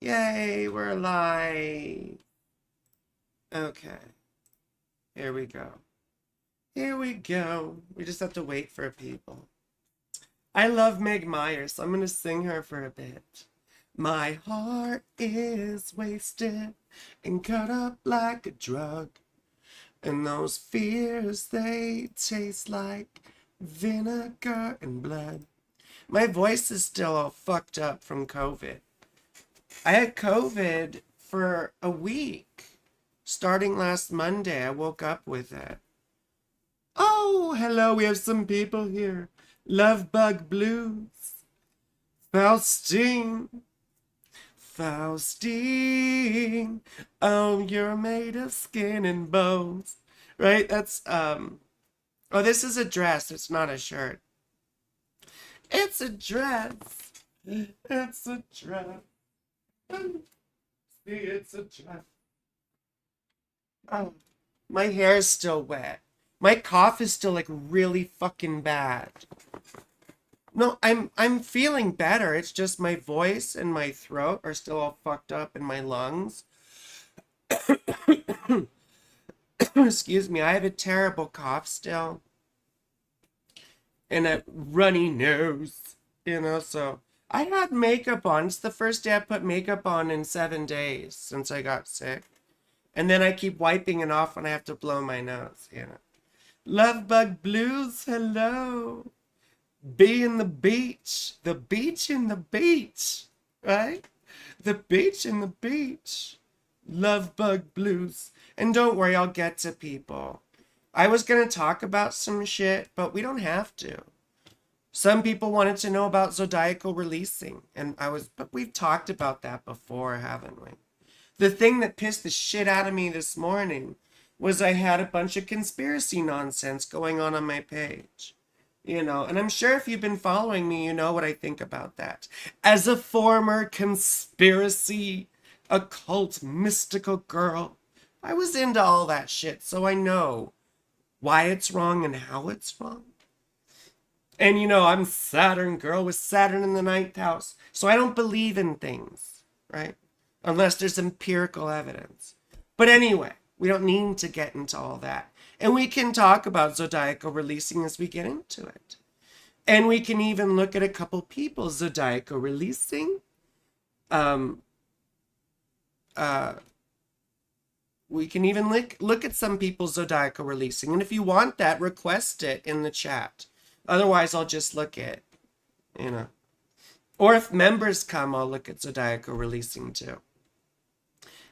Yay, we're live. Okay, here we go. Here we go. We just have to wait for people. I love Meg Myers, so I'm going to sing her for a bit. My heart is wasted and cut up like a drug. And those fears, they taste like vinegar and blood. My voice is still all fucked up from COVID. I had COVID for a week. Starting last Monday, I woke up with it. Oh, hello, we have some people here. Love Bug Blues. Faustine. Faustine. Oh, you're made of skin and bones. Right? That's, oh, this is a dress. It's not a shirt. It's a dress. It's a dress. See, it's a dress. Oh, my hair is still wet. My cough is still like really fucking bad. No, I'm feeling better. It's just my voice and my throat are still all fucked up in my lungs. Excuse me, I have a terrible cough still. And a runny nose, so I had makeup on. It's the first day I put makeup on in 7 days since I got sick. And then I keep wiping it off when I have to blow my nose. Love Bug Blues, hello. Be in the beach in the beach, right? The beach in the beach. Love Bug Blues. And don't worry, I'll get to people. I was going to talk about some shit, but we don't have to. Some people wanted to know about zodiacal releasing, but we've talked about that before, haven't we? The thing that pissed the shit out of me this morning was I had a bunch of conspiracy nonsense going on my page. And I'm sure if you've been following me, you know what I think about that. As a former conspiracy, occult, mystical girl, I was into all that shit, so I know why it's wrong and how it's wrong. And I'm Saturn girl with Saturn in the 9th house. So I don't believe in things, right? Unless there's empirical evidence. But anyway, we don't need to get into all that. And we can talk about zodiacal releasing as we get into it. And we can even look at a couple people zodiacal releasing. We can even look at some people zodiacal releasing. And if you want that, request it in the chat. Otherwise, I'll just look at, Or if members come, I'll look at zodiacal releasing too.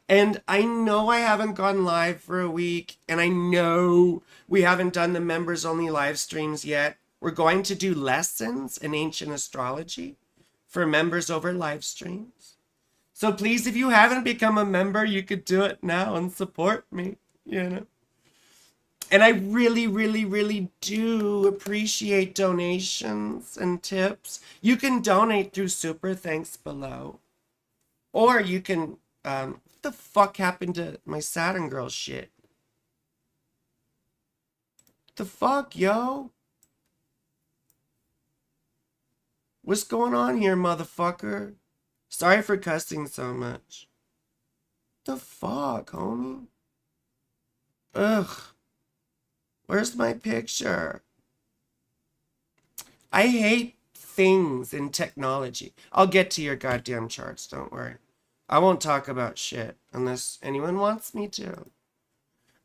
And I know I haven't gone live for a week. And I know we haven't done the members only live streams yet. We're going to do lessons in ancient astrology for members over live streams. So please, if you haven't become a member, you could do it now and support me, And I really, really, really do appreciate donations and tips. You can donate through Super Thanks below. Or you can, what the fuck happened to my Saturn girl shit? The fuck, yo? What's going on here, motherfucker? Sorry for cussing so much. The fuck, homie? Ugh. Where's my picture? I hate things in technology. I'll get to your goddamn charts, don't worry. I won't talk about shit unless anyone wants me to.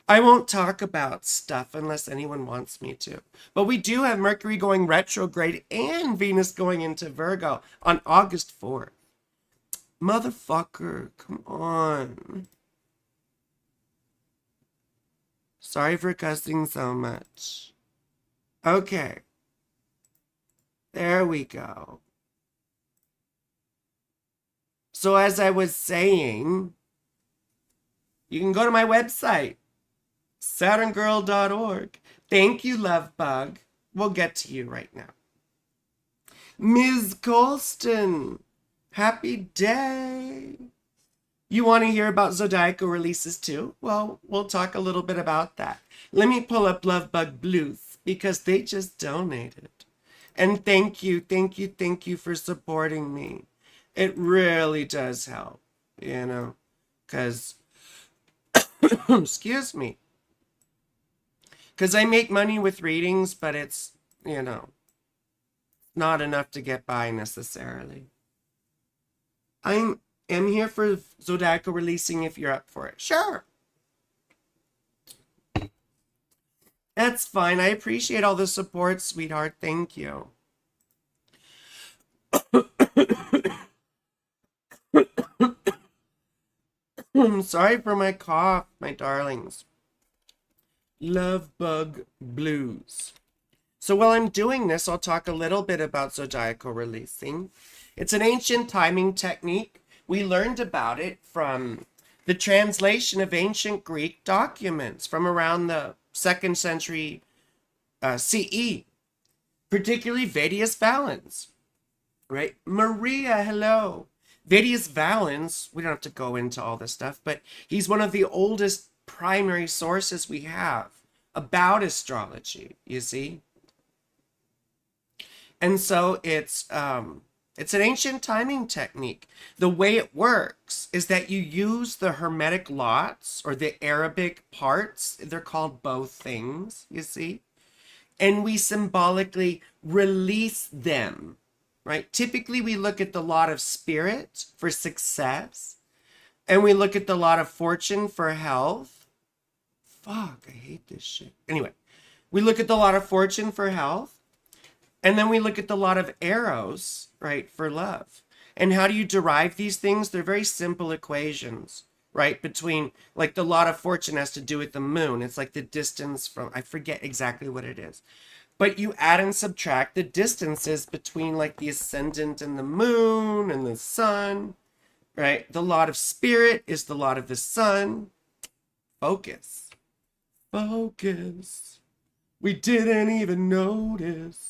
I won't talk about stuff unless anyone wants me to. But we do have Mercury going retrograde and Venus going into Virgo on August 4th. Motherfucker, come on. Sorry for cussing so much. Okay. There we go. So as I was saying, you can go to my website, saturngirl.org. Thank you, Love Bug. We'll get to you right now. Ms. Colston, happy day. You want to hear about zodiacal releases too? Well, we'll talk a little bit about that. Let me pull up Love Bug Blues because they just donated. And thank you for supporting me. It really does help. you know, because, excuse me, because I make money with readings, but it's, you know, not enough to get by necessarily. I am here for zodiacal releasing if you're up for it. Sure. That's fine. I appreciate all the support, sweetheart. Thank you. I'm sorry for my cough, my darlings. Love bug blues. So while I'm doing this, I'll talk a little bit about zodiacal releasing. It's an ancient timing technique. We learned about it from the translation of ancient Greek documents from around the 2nd century CE, particularly Vedius Valens, right? Maria, hello. Vedius Valens, we don't have to go into all this stuff, but he's one of the oldest primary sources we have about astrology, you see? And so it's an ancient timing technique. The way it works is that you use the Hermetic lots or the Arabic parts. They're called both things, you see? And we symbolically release them, right? Typically, we look at the lot of spirit for success, and we look at the lot of fortune for health. Fuck, I hate this shit. Anyway, we look at the lot of fortune for health, and then we look at the lot of arrows, right, for love. And how do you derive these things? They're very simple equations, right? Between, like, the lot of fortune has to do with the moon. It's like the distance from, I forget exactly what it is. But you add and subtract the distances between, like, the ascendant and the moon and the sun, right? The lot of spirit is the lot of the sun. Focus. Focus. We didn't even notice.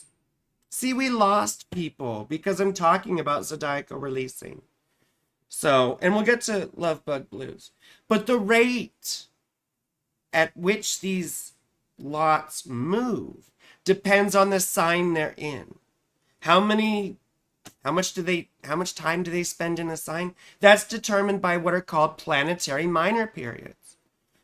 See, we lost people because I'm talking about zodiacal releasing. So, and we'll get to love bug blues. But the rate at which these lots move depends on the sign they're in. How much time do they spend in a sign? That's determined by what are called planetary minor periods.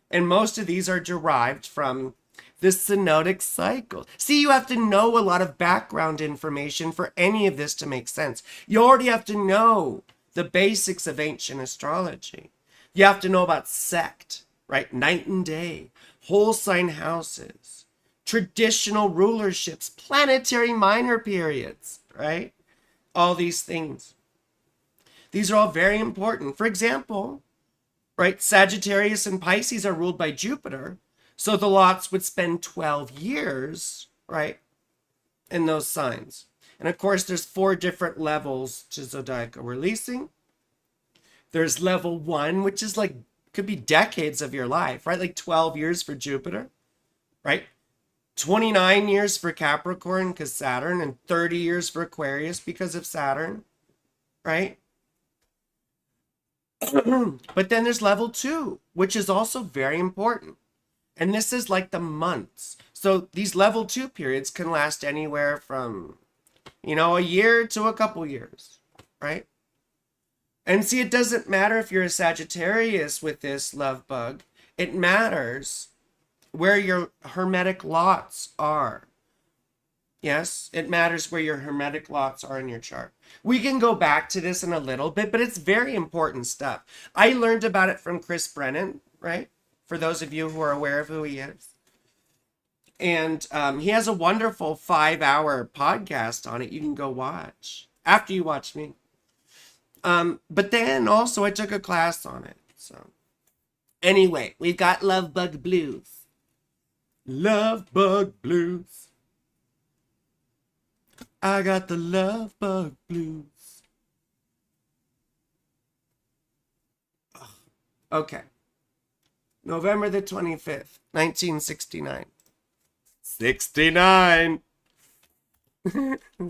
And most of these are derived from the synodic cycle. See, you have to know a lot of background information for any of this to make sense. You already have to know the basics of ancient astrology. You have to know about sect, right? Night and day, whole sign houses, traditional rulerships, planetary minor periods, right? All these things. These are all very important. For example, right, Sagittarius and Pisces are ruled by Jupiter. So the lots would spend 12 years, right, in those signs. And of course, there's 4 different levels to zodiacal releasing. There's level 1, which is like, could be decades of your life, right? Like 12 years for Jupiter, right? 29 years for Capricorn because Saturn, and 30 years for Aquarius because of Saturn, right? But then there's level 2, which is also very important. And this is like the months. So these level 2 periods can last anywhere from, a year to a couple years, right? And see, it doesn't matter if you're a Sagittarius with this love bug. It matters where your Hermetic lots are. Yes, it matters where your Hermetic lots are in your chart. We can go back to this in a little bit, but it's very important stuff. I learned about it from Chris Brennan, right? For those of you who are aware of who he is. And he has a wonderful 5-hour podcast on it you can go watch after you watch me. But then also I took a class on it. So anyway, we've got love bug blues. Love bug blues. I got the love bug blues. Okay. November the 25th, 1969. 69!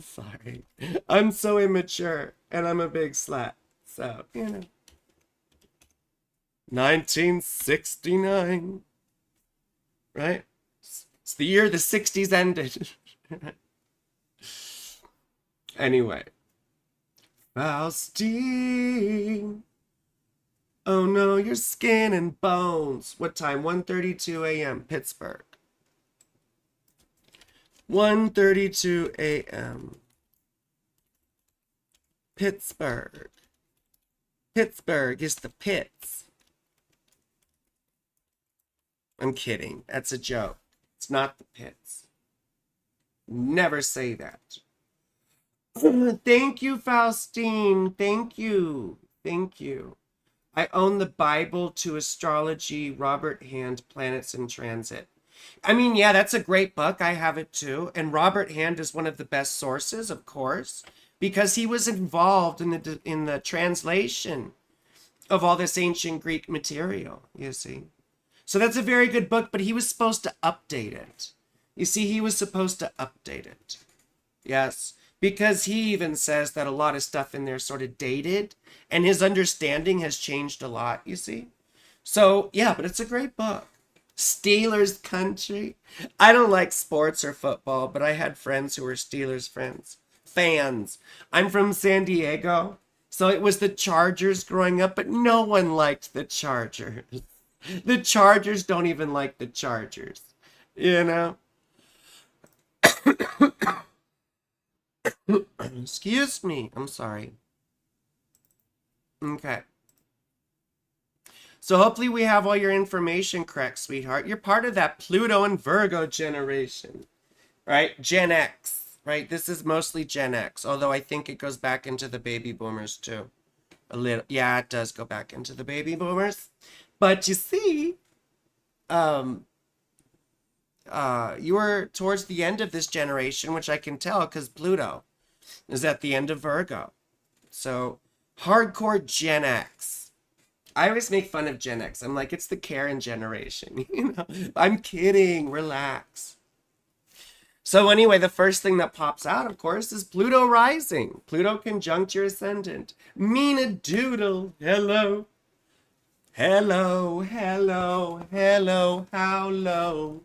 Sorry. I'm so immature, and I'm a big slut. So, 1969. Right? It's the year the 60s ended. Anyway. Faustine. Oh no, your skin and bones. What time? 1:32 a.m. Pittsburgh. 1:32 a.m. Pittsburgh. Pittsburgh is the pits. I'm kidding. That's a joke. It's not the pits. Never say that. Thank you, Faustine. Thank you. Thank you. I own the Bible to Astrology, Robert Hand, Planets in Transit. I mean, yeah, that's a great book. I have it too. And Robert Hand is one of the best sources, of course, because he was involved in the translation of all this ancient Greek material, you see. So that's a very good book, but he was supposed to update it. You see, he was supposed to update it. Yes, because he even says that a lot of stuff in there is sort of dated, and his understanding has changed a lot, you see. So, yeah, but it's a great book. Steelers country. I don't like sports or football, but I had friends who were Steelers fans. I'm from San Diego, so it was the Chargers growing up, but no one liked the Chargers. The Chargers don't even like the Chargers, you know? Excuse me. I'm sorry. Okay. So hopefully we have all your information correct, sweetheart. You're part of that Pluto and Virgo generation, right? Gen X, right? This is mostly Gen X, although I think it goes back into the baby boomers too. A little. Yeah, it does go back into the baby boomers. But you see, you were towards the end of this generation, which I can tell because Pluto is at the end of Virgo. So, hardcore Gen X. I always make fun of Gen X. I'm like, it's the Karen generation, you know? I'm kidding. Relax. So anyway, the first thing that pops out, of course, is Pluto rising. Pluto conjunct your ascendant. Mean a doodle. Hello. Hello, hello, hello, how low?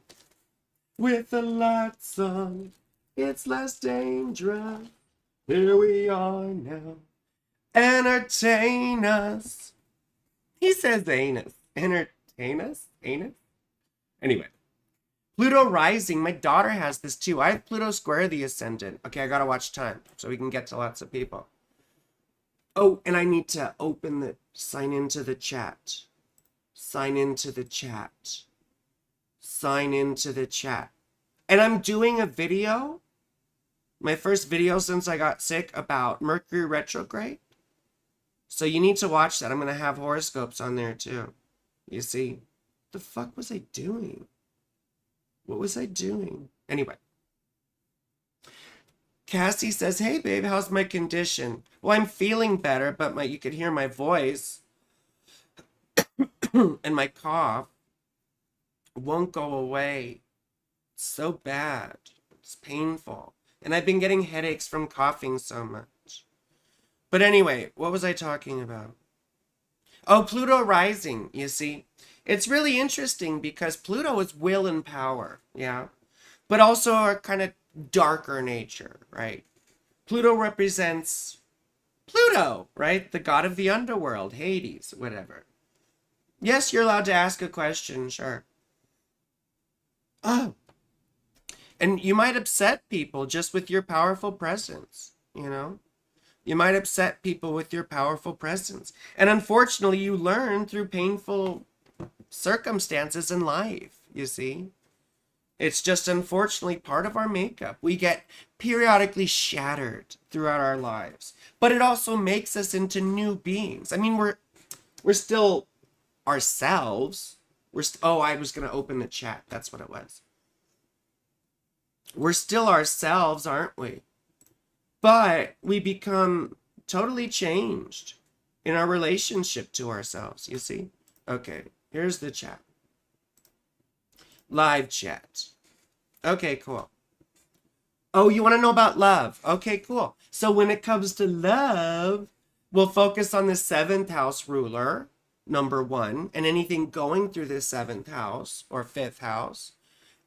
With a light song, it's less dangerous. Here we are now. Entertain us. He says anus. Entertain us? Anus? Anyway. Pluto rising. My daughter has this too. I have Pluto square the ascendant. Okay, I gotta watch time so we can get to lots of people. Oh, and I need to sign into the chat. Sign into the chat. Sign into the chat. And I'm doing a video, my first video since I got sick, about Mercury retrograde. So you need to watch that. I'm going to have horoscopes on there too. You see? What the fuck was I doing? What was I doing? Anyway. Cassie says, hey babe, how's my condition? Well, I'm feeling better, but you could hear my voice and my cough won't go away. It's so bad. It's painful. And I've been getting headaches from coughing so much. But anyway, what was I talking about? Oh, Pluto rising, you see. It's really interesting because Pluto is will and power, yeah? But also a kind of darker nature, right? Pluto represents Pluto, right? The god of the underworld, Hades, whatever. Yes, you're allowed to ask a question, sure. Oh. And you might upset people just with your powerful presence, you know? You might upset people with your powerful presence. And unfortunately, you learn through painful circumstances in life, you see? It's just unfortunately part of our makeup. We get periodically shattered throughout our lives. But it also makes us into new beings. I mean, we're still ourselves. I was going to open the chat. That's what it was. We're still ourselves, aren't we? But we become totally changed in our relationship to ourselves, you see? Okay, here's the chat. Live chat. Okay, cool. Oh, you want to know about love? Okay, cool. So when it comes to love, we'll focus on the 7th house ruler, number 1, and anything going through the 7th house or 5th house.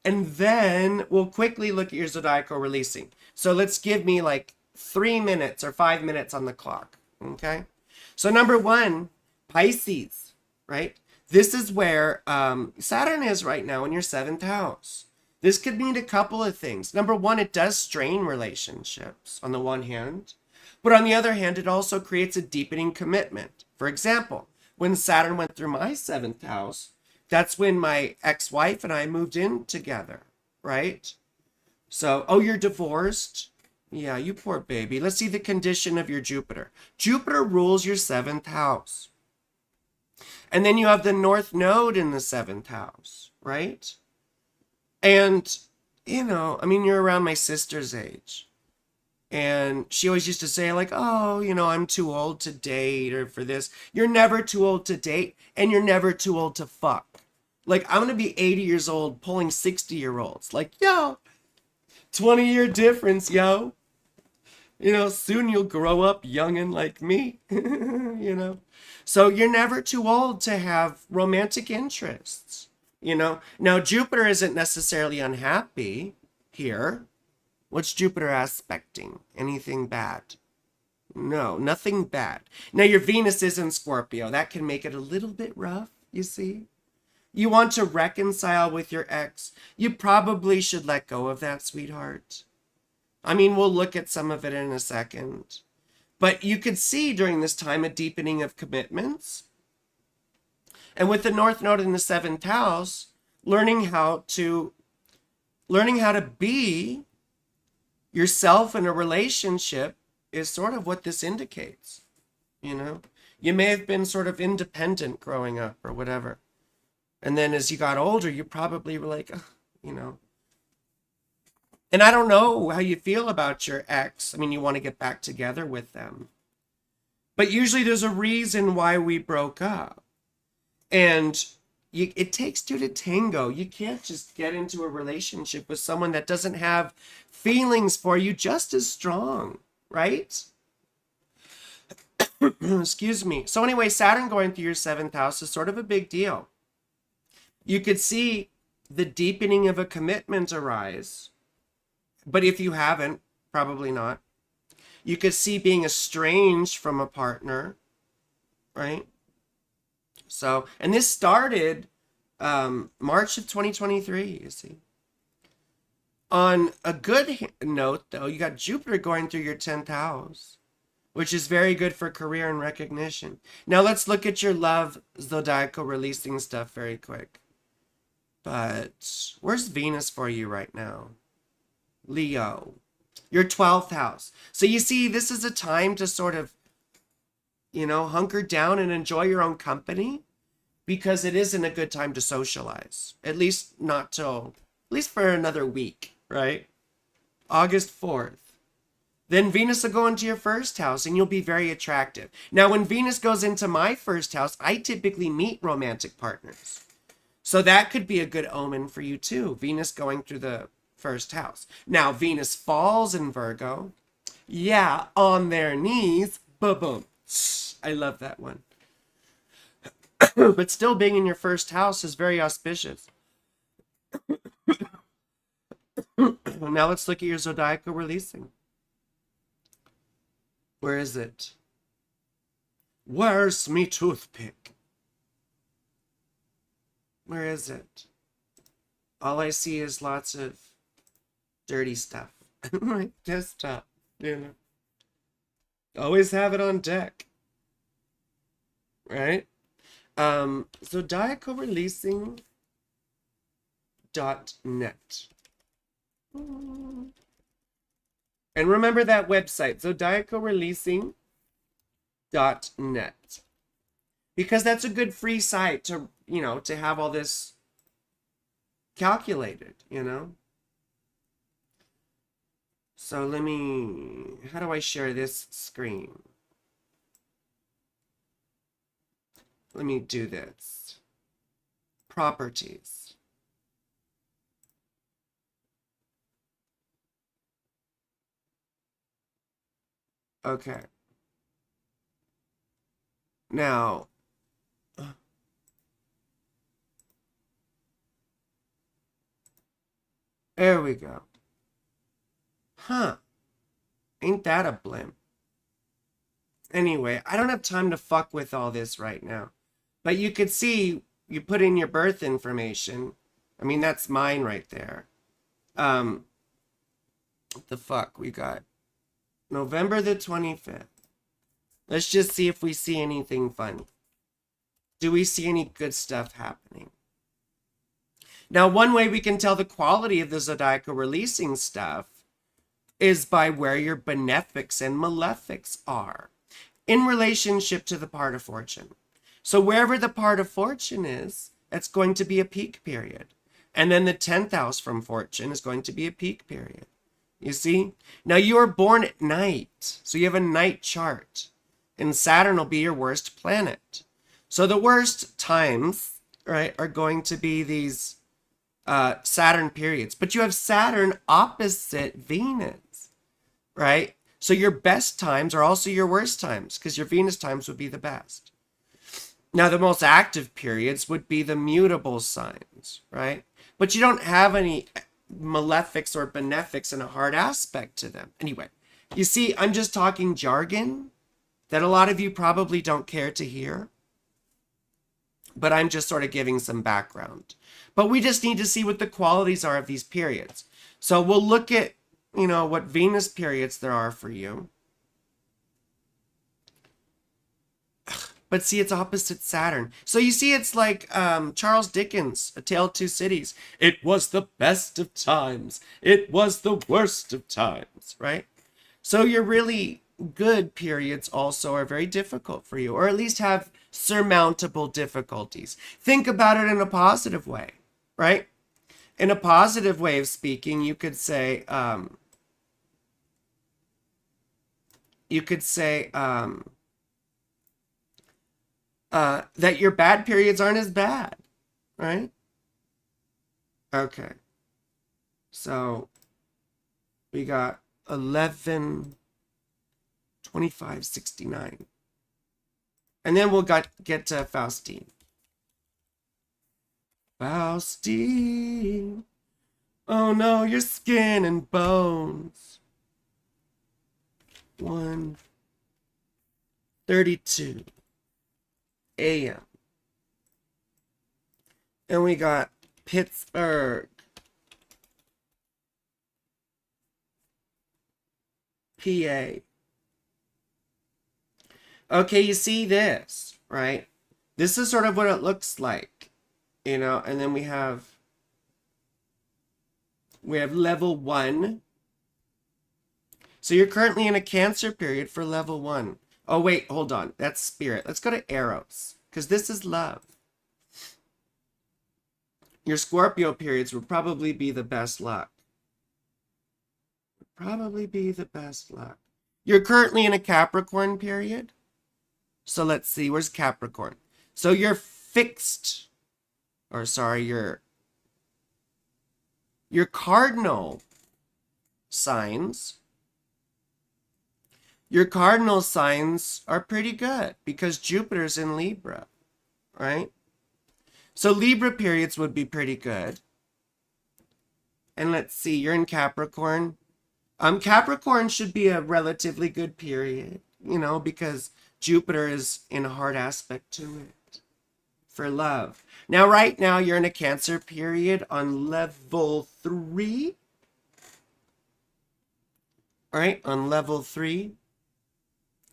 And then we'll quickly look at your zodiacal releasing. So let's give me like 3 minutes or 5 minutes on the clock, okay? So number 1, Pisces, right? This is where Saturn is right now in your 7th house. This could mean a couple of things. Number one, it does strain relationships on the one hand, but on the other hand, it also creates a deepening commitment. For example, when Saturn went through my 7th house, that's when my ex-wife and I moved in together, right? So, oh, you're divorced? Yeah, you poor baby. Let's see the condition of your Jupiter. Jupiter rules your 7th house. And then you have the North Node in the 7th house, right? And, I mean, you're around my sister's age. And she always used to say, like, oh, I'm too old to date or for this. You're never too old to date, and you're never too old to fuck. Like, I'm going to be 80 years old pulling 60-year-olds. Like, yo, 20-year difference, yo. Soon you'll grow up youngin' like me, So you're never too old to have romantic interests, Now, Jupiter isn't necessarily unhappy here. What's Jupiter aspecting? Anything bad? No, nothing bad. Now, your Venus is in Scorpio. That can make it a little bit rough, you see? You want to reconcile with your ex. You probably should let go of that, sweetheart. I mean, we'll look at some of it in a second. But you could see during this time a deepening of commitments. And with the North Node in the 7th house, learning how to be yourself in a relationship is sort of what this indicates. You may have been sort of independent growing up or whatever. And then as you got older, you probably were like, And I don't know how you feel about your ex. I mean, you want to get back together with them. But usually there's a reason why we broke up. And it takes two to tango. You can't just get into a relationship with someone that doesn't have feelings for you just as strong, right? Excuse me. So anyway, Saturn going through your 7th house is sort of a big deal. You could see the deepening of a commitment arise. But if you haven't, probably not. You could see being estranged from a partner, right? So, and this started March of 2023, you see. On a good note, though, you got Jupiter going through your 10th house, which is very good for career and recognition. Now let's look at your love zodiacal releasing stuff very quick. But where's Venus for you right now? Leo, your 12th house. So you see, this is a time to sort of, hunker down and enjoy your own company, because it isn't a good time to socialize. At least for another week, right? August 4th. Then Venus will go into your 1st house and you'll be very attractive. Now, when Venus goes into my 1st house, I typically meet romantic partners. So that could be a good omen for you too. Venus going through the 1st house. Now, Venus falls in Virgo. Yeah, on their knees. Boom. I love that one. But still being in your 1st house is very auspicious. Now let's look at your zodiacal releasing. Where is it? Where's me toothpick? Where is it? All I see is lots of dirty stuff. My desktop, Always have it on deck. Right? Zodiacal releasing .net. And remember that website, zodiacalreleasing.net. Because that's a good free site to, to have all this calculated, So how do I share this screen? Let me do this. Properties. Okay. Now, there we go. Huh. Ain't that a blimp? Anyway, I don't have time to fuck with all this right now. But you could see, you put in your birth information. I mean, that's mine right there. What the fuck? We got November the 25th. Let's just see if we see anything fun. Do we see any good stuff happening? Now, one way we can tell the quality of the zodiacal releasing stuff is by where your benefics and malefics are in relationship to the part of fortune. So wherever the part of fortune is, that's going to be a peak period. And then the 10th house from fortune is going to be a peak period. You see? Now you are born at night, so you have a night chart. And Saturn will be your worst planet. So the worst times, right, are going to be these Saturn periods. But you have Saturn opposite Venus, right? So your best times are also your worst times, because your Venus times would be the best. Now, the most active periods would be the mutable signs, right? But you don't have any malefics or benefics in a hard aspect to them. Anyway, you see, I'm just talking jargon that a lot of you probably don't care to hear. But I'm just sort of giving some background. But we just need to see what the qualities are of these periods. So we'll look at, what Venus periods there are for you. But see, it's opposite Saturn. So you see, it's like Charles Dickens, A Tale of Two Cities. It was the best of times. It was the worst of times, right? So your really good periods also are very difficult for you, or at least have surmountable difficulties. Think about it in a positive way, right? In a positive way of speaking, you could say, that your bad periods aren't as bad, right? Okay. So we got 11, 25, 69. And then we'll get to Faustine. Faustine. Oh no, your skin and bones. 1:32 a.m. And we got Pittsburgh, PA. Okay, you see this, right? This is sort of what it looks like, and then we have level 1. So you're currently in a Cancer period for level 1. Oh, wait, hold on. That's Spirit. Let's go to Eros, because this is love. Your Scorpio periods would probably be the best luck. You're currently in a Capricorn period. So let's see, where's Capricorn? So you're fixed, your cardinal signs. Your cardinal signs are pretty good because Jupiter's in Libra, right? So Libra periods would be pretty good. And let's see, you're in Capricorn. Capricorn should be a relatively good period, because Jupiter is in a hard aspect to it for love. Now, right now, you're in a Cancer period on level 3. All right, on level 3.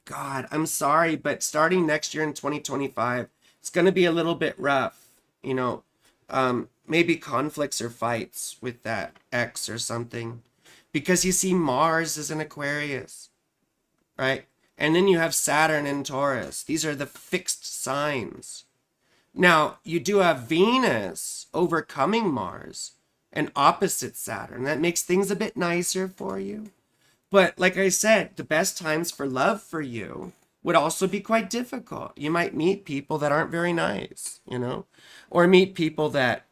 God, I'm sorry, but starting next year in 2025, it's going to be a little bit rough. Maybe conflicts or fights with that ex or something. Because you see, Mars is in Aquarius, right? And then you have Saturn in Taurus. These are the fixed signs. Now, you do have Venus overcoming Mars and opposite Saturn. That makes things a bit nicer for you. But like I said, the best times for love for you would also be quite difficult. You might meet people that aren't very nice, or meet people that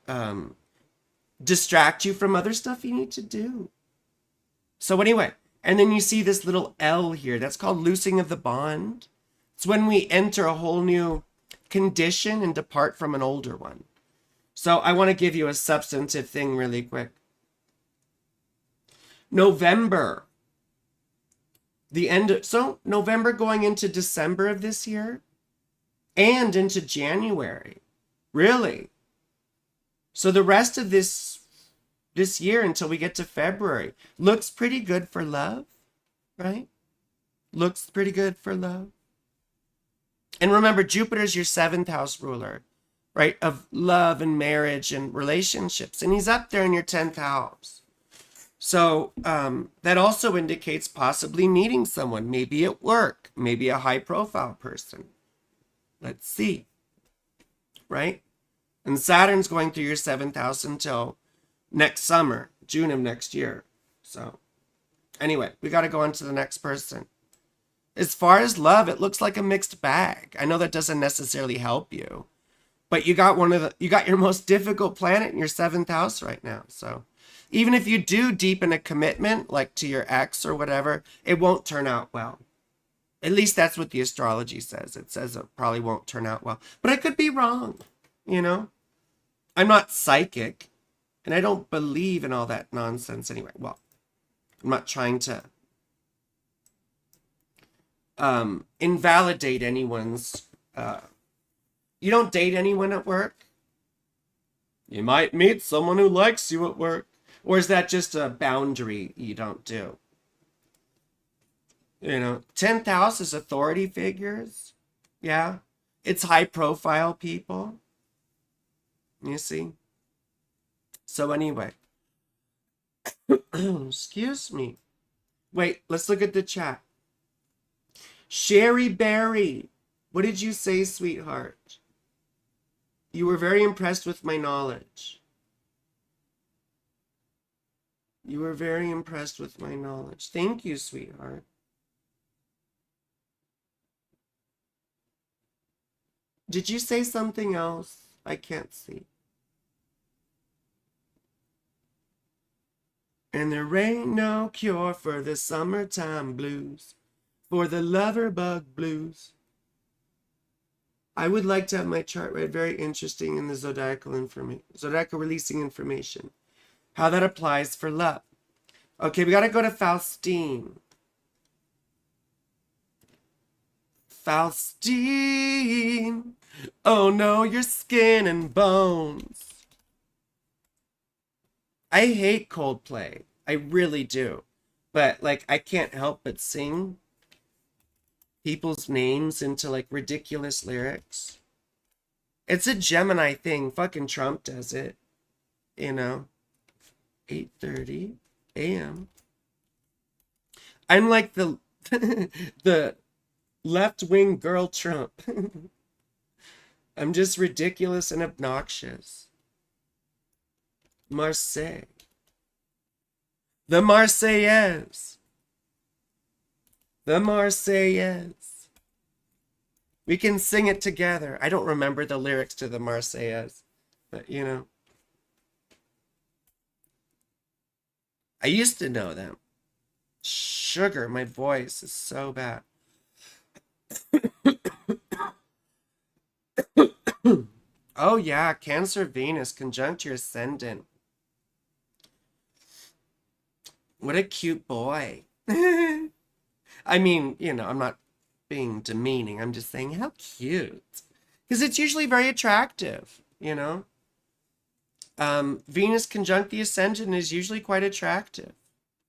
distract you from other stuff you need to do. So anyway, and then you see this little L here. That's called loosing of the bond. It's when we enter a whole new condition and depart from an older one. So I want to give you a substantive thing really quick. November So November going into December of this year and into January. Really? So the rest of this year until we get to February looks pretty good for love, right? Looks pretty good for love. And remember, Jupiter's your 7th house ruler, right? Of love and marriage and relationships. And he's up there in your 10th house. So that also indicates possibly meeting someone, maybe at work, maybe a high profile person. Let's see, right? And Saturn's going through your 7th house until next summer, June of next year. So anyway, we got to go on to the next person. As far as love, it looks like a mixed bag. I know that doesn't necessarily help you, but you got your most difficult planet in your 7th house right now. So even if you do deepen a commitment, like to your ex or whatever, it won't turn out well. At least that's what the astrology says. It says it probably won't turn out well. But I could be wrong, you know? I'm not psychic, and I don't believe in all that nonsense anyway. Well, I'm not trying to invalidate anyone's... you don't date anyone at work? You might meet someone who likes you at work. Or is that just a boundary you don't do? 10th house is authority figures. Yeah. It's high profile people. You see? So anyway. Excuse me. Wait, let's look at the chat. Sherry Berry. What did you say, sweetheart? You were very impressed with my knowledge. You were very impressed with my knowledge. Thank you, sweetheart. Did you say something else? I can't see. And there ain't no cure for the summertime blues, for the lover bug blues. I would like to have my chart read. Very interesting in the zodiacal releasing information. How that applies for love. Okay, we got to go to Faustine. Faustine. Oh no, your skin and bones. I hate Coldplay. I really do. But, like, I can't help but sing people's names into, like, ridiculous lyrics. It's a Gemini thing. Fucking Trump does it. 8:30 a.m. I'm like the the left-wing girl Trump. I'm just ridiculous and obnoxious. Marseille. The Marseillaise. The Marseillaise. We can sing it together. I don't remember the lyrics to the Marseillaise, but I used to know them. Sugar, my voice is so bad. Oh yeah, Cancer Venus conjunct your ascendant. What a cute boy. I mean, I'm not being demeaning. I'm just saying how cute. Because it's usually very attractive, Venus conjunct the ascendant is usually quite attractive,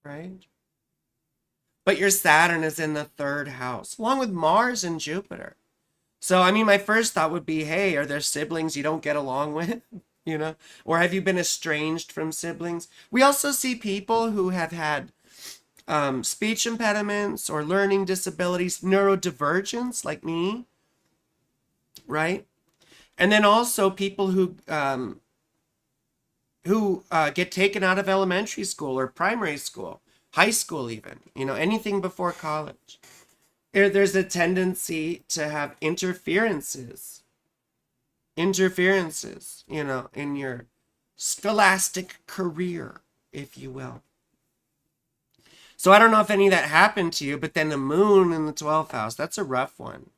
right? But your Saturn is in the 3rd house, along with Mars and Jupiter. So, I mean, my first thought would be, hey, are there siblings you don't get along with? Or have you been estranged from siblings? We also see people who have had speech impediments or learning disabilities, neurodivergence, like me, right? And then also people who get taken out of elementary school or primary school, high school even, anything before college. There's a tendency to have interferences, in your scholastic career, if you will. So I don't know if any of that happened to you, but then the moon in the 12th house, that's a rough one.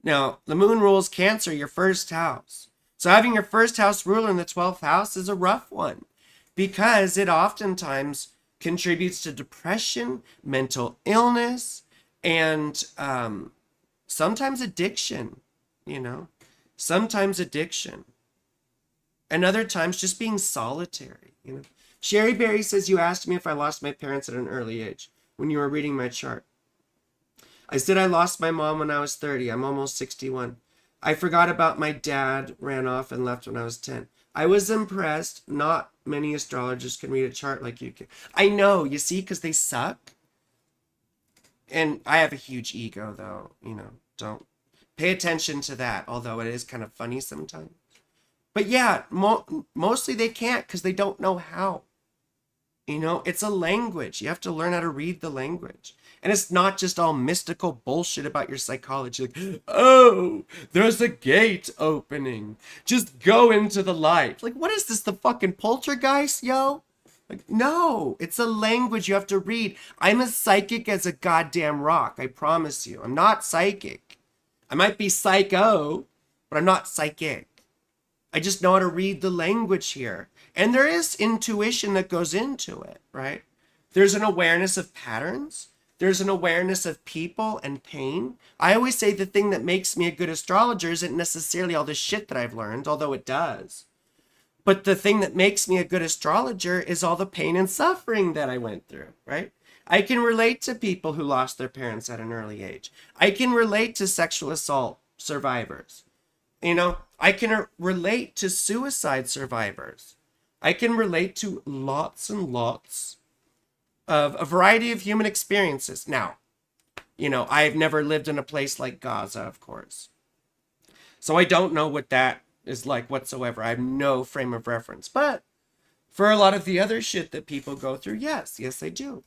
Now, the moon rules Cancer, your 1st house. So having your 1st house ruler in the 12th house is a rough one because it oftentimes contributes to depression, mental illness, And sometimes addiction, you know, sometimes addiction. And other times just being solitary, you know. Sherry Berry says, you asked me if I lost my parents at an early age when you were reading my chart. I said I lost my mom when I was 30. I'm almost 61. I forgot about my dad, ran off and left when I was 10. I was impressed. Not many astrologers can read a chart like you can. I know, you see, because they suck. And I have a huge ego, though. You know, don't pay attention to that, although it is kind of funny sometimes. But yeah, mostly they can't because they don't know how. You know, it's a language. You have to learn how to read the language. And it's not just all mystical bullshit about your psychology. Like, oh, there's a gate opening. Just go into the light. Like, what is this, the fucking poltergeist, yo? Like, no, it's a language you have to read. I'm as psychic as a goddamn rock, I promise you. I'm not psychic. I might be psycho, but I'm not psychic. I just know how to read the language here. And there is intuition that goes into it, right? There's an awareness of patterns. There's an awareness of people and pain. I always say the thing that makes me a good astrologer isn't necessarily all the shit that I've learned, although it does. But the thing that makes me a good astrologer is all the pain and suffering that I went through, right? I can relate to people who lost their parents at an early age. I can relate to sexual assault survivors. You know, I can relate to suicide survivors. I can relate to lots and lots of a variety of human experiences. Now, you know, I've never lived in a place like Gaza, of course. So I don't know what that is like whatsoever. I have no frame of reference. But for a lot of the other shit that people go through, yes, I do.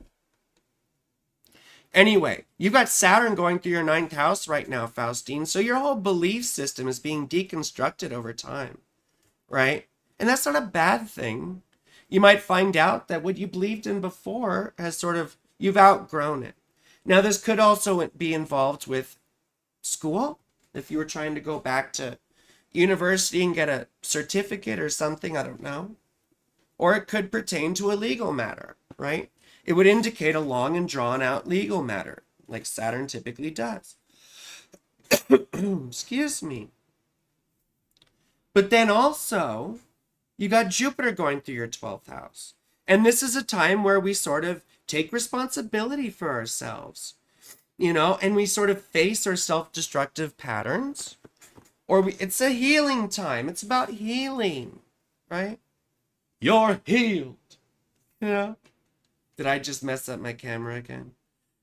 Anyway, you've got Saturn going through your 9th house right now, Faustine. So your whole belief system is being deconstructed over time, right? And that's not a bad thing. You might find out that what you believed in before has sort of, you've outgrown it. Now, this could also be involved with school. If you were trying to go back to university and get a certificate or something, I don't know. Or it could pertain to a legal matter, right? It would indicate a long and drawn out legal matter, like Saturn typically does. Excuse me. But then also, you got Jupiter going through your 12th house. And this is a time where we sort of take responsibility for ourselves, you know, and we sort of face our self-destructive patterns. Or it's a healing time. It's about healing, right? You're healed, you know? Did I just mess up my camera again?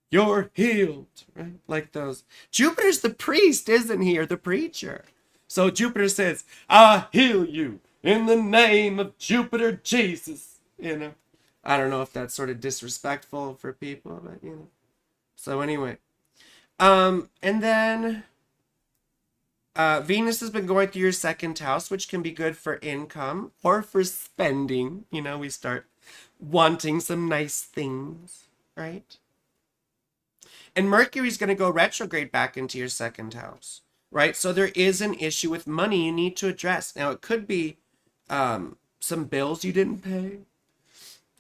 You're healed, right? Like those. Jupiter's the priest, isn't he? Or the preacher. So Jupiter says, I heal you in the name of Jupiter Jesus. You know, I don't know if that's sort of disrespectful for people, but you know. So anyway, and then Venus has been going through your 2nd house, which can be good for income or for spending. You know, we start wanting some nice things, right? And Mercury's going to go retrograde back into your 2nd house, right? So there is an issue with money you need to address. Now, it could be some bills you didn't pay.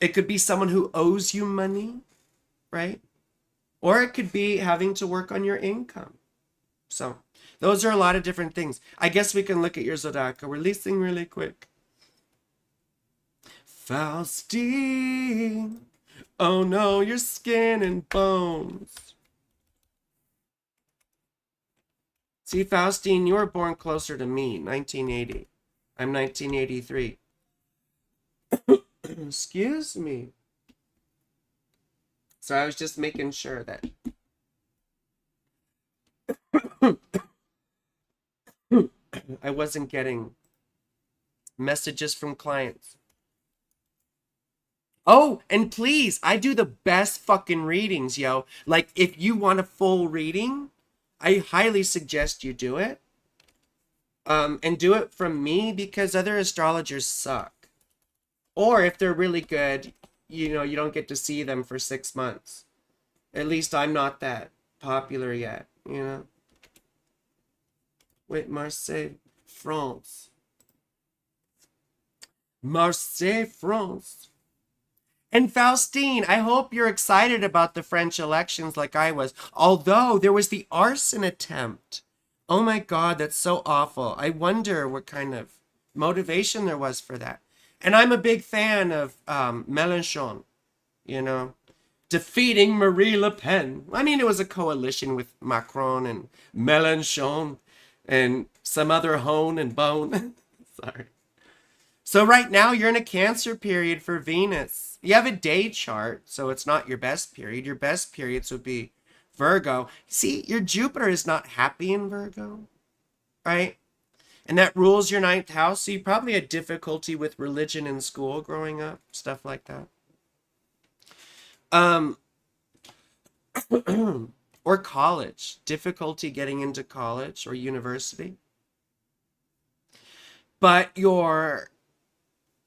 It could be someone who owes you money, right? Or it could be having to work on your income. So those are a lot of different things. I guess we can look at your zodiacal releasing really quick. Faustine, oh no, your skin and bones. See, Faustine, you were born closer to me, 1980. I'm 1983. Excuse me. So I was just making sure that... I wasn't getting messages from clients. Oh, and please, I do the best fucking readings, yo. Like, if you want a full reading, I highly suggest you do it. And do it from me, because other astrologers suck. Or if they're really good, you know, you don't get to see them for 6 months. At least I'm not that popular yet, you know. Wait, Marseille, France. Marseille, France. And Faustine, I hope you're excited about the French elections like I was. Although there was the arson attempt. Oh my God, that's so awful. I wonder what kind of motivation there was for that. And I'm a big fan of Mélenchon, you know, defeating Marie Le Pen. I mean, it was a coalition with Macron and Mélenchon and some other hone and bone. Sorry. So right now you're in a Cancer period for Venus. You have a day chart, so it's not your best period. Your best periods would be Virgo. See, your Jupiter is not happy in Virgo, right? And that rules your ninth house, so you probably had difficulty with religion in school growing up, stuff like that. Or college, difficulty getting into college or university. But your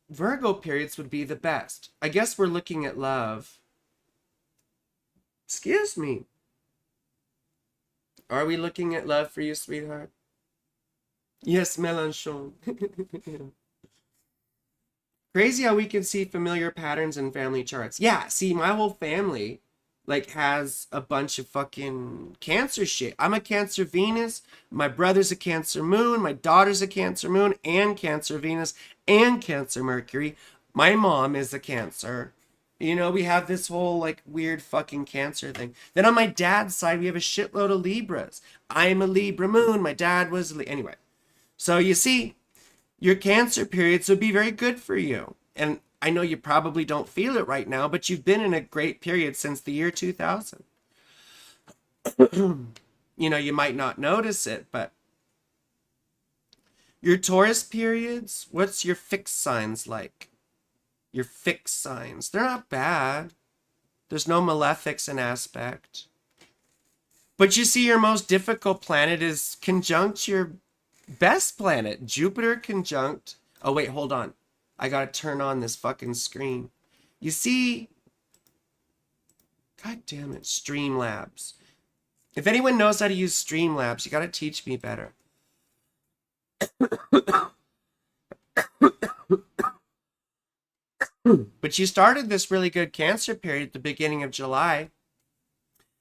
Virgo periods would be the best. I guess we're looking at love. Excuse me. Are we looking at love for you, sweetheart? Yes, Mélenchon. Crazy how we can see familiar patterns in family charts. Yeah, see, my whole family like has a bunch of fucking Cancer shit. I'm a Cancer Venus. My brother's a Cancer Moon. My daughter's a Cancer Moon and Cancer Venus and Cancer Mercury. My mom is a Cancer. You know, we have this whole like weird fucking Cancer thing. Then on my dad's side, we have a shitload of Libras. I'm a Libra Moon. My dad was anyway. So you see, your Cancer periods would be very good for you. And I know you probably don't feel it right now, but you've been in a great period since the year 2000. You know, you might not notice it, but your Taurus periods, what's your fixed signs like? Your fixed signs, they're not bad. There's no malefics in aspect. But you see, your most difficult planet is conjunct your best planet, Jupiter conjunct. Oh, wait, hold on. I gotta turn on this fucking screen. You see, God damn it, Streamlabs. If anyone knows how to use Streamlabs, you gotta teach me better. But you started this really good Cancer period at the beginning of July,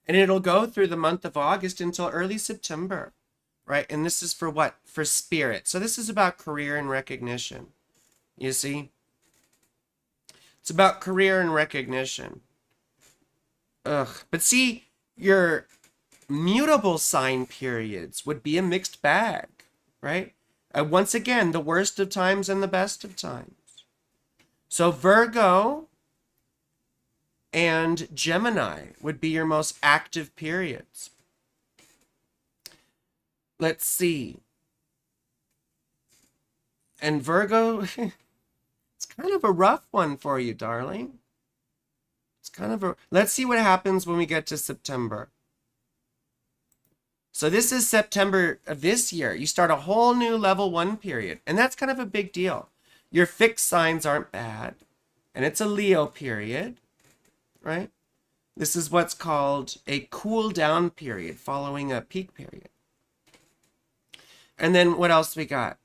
and it'll go through the month of August until early September, right? And this is for what? For spirit. So this is about career and recognition. You see? It's about career and recognition. Ugh. But see, your mutable sign periods would be a mixed bag, right? Once again, the worst of times and the best of times. So Virgo and Gemini would be your most active periods. Let's see. And Virgo, it's kind of a rough one for you, darling. It's kind of a... Let's see what happens when we get to September. So this is September of this year. You start a whole new level 1 period. And that's kind of a big deal. Your fixed signs aren't bad. And it's a Leo period, right? This is what's called a cool down period following a peak period. And then what else we got?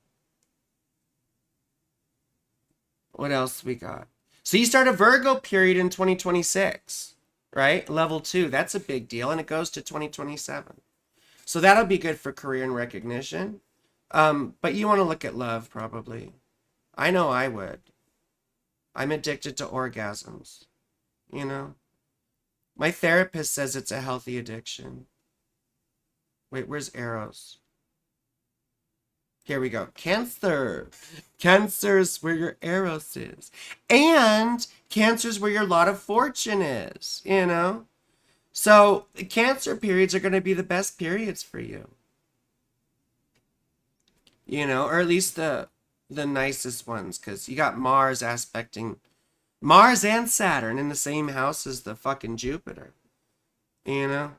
What else we got? So you start a Virgo period in 2026, right? Level 2, that's a big deal. And it goes to 2027. So that'll be good for career and recognition. But you want to look at love, probably. I know I would. I'm addicted to orgasms, you know? My therapist says it's a healthy addiction. Wait, where's Eros? Here we go. Cancer. Cancer's where your Eros is. And Cancer's where your lot of fortune is, you know? So the Cancer periods are going to be the best periods for you. You know, or at least the nicest ones, because you got Mars aspecting Mars and Saturn in the same house as the fucking Jupiter. You know?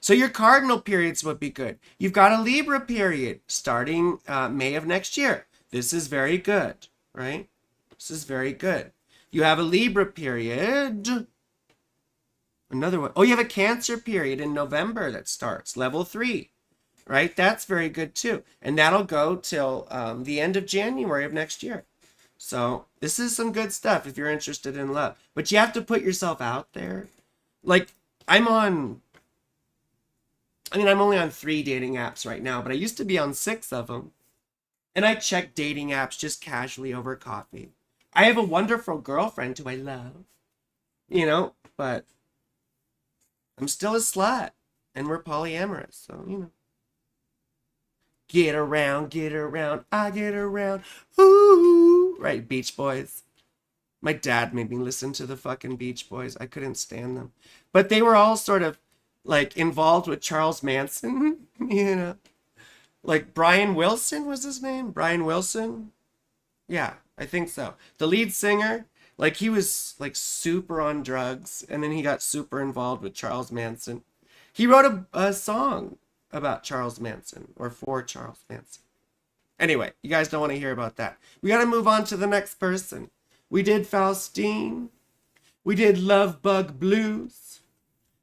So your cardinal periods would be good. You've got a Libra period starting May of next year. This is very good, right? This is very good. You have a Libra period. Another one. Oh, you have a Cancer period in November that starts. Level 3. Right? That's very good too. And that'll go till the end of January of next year. So this is some good stuff if you're interested in love. But you have to put yourself out there. Like, I'm only on 3 dating apps right now, but I used to be on 6 of them. And I check dating apps just casually over coffee. I have a wonderful girlfriend who I love, but I'm still a slut. And we're polyamorous, so. Get around, I get around. Ooh. Right, Beach Boys. My dad made me listen to the fucking Beach Boys. I couldn't stand them. But they were all sort of, like, involved with Charles Manson, Like, Brian Wilson was his name? Brian Wilson? Yeah, I think so. The lead singer, like, he was, like, super on drugs, and then he got super involved with Charles Manson. He wrote a song about Charles Manson, or for Charles Manson. Anyway, you guys don't want to hear about that. We got to move on to the next person. We did Faustine. We did Love Bug Blues.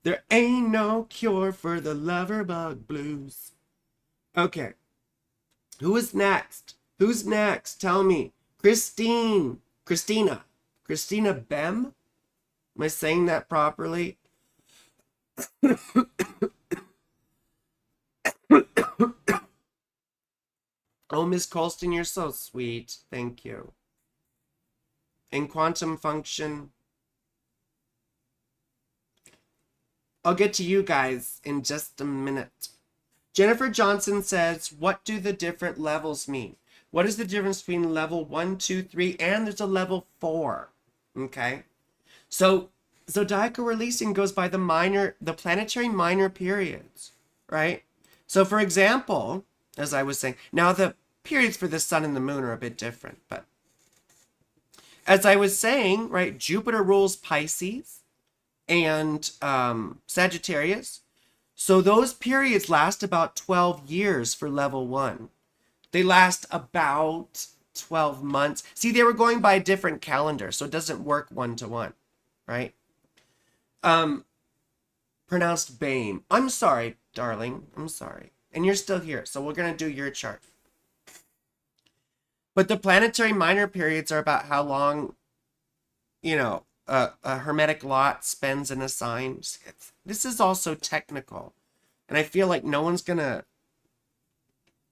There ain't no cure for the lover bug blues. Okay. Who is next? Who's next? Tell me. Christina. Christina Bem? Am I saying that properly? Oh, Miss Colston, you're so sweet. Thank you. In quantum function. I'll get to you guys in just a minute. Jennifer Johnson says, what do the different levels mean? What is the difference between level 1, 2, 3, and there's a level 4? Okay. So zodiacal releasing goes by the planetary minor periods, right? So for example, as I was saying, now the periods for the sun and the moon are a bit different, but as I was saying, right, Jupiter rules Pisces and Sagittarius. So those periods last about 12 years for level 1. They last about 12 months. See, they were going by a different calendar, so it doesn't work 1-to-1, right? Pronounced BAME. I'm sorry, darling. I'm sorry. And you're still here, so we're going to do your chart. But the planetary minor periods are about how long, a hermetic lot spends in a sign. This is also technical. And I feel like no one's going to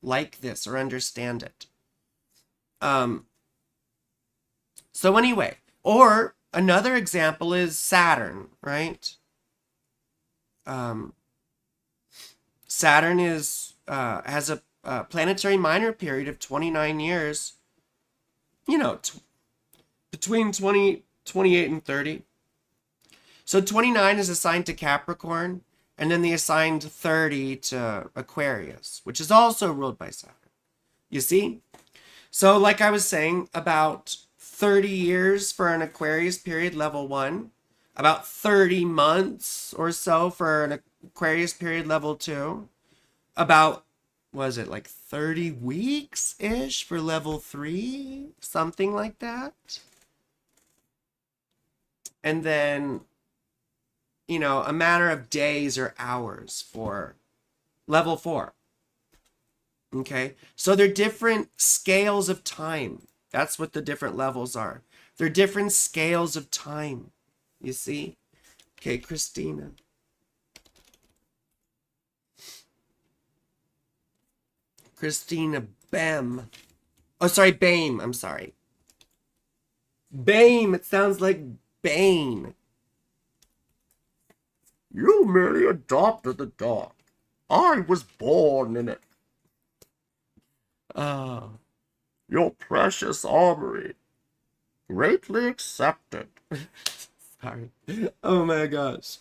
like this or understand it. So anyway, or another example is Saturn, right? Saturn has a planetary minor period of 29 years, between 28 and 30. So 29 is assigned to Capricorn, and then they assigned 30 to Aquarius, which is also ruled by Saturn. You see? So like I was saying, about 30 years for an Aquarius period, level 1. About 30 months or so for an Aquarius period, level 2. About, was it like 30 weeks-ish for level 3? Something like that. And then, a matter of days or hours for level 4. Okay? So they're different scales of time. That's what the different levels are. They're different scales of time. You see? Okay, Christina. Christina Bem. Oh, sorry, Bame. I'm sorry. Bame. It sounds like Bane. You merely adopted the dog. I was born in it. Your precious armory. Greatly accepted. Sorry. Oh my gosh.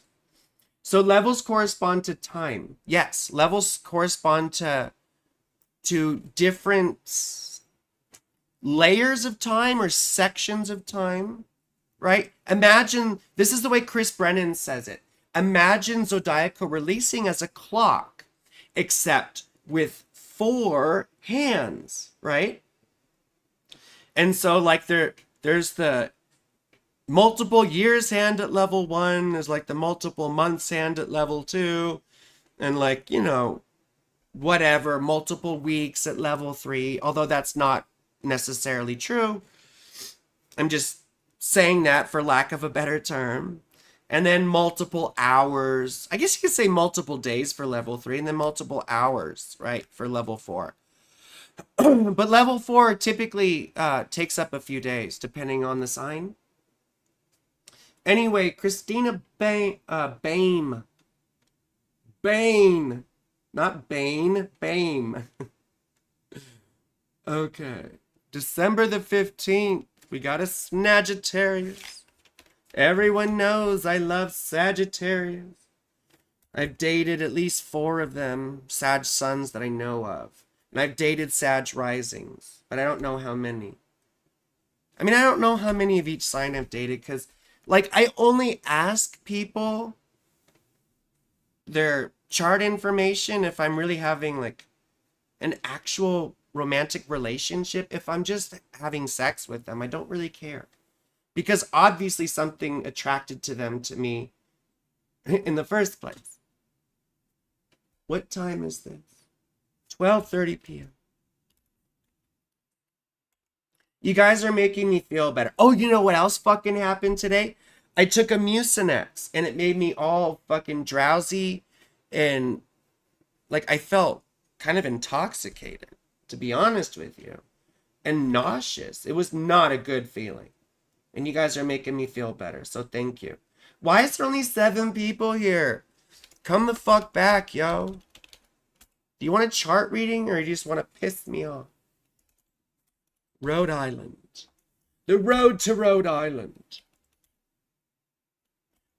So levels correspond to time. Yes, levels correspond to different layers of time or sections of time, right? Imagine, this is the way Chris Brennan says it. Imagine zodiacal releasing as a clock, except with 4 hands, right? And so like there's the multiple years hand at level 1, there's like the multiple months hand at level 2, and like, whatever, multiple weeks at level 3, although that's not necessarily true. I'm just saying that for lack of a better term. And then multiple hours. I guess you could say multiple days for level 3, and then multiple hours, right, for level 4. But level 4 typically takes up a few days, depending on the sign. Anyway, Christina Bame. Bane. Not Bane. Bame. Okay. December the 15th. We got a Sagittarius. Everyone knows I love Sagittarius. I've dated at least 4 of them, Sag suns that I know of. And I've dated Sag risings, but I don't know how many. I mean, I don't know how many of each sign I've dated, because, like, I only ask people their chart information if I'm really having, like, an actual romantic relationship. If I'm just having sex with them, I don't really care. Because obviously something attracted to them to me in the first place. What time is this? 12:30 p.m. You guys are making me feel better. Oh, you know what else fucking happened today? I took a Mucinex and it made me all fucking drowsy and like I felt kind of intoxicated, to be honest with you, and nauseous. It was not a good feeling. And you guys are making me feel better, so thank you. Why is there only 7 people here? Come the fuck back, yo. Do you want a chart reading or you just want to piss me off? Rhode Island. The road to Rhode Island.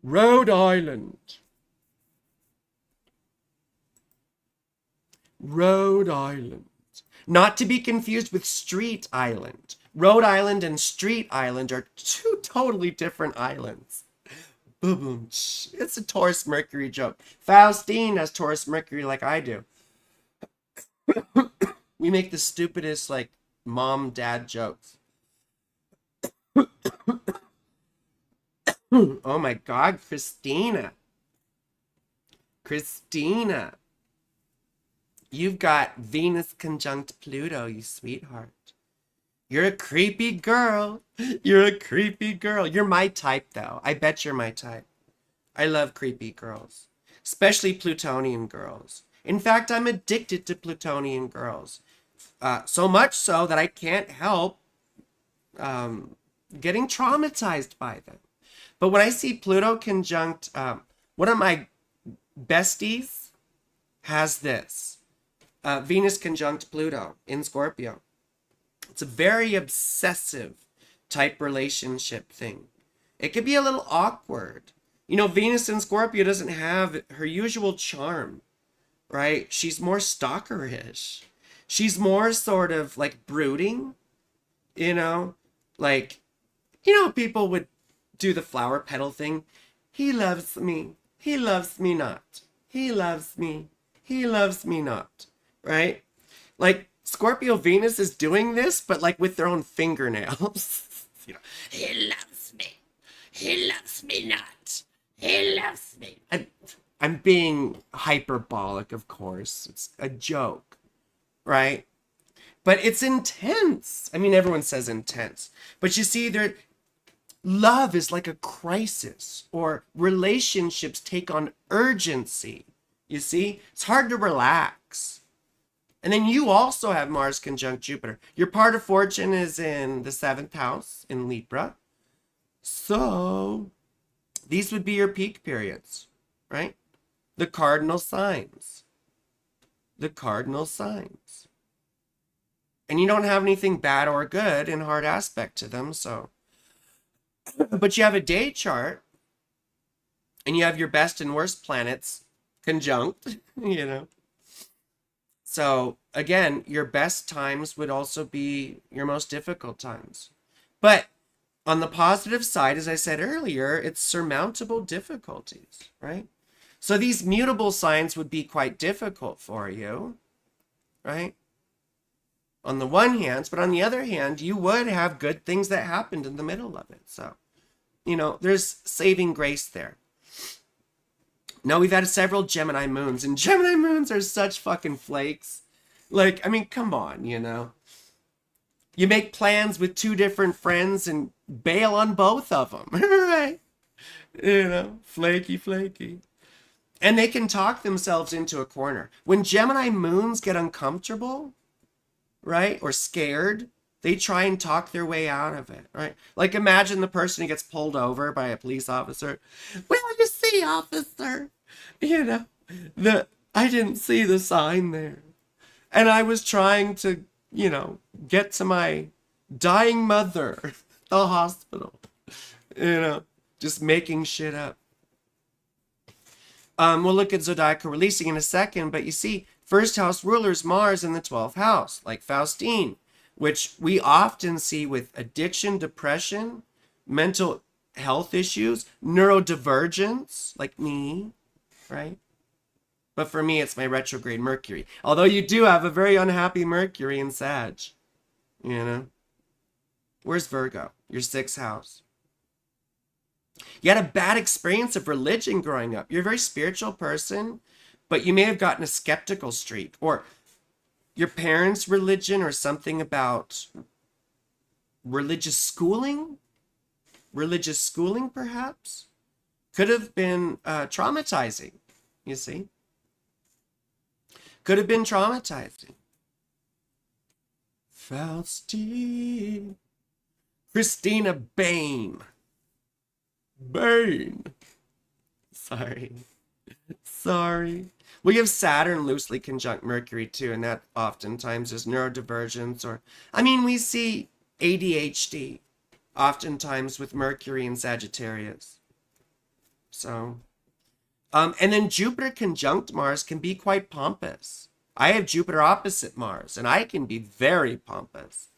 Rhode Island. Rhode Island. Not to be confused with Street Island. Rhode Island and Street Island are 2 totally different islands. Boom. It's a Taurus Mercury joke. Faustine has Taurus Mercury like I do. We make the stupidest, like, mom-dad jokes. Oh my God, Christina. Christina. You've got Venus conjunct Pluto, you sweetheart. You're a creepy girl. You're a creepy girl. You're my type, though. I bet you're my type. I love creepy girls, especially Plutonian girls. In fact, I'm addicted to Plutonian girls. So much so that I can't help getting traumatized by them. But when I see Pluto conjunct, one of my besties has this. Venus conjunct Pluto in Scorpio. It's a very obsessive type relationship thing. It could be a little awkward. You know, Venus in Scorpio doesn't have her usual charm, right? She's more stalkerish. She's more sort of like brooding, you know? Like, you know, people would do the flower petal thing. He loves me. He loves me not. He loves me. He loves me not. Right? Like, Scorpio Venus is doing this, but like with their own fingernails. You know, he loves me. He loves me not. He loves me. I'm being hyperbolic, of course. It's a joke, right? But it's intense. I mean, everyone says intense. But you see, love is like a crisis, or relationships take on urgency. You see? It's hard to relax. And then you also have Mars conjunct Jupiter. Your part of fortune is in the 7th house in Libra. So these would be your peak periods, right? The cardinal signs. The cardinal signs. And you don't have anything bad or good in hard aspect to them, so. But you have a day chart, and you have your best and worst planets conjunct, you know. So, again, your best times would also be your most difficult times. But on the positive side, as I said earlier, it's surmountable difficulties, right? So these mutable signs would be quite difficult for you, right? On the one hand, but on the other hand, you would have good things that happened in the middle of it. So, you know, there's saving grace there. No, we've had several Gemini moons, and Gemini moons are such fucking flakes. Like, I mean, come on, you know. You make plans with two different friends and bail on both of them. Right? You know, flaky, flaky. And they can talk themselves into a corner. When Gemini moons get uncomfortable, right, or scared, they try and talk their way out of it, right? Like imagine the person who gets pulled over by a police officer. Well, you see, officer, you know, I didn't see the sign there. And I was trying to, you know, get to my dying mother, the hospital, you know, just making shit up. We'll look at zodiacal releasing in a second, but you see, first house rulers Mars in the 12th house, like Faustine, which we often see with addiction, depression, mental health issues, neurodivergence, like me, right? But for me, it's my retrograde Mercury. Although you do have a very unhappy Mercury in Sag, you know? Where's Virgo? Your 6th house. You had a bad experience of religion growing up. You're a very spiritual person, but you may have gotten a skeptical streak, or your parents' religion, or something about religious schooling perhaps, could have been traumatizing, you see? Could have been traumatizing. Faustine. Christina Bain. Sorry. We have Saturn loosely conjunct Mercury too, and that oftentimes is neurodivergence, or, I mean, we see ADHD oftentimes with Mercury and Sagittarius. So, and then Jupiter conjunct Mars can be quite pompous. I have Jupiter opposite Mars, and I can be very pompous.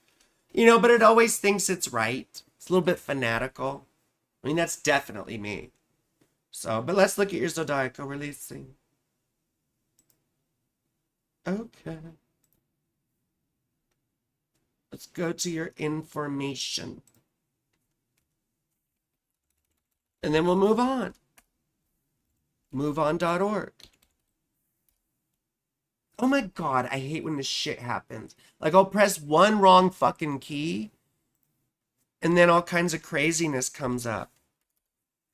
You know, but it always thinks it's right. It's a little bit fanatical. I mean, that's definitely me. So, but let's look at your zodiacal releasing. Okay. Let's go to your information. And then we'll move on. MoveOn.org. Oh my God, I hate when this shit happens. Like, I'll press one wrong fucking key, and then all kinds of craziness comes up.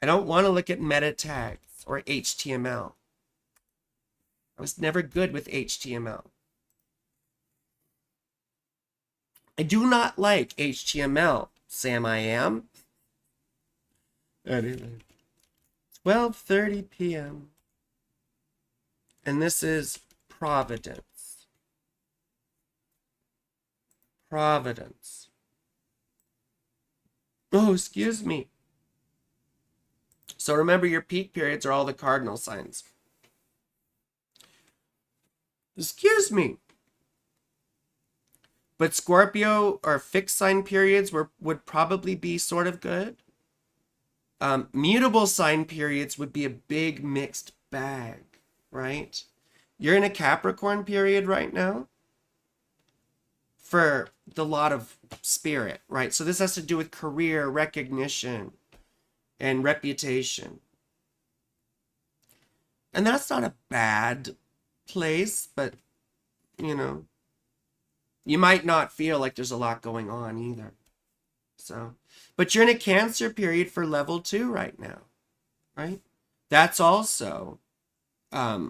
I don't want to look at meta tags or HTML. I was never good with HTML. I do not like HTML, Sam I am. Anyway. 12:30 p.m. And this is Providence. Providence. Oh, excuse me. So remember, your peak periods are all the cardinal signs. Excuse me. But Scorpio or fixed sign periods would probably be sort of good. Mutable sign periods would be a big mixed bag, right? You're in a Capricorn period right now for the lot of spirit, right? So this has to do with career, recognition, and reputation. And that's not a bad place, but, you know, you might not feel like there's a lot going on either. So, but you're in a Cancer period for level 2 right now, right? That's also a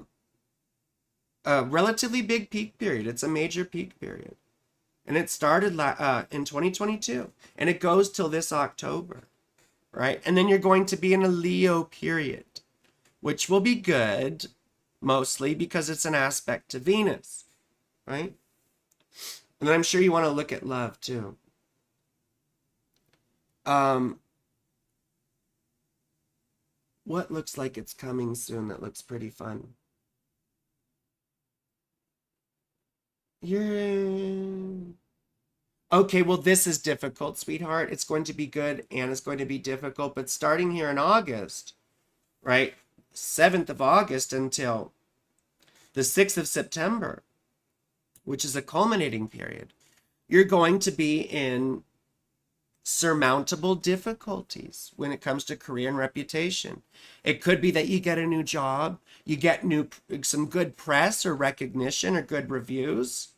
relatively big peak period. It's a major peak period. And it started in 2022. And it goes till this October, right? And then you're going to be in a Leo period, which will be good, mostly because it's an aspect to Venus, right? And then I'm sure you want to look at love too. What looks like it's coming soon that looks pretty fun? Okay, well, this is difficult, sweetheart. It's going to be good and it's going to be difficult, but starting here in August, right? 7th of August until the 6th of September, which is a culminating period, you're going to be in surmountable difficulties when it comes to career and reputation. It could be that you get a new job, you get some good press or recognition or good reviews.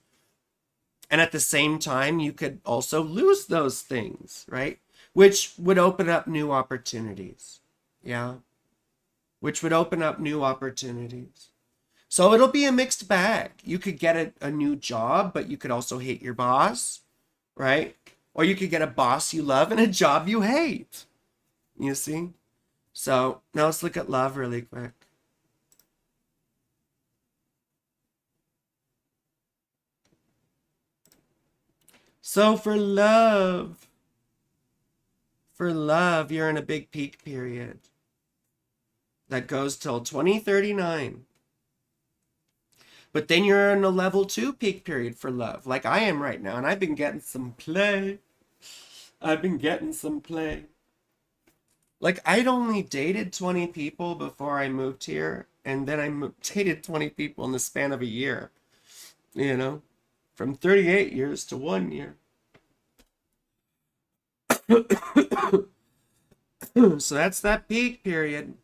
And at the same time, you could also lose those things, right? Which would open up new opportunities. Yeah. Which would open up new opportunities. So it'll be a mixed bag. You could get a new job, but you could also hate your boss, right? Or you could get a boss you love and a job you hate. You see? So now let's look at love really quick. So for love, you're in a big peak period that goes till 2039. But then you're in a level 2 peak period for love, like I am right now. And I've been getting some play. Like, I'd only dated 20 people before I moved here. And then I dated 20 people in the span of a year. You know? From 38 years to 1 year. So that's that peak period.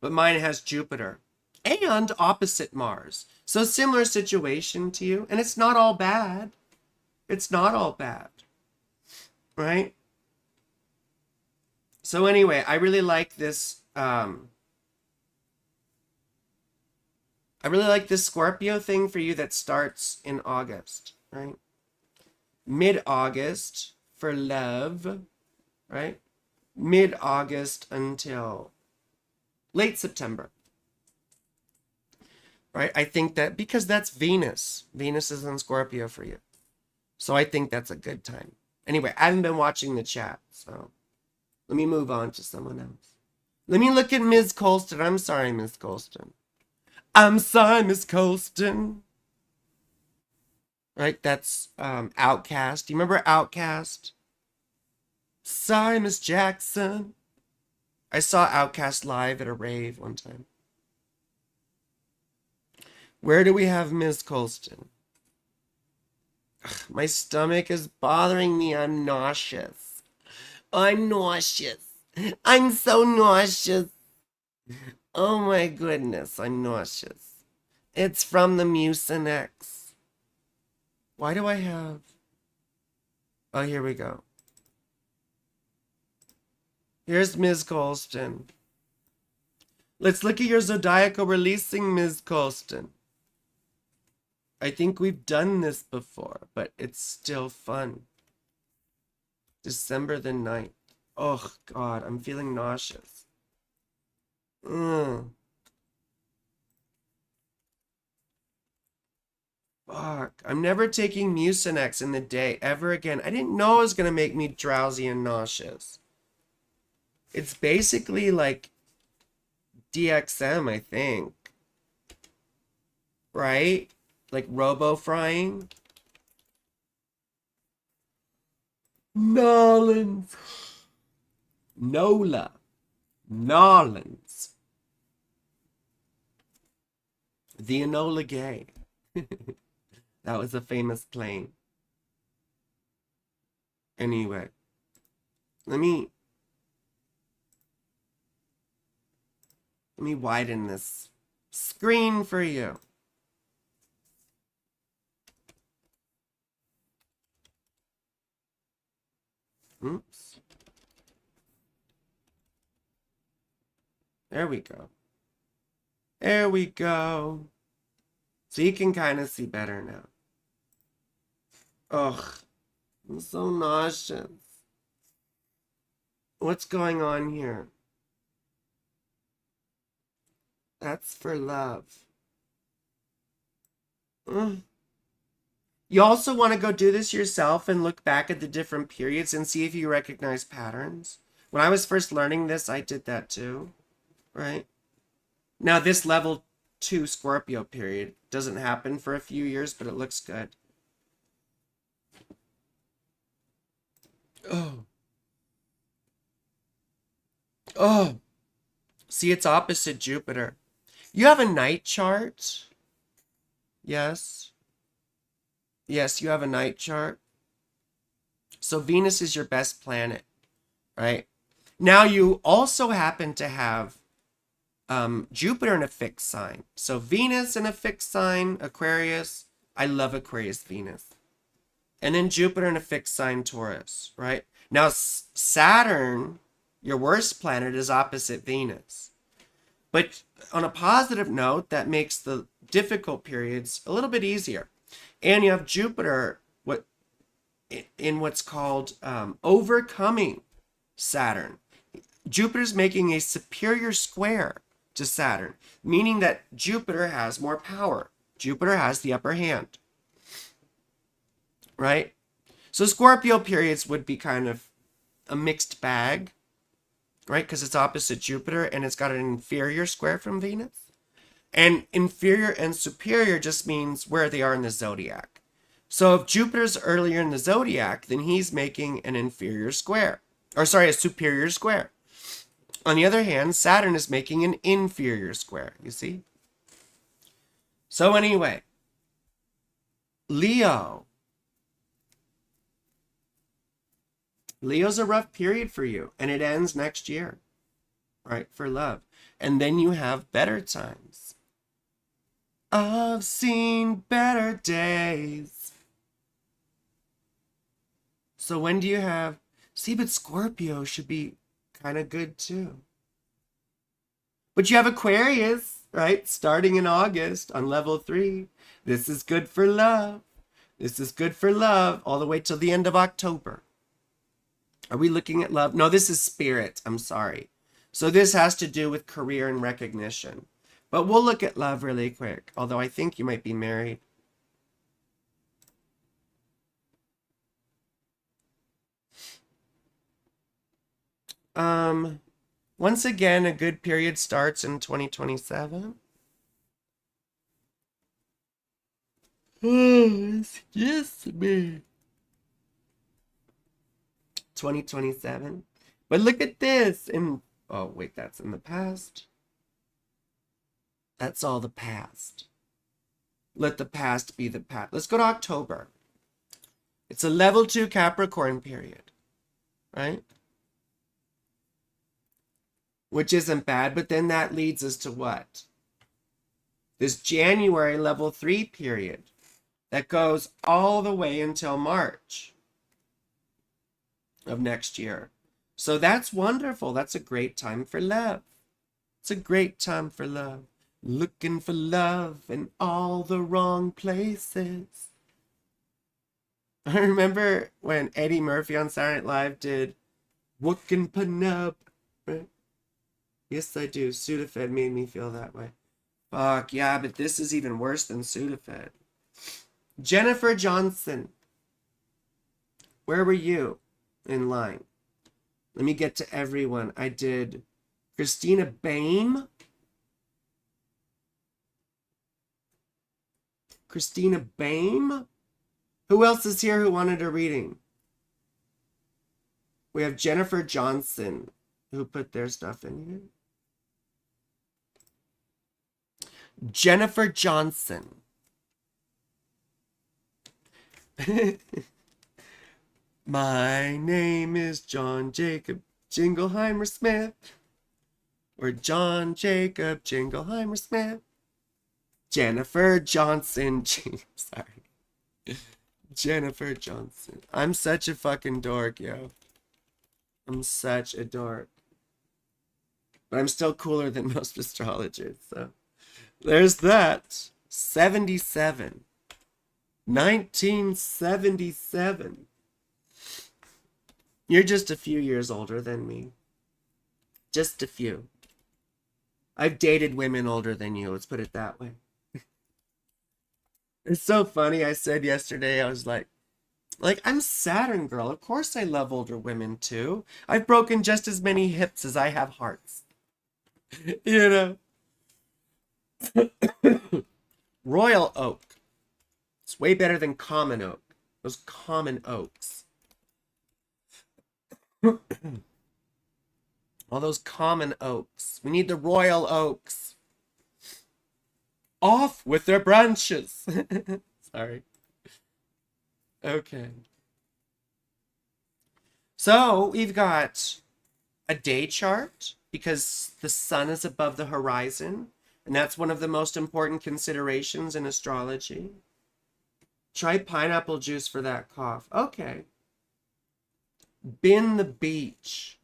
But mine has Jupiter and opposite Mars. So similar situation to you. And it's not all bad. It's not all bad. Right? So anyway, I really like this. I really like this Scorpio thing for you that starts in August, right? Mid-August for love, right? Mid-August until late September. Right? I think that because that's Venus. Venus is in Scorpio for you. So I think that's a good time. Anyway, I haven't been watching the chat, so let me move on to someone else. Let me look at Ms. Colston. I'm sorry, Ms. Colston. I'm sorry, Miss Colston. Right, that's Outcast. Do you remember Outcast? Sorry, Miss Jackson. I saw Outcast live at a rave one time. Where do we have Ms. Colston? Ugh, my stomach is bothering me. I'm nauseous. I'm nauseous. I'm so nauseous. Oh my goodness, I'm nauseous. It's from the Mucinex. Why do I have... Oh, here we go. Here's Ms. Colston. Let's look at your zodiacal releasing, Ms. Colston. I think we've done this before, but it's still fun. December the 9th. Oh, God, I'm feeling nauseous. Fuck. I'm never taking Mucinex in the day ever again. I didn't know it was going to make me drowsy and nauseous. It's basically like DXM, I think. Right? Like robo-frying. Nolans. Nola. Nolans. The Enola Gay. That was a famous plane. Anyway. Let me widen this screen for you. Oops. There we go. There we go. So you can kind of see better now. Ugh. I'm so nauseous. What's going on here? That's for love. You also want to go do this yourself and look back at the different periods and see if you recognize patterns. When I was first learning this, I did that too, right? Now this level 2 Scorpio period doesn't happen for a few years, but it looks good. Oh. See, it's opposite Jupiter. You have a night chart? Yes. Yes, you have a night chart. So Venus is your best planet, right? Now you also happen to have Jupiter in a fixed sign. So Venus in a fixed sign, Aquarius, I love Aquarius Venus. And then Jupiter in a fixed sign Taurus, right? Now, Saturn, your worst planet, is opposite Venus. But on a positive note, that makes the difficult periods a little bit easier. And you have Jupiter in what's called overcoming Saturn. Jupiter's making a superior square to Saturn, meaning that Jupiter has more power. Jupiter has the upper hand, right? So Scorpio periods would be kind of a mixed bag, right? Because it's opposite Jupiter and it's got an inferior square from Venus. And inferior and superior just means where they are in the zodiac. So if Jupiter's earlier in the zodiac, then he's making an inferior square. Or sorry, a superior square. On the other hand, Saturn is making an inferior square, you see? So anyway, Leo. Leo's a rough period for you, and it ends next year, right, for love. And then you have better times. I've seen better days. So when do you have... See, but Scorpio should be kind of good too. But you have Aquarius, right, starting in August on level 3. This is good for love. This is good for love all the way till the end of October. Are we looking at love? No, this is spirit. I'm sorry. So this has to do with career and recognition. But we'll look at love really quick. Although I think you might be married. Once again, a good period starts in 2027. Oh, excuse me. 2027. But look at this. Oh, wait, that's in the past. That's all the past. Let the past be the past. Let's go to October. It's a level 2 Capricorn period, right? Which isn't bad, but then that leads us to what? This January level 3 period that goes all the way until March of next year. So that's wonderful. That's a great time for love. It's a great time for love. Looking for love in all the wrong places. I remember when Eddie Murphy on Saturday Night Live did Wookin' Panup. Right? Yes, I do. Sudafed made me feel that way. Fuck, yeah, but this is even worse than Sudafed. Jennifer Johnson. Where were you in line? Let me get to everyone. I did Christina Bain. Christina Bain. Who else is here who wanted a reading? We have Jennifer Johnson who put their stuff in here. Jennifer Johnson. My name is John Jacob Jingleheimer Smith. Or John Jacob Jingleheimer Smith. Jennifer Johnson. Sorry. Jennifer Johnson. I'm such a fucking dork, yo. I'm such a dork. But I'm still cooler than most astrologers, so... There's that. 77. 1977. You're just a few years older than me. Just a few. I've dated women older than you, let's put it that way. It's so funny, I said yesterday, I was like, I'm Saturn girl. Of course I love older women too. I've broken just as many hips as I have hearts. You know? Royal oak. It's way better than common oak. Those common oaks. All those common oaks. We need the royal oaks. Off with their branches. Sorry. Okay. So we've got a day chart because the sun is above the horizon. And that's one of the most important considerations in astrology. Try pineapple juice for that cough. Okay. Bin the beach.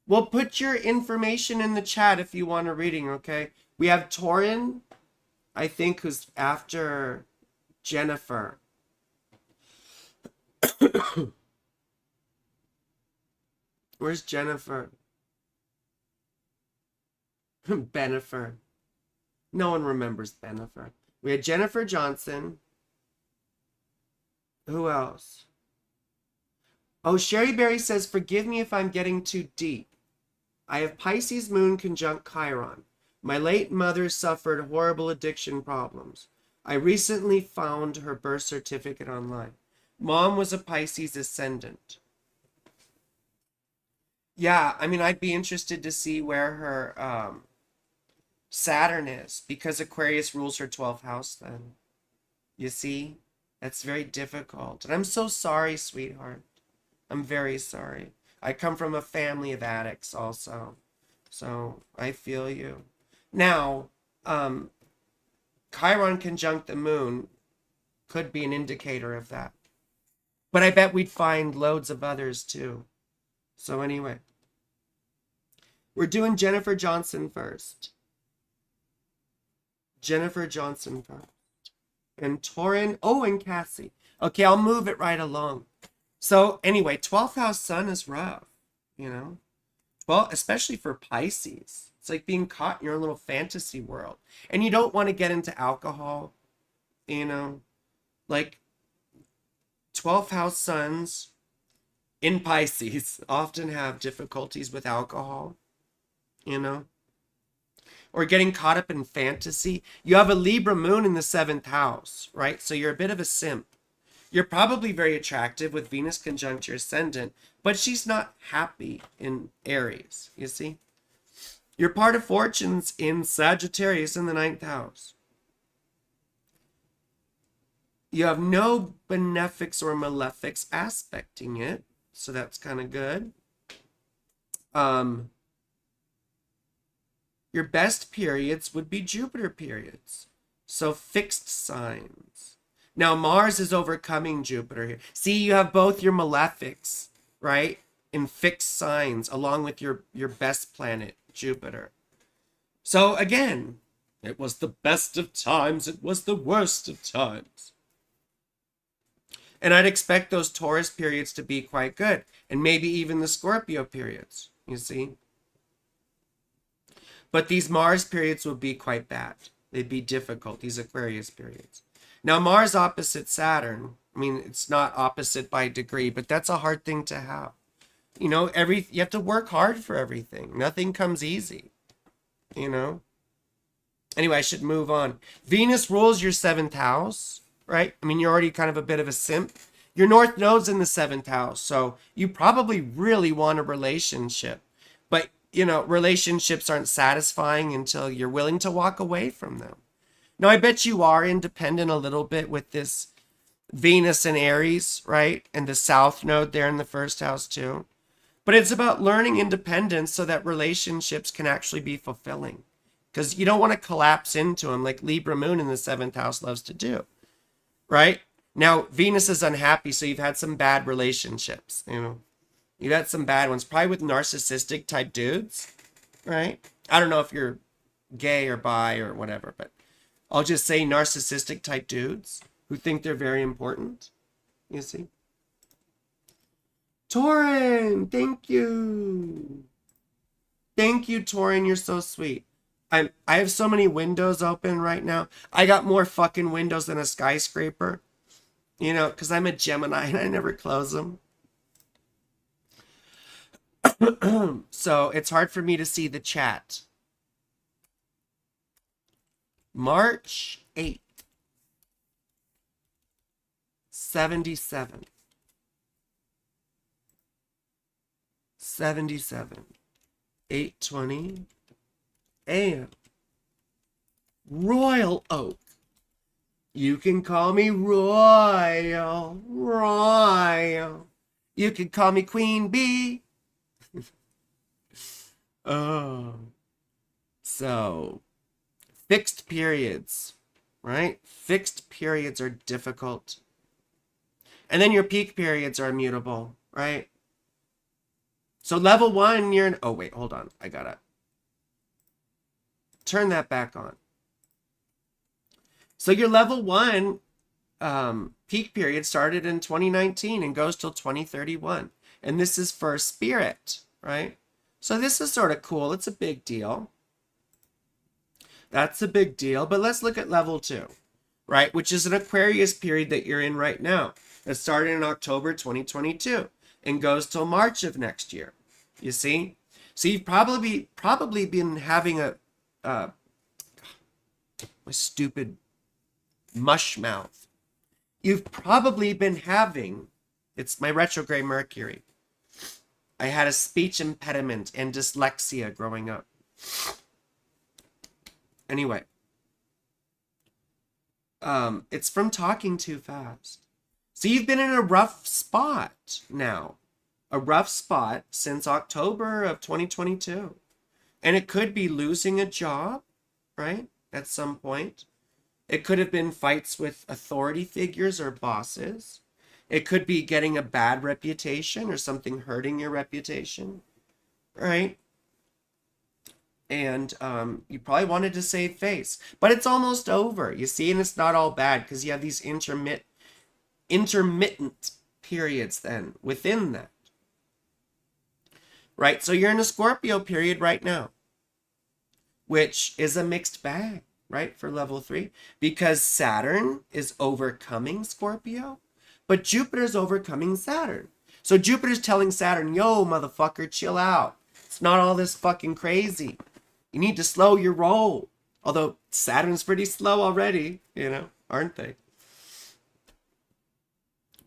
Well, put your information in the chat if you want a reading, okay? We have Torin, I think, who's after Jennifer. Where's Jennifer? Benifer. No one remembers Benifer. We had Jennifer Johnson. Who else? Oh, Sherry Berry says, forgive me if I'm getting too deep. I have Pisces moon conjunct Chiron. My late mother suffered horrible addiction problems. I recently found her birth certificate online. Mom was a Pisces ascendant. Yeah, I mean, I'd be interested to see where her Saturn is, because Aquarius rules her 12th house then. You see? That's very difficult. And I'm so sorry, sweetheart. I'm very sorry. I come from a family of addicts also. So I feel you. Now, Chiron conjunct the moon could be an indicator of that. But I bet we'd find loads of others too. So anyway, we're doing Jennifer Johnson first. Jennifer Johnson first. And Torin. Oh, and Cassie. Okay, I'll move it right along. So anyway, 12th house sun is rough, you know? Well, especially for Pisces. It's like being caught in your own little fantasy world. And you don't want to get into alcohol, you know? Like 12th house suns in Pisces often have difficulties with alcohol, you know? Or getting caught up in fantasy. You have a Libra moon in the 7th house, right? So you're a bit of a simp. You're probably very attractive with Venus conjunct your ascendant, but she's not happy in Aries, you see? Your part of fortune's in Sagittarius in the 9th house. You have no benefics or malefics aspecting it, so that's kind of good. Your best periods would be Jupiter periods, so fixed signs. Now Mars is overcoming Jupiter here. See, you have both your malefics, right, in fixed signs, along with your best planet, Jupiter. So again, it was the best of times, it was the worst of times. And I'd expect those Taurus periods to be quite good, and maybe even the Scorpio periods, you see. But these Mars periods would be quite bad. They'd be difficult, these Aquarius periods. Now, Mars opposite Saturn, I mean, it's not opposite by degree, but that's a hard thing to have. You know, you have to work hard for everything. Nothing comes easy, you know? Anyway, I should move on. Venus rules your 7th house, right? I mean, you're already kind of a bit of a simp. Your North Node's in the 7th house, so you probably really want a relationship. But, you know, relationships aren't satisfying until you're willing to walk away from them. Now, I bet you are independent a little bit with this Venus and Aries, right? And the South Node there in the 1st house too. But it's about learning independence so that relationships can actually be fulfilling. Because you don't want to collapse into them like Libra Moon in the 7th house loves to do, right? Now, Venus is unhappy, so you've had some bad relationships, you know. You've had some bad ones, probably with narcissistic type dudes, right? I don't know if you're gay or bi or whatever, but I'll just say narcissistic type dudes who think they're very important, you see. Torin, thank you. Thank you, Torin, you're so sweet. I have so many windows open right now. I got more fucking windows than a skyscraper, you know, because I'm a Gemini and I never close them. So it's hard for me to see the chat. March 8th, 77. 8:20 a.m. Royal Oak. You can call me Royal. You can call me Queen Bee. Oh. So, fixed periods, right? Fixed periods are difficult. And then your peak periods are immutable, right? So level 1, you're in... Oh, wait, hold on. I gotta turn that back on. So your level 1 peak period started in 2019 and goes till 2031. And this is for spirit, right? So this is sort of cool. It's a big deal. That's a big deal. But let's look at level 2, right? Which is an Aquarius period that you're in right now. It started in October 2022 and goes till March of next year. You see? So you've probably been having a stupid mush mouth. You've probably been having, it's my retrograde Mercury. I had a speech impediment and dyslexia growing up. Anyway, it's from talking too fast. So you've been in a rough spot now. A rough spot since October of 2022. And it could be losing a job, right? At some point. It could have been fights with authority figures or bosses. It could be getting a bad reputation or something hurting your reputation, right? And you probably wanted to save face. But it's almost over, you see? And it's not all bad because you have these intermittent periods then within that. Right? So you're in a Scorpio period right now, which is a mixed bag, right? For level 3, because Saturn is overcoming Scorpio, but Jupiter's overcoming Saturn. So Jupiter's telling Saturn, yo, motherfucker, chill out. It's not all this fucking crazy. You need to slow your roll. Although Saturn's pretty slow already, aren't they?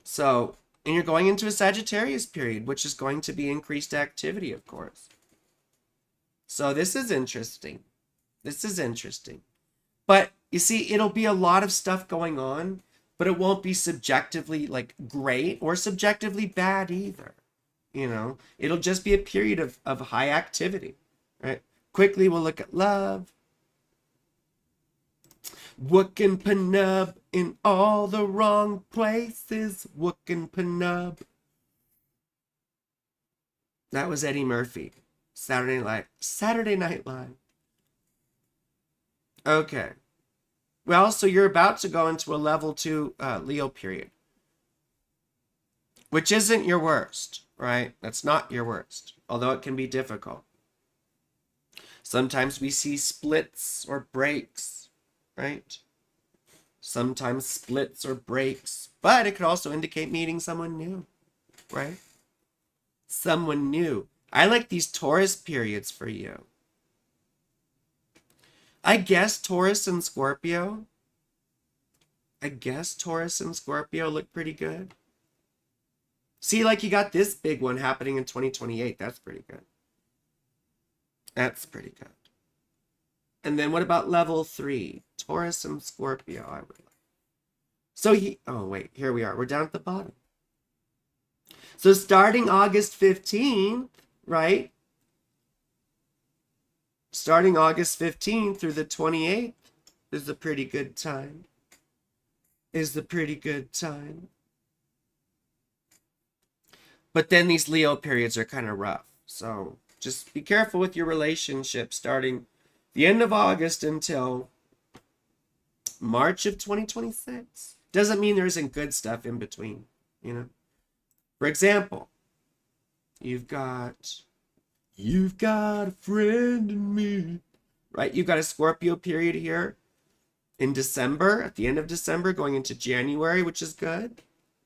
So, and you're going into a Sagittarius period, which is going to be increased activity, of course. So this is interesting. This is interesting. But you see, it'll be a lot of stuff going on, but it won't be subjectively like great or subjectively bad either. It'll just be a period of high activity, right? Quickly, we'll look at love. Wookin' Penub in all the wrong places. Wookin' Penub. That was Eddie Murphy. Saturday Night Live. Okay. Well, so you're about to go into a level 2 Leo period. Which isn't your worst, right? That's not your worst. Although it can be difficult. Sometimes we see splits or breaks, right? Sometimes splits or breaks. But it could also indicate meeting someone new, right? Someone new. I like these Taurus periods for you. I guess Taurus and Scorpio look pretty good. See, like you got this big one happening in 2028. That's pretty good. That's pretty good. And then what about level 3? Taurus and Scorpio, I would like. So oh wait, here we are. We're down at the bottom. So starting August 15th, right? Starting August 15th through the 28th is a pretty good time. But then these Leo periods are kind of rough. So just be careful with your relationship starting the end of August until March of 2026. Doesn't mean there isn't good stuff in between, For example, you've got a friend in me, right? You've got a Scorpio period here in December, at the end of December, going into January, which is good,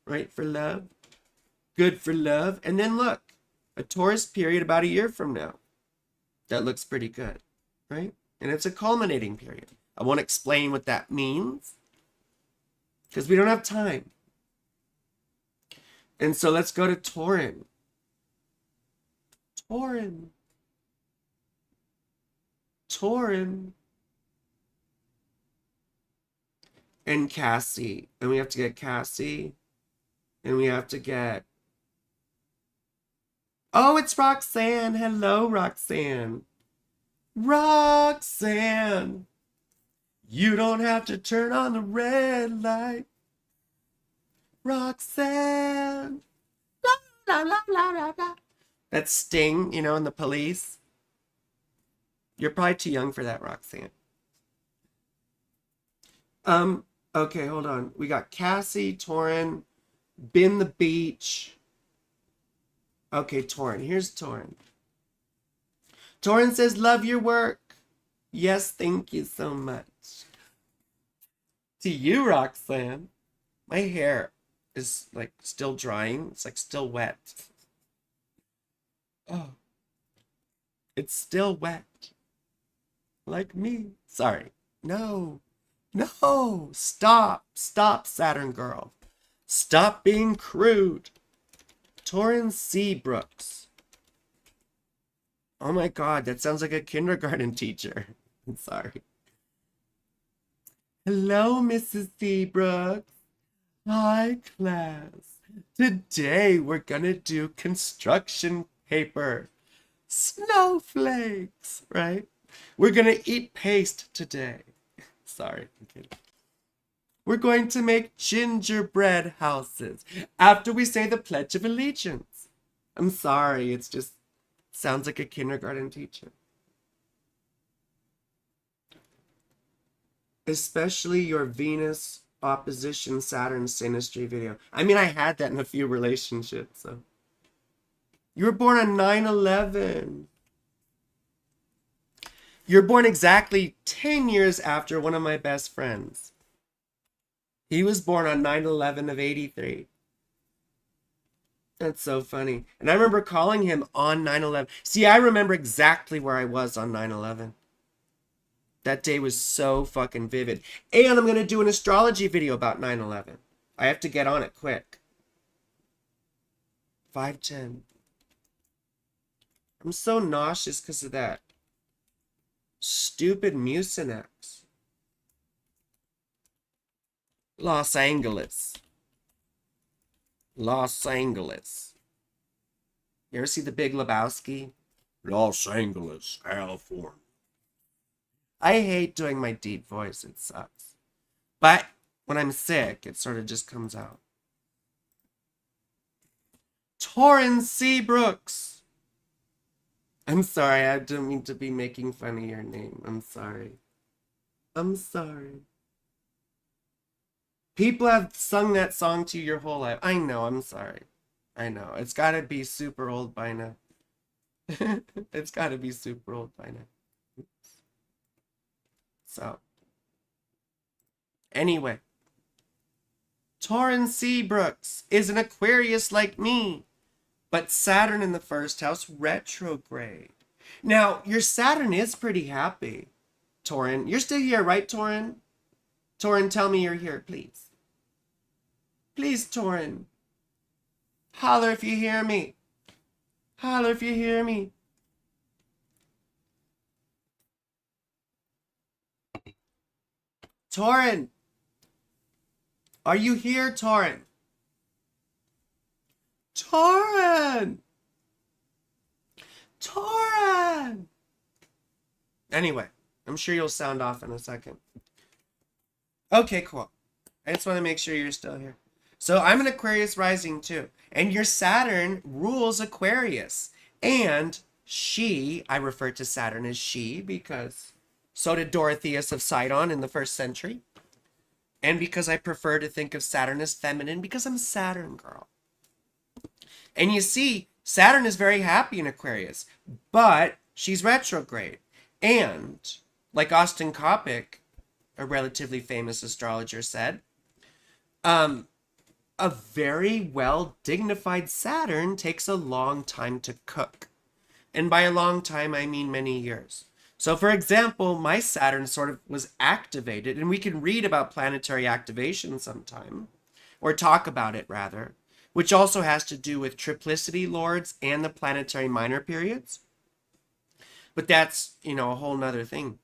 right? For love. Good for love. And then look, a Taurus period about a year from now. That looks pretty good, right? And it's a culminating period. I won't explain what that means because we don't have time. And so let's go to Taurin. And Cassie. And we have to get Cassie. And we have to get... Oh, it's Roxanne. Hello, Roxanne. You don't have to turn on the red light. Roxanne. La, la, la, la, la. That Sting, in the Police. You're probably too young for that, Roxanne. Okay, hold on. We got Cassie, Torin, Been the Beach. Okay, Torin. Here's Torin. Torin says, love your work. Yes, thank you so much. To you, Roxanne. My hair is still drying. It's still wet. Oh. It's still wet. Like me. Sorry. No. No. Stop. Stop, Saturn girl. Stop being crude. Torin Seabrooks. Oh my god, that sounds like a kindergarten teacher. I'm sorry. Hello, Mrs. Seabrooks. Hi, class. Today we're gonna do construction paper. Snowflakes, right? We're gonna eat paste today. Sorry, I'm kidding. We're going to make gingerbread houses after we say the Pledge of Allegiance. I'm sorry, it's just sounds like a kindergarten teacher. Especially your Venus opposition Saturn synastry video. I mean, I had that in a few relationships, so. You were born on 9/11. You're born exactly 10 years after one of my best friends. He was born on 9/11 of 83. That's so funny. And I remember calling him on 9/11. See, I remember exactly where I was on 9/11. That day was so fucking vivid. And I'm going to do an astrology video about 9/11. I have to get on it quick. 510. I'm so nauseous because of that stupid Mucinex. Los Angeles. Los Angeles. You ever see The Big Lebowski? Los Angeles, California. I hate doing my deep voice. It sucks. But when I'm sick, it sort of just comes out. Torin Seabrooks. I'm sorry. I didn't mean to be making fun of your name. I'm sorry. I'm sorry. People have sung that song to you your whole life. I know. I'm sorry. I know. It's got to be super old by now. It's got to be super old by now. So, anyway, Torin Seabrooks is an Aquarius like me, but Saturn in the first house retrograde. Now, your Saturn is pretty happy, Torin. You're still here, right, Torin? Torin, tell me you're here, please. Please, Torin. Holler if you hear me. Holler if you hear me. Torin. Are you here, Torin? Torin. Torin. Anyway, I'm sure you'll sound off in a second. Okay, cool. I just want to make sure you're still here. So I'm an Aquarius rising too. And your Saturn rules Aquarius. And she, I refer to Saturn as she because so did Dorotheus of Sidon in the 1st century. And because I prefer to think of Saturn as feminine because I'm a Saturn girl. And you see, Saturn is very happy in Aquarius, but she's retrograde. And like Austin Coppock, a relatively famous astrologer, said, a very well dignified Saturn takes a long time to cook. And by a long time, I mean many years. So for example, my Saturn sort of was activated, and we can read about planetary activation sometime, or talk about it rather, which also has to do with triplicity lords and the planetary minor periods. But that's, a whole nother thing.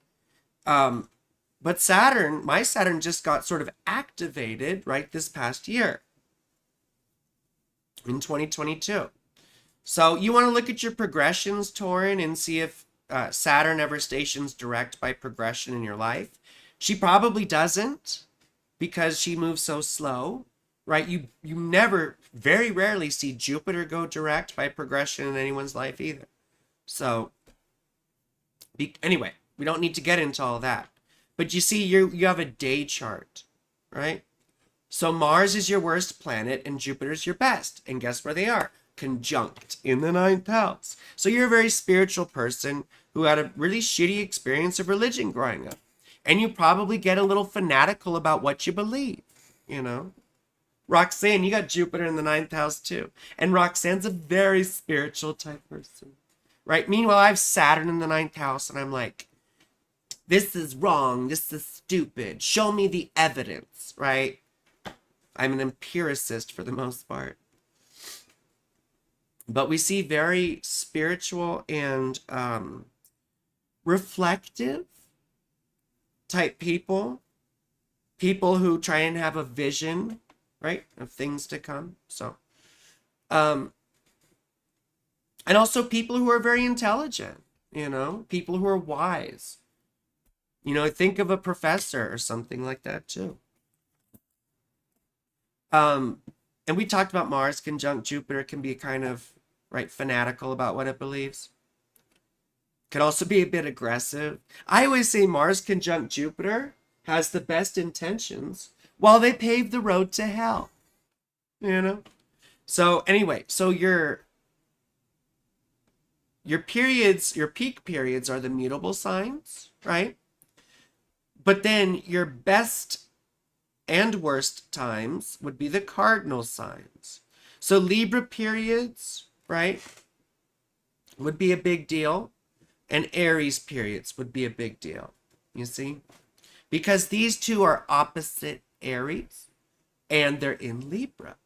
But Saturn, my Saturn just got sort of activated right this past year in 2022. So you want to look at your progressions, Torin, and see if Saturn ever stations direct by progression in your life. She probably doesn't because she moves so slow, right? You never, very rarely see Jupiter go direct by progression in anyone's life either. So, anyway, we don't need to get into all that. But you see, you have a day chart, right? So Mars is your worst planet and Jupiter's your best. And guess where they are? Conjunct in the 9th house. So you're a very spiritual person who had a really shitty experience of religion growing up. And you probably get a little fanatical about what you believe, you know? Roxanne, you got Jupiter in the 9th house too. And Roxanne's a very spiritual type person, right? Meanwhile, I have Saturn in the 9th house and I'm like, this is wrong. This is stupid. Show me the evidence, right? I'm an empiricist for the most part. But we see very spiritual and reflective type people. People who try and have a vision, right, of things to come. So, and also people who are very intelligent, you know, people who are wise. You know, think of a professor or something like that too. And we talked about Mars conjunct Jupiter can be kind of, right, fanatical about what it believes. Could also be a bit aggressive. I always say Mars conjunct Jupiter has the best intentions while they pave the road to hell. You know? So anyway, so your periods, your peak periods are the mutable signs, right? But then your best and worst times would be the cardinal signs. So Libra periods, right, would be a big deal. And Aries periods would be a big deal. You see? Because these two are opposite Aries and they're in Libra.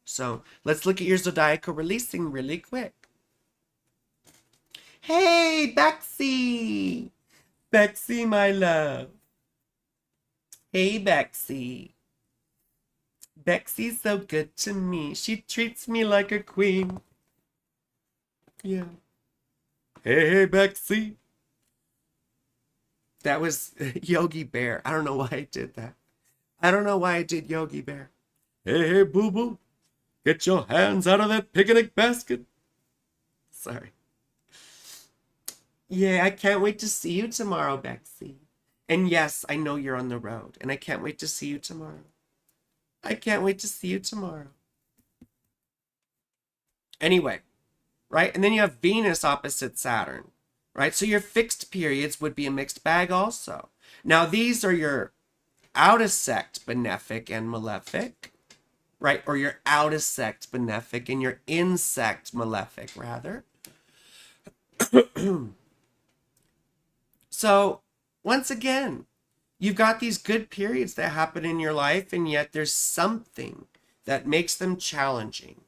So let's look at your zodiacal releasing really quick. Hey, Bexy! Bexy, my love. Hey, Bexy. Bexy's so good to me. She treats me like a queen. Yeah. Hey, Bexy. That was Yogi Bear. I don't know why I did that. I don't know why I did Yogi Bear. Hey, boo-boo. Get your hands out of that picnic basket. Sorry. Yeah, I can't wait to see you tomorrow, Bexy. And yes, I know you're on the road, and I can't wait to see you tomorrow. I can't wait to see you tomorrow. Anyway, right? And then you have Venus opposite Saturn, right? So your fixed periods would be a mixed bag also. Now, these are your out of sect benefic and malefic, right? Or your out of sect benefic and your insect malefic, rather. So, once again, you've got these good periods that happen in your life, and yet there's something that makes them challenging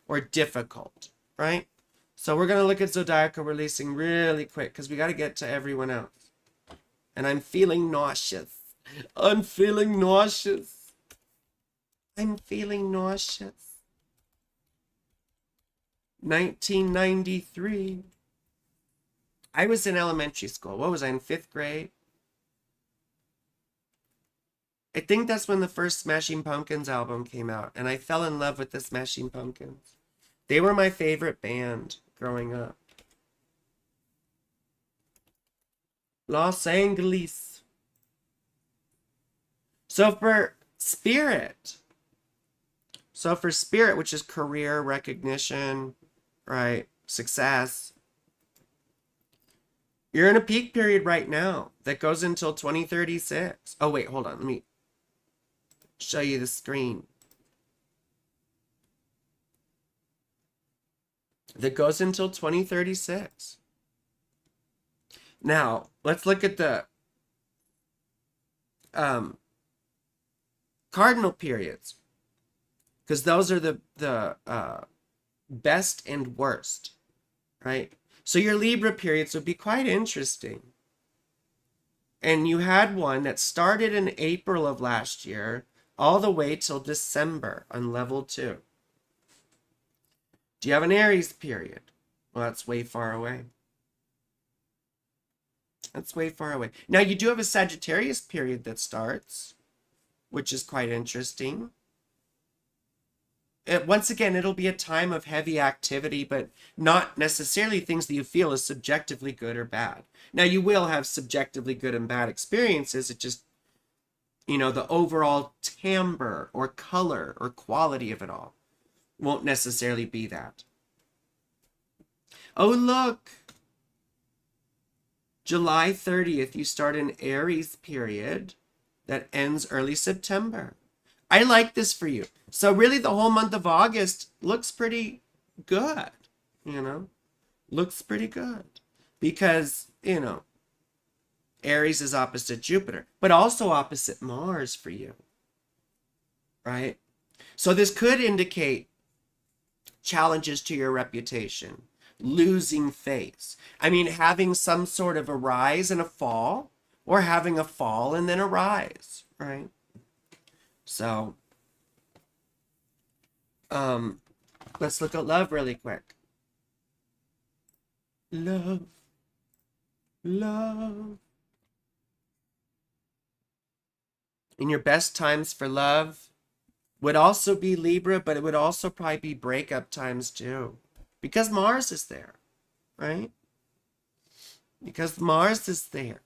or difficult, right? So we're going to look at zodiacal releasing really quick because we got to get to everyone else. And I'm feeling nauseous. I'm feeling nauseous. I'm feeling nauseous. 1993. I was in elementary school. What was I, in 5th grade? I think that's when the first Smashing Pumpkins album came out, and I fell in love with the Smashing Pumpkins. They were my favorite band growing up. Los Angeles. So for spirit, which is career, recognition, right, success, you're in a peak period right now that goes until 2036. Oh, wait, hold on. Let me show you the screen. That goes until 2036. Now, let's look at the cardinal periods, because those are the best and worst, right? So your Libra periods would be quite interesting. And you had one that started in April of last year all the way till December on level 2. Do you have an Aries period? Well, that's way far away. That's way far away. Now, you do have a Sagittarius period that starts, which is quite interesting. Once again, it'll be a time of heavy activity, but not necessarily things that you feel is subjectively good or bad. Now, you will have subjectively good and bad experiences. It just, the overall timbre or color or quality of it all won't necessarily be that. Oh, look. July 30th, you start an Aries period that ends early September. I like this for you. So really the whole month of August looks pretty good, looks pretty good because, Aries is opposite Jupiter, but also opposite Mars for you, right? So this could indicate challenges to your reputation, losing face. I mean, having some sort of a rise and a fall, or having a fall and then a rise, right? So, let's look at love really quick. Love. In your best times for love would also be Libra, but it would also probably be breakup times too. Because Mars is there, right? Because Mars is there.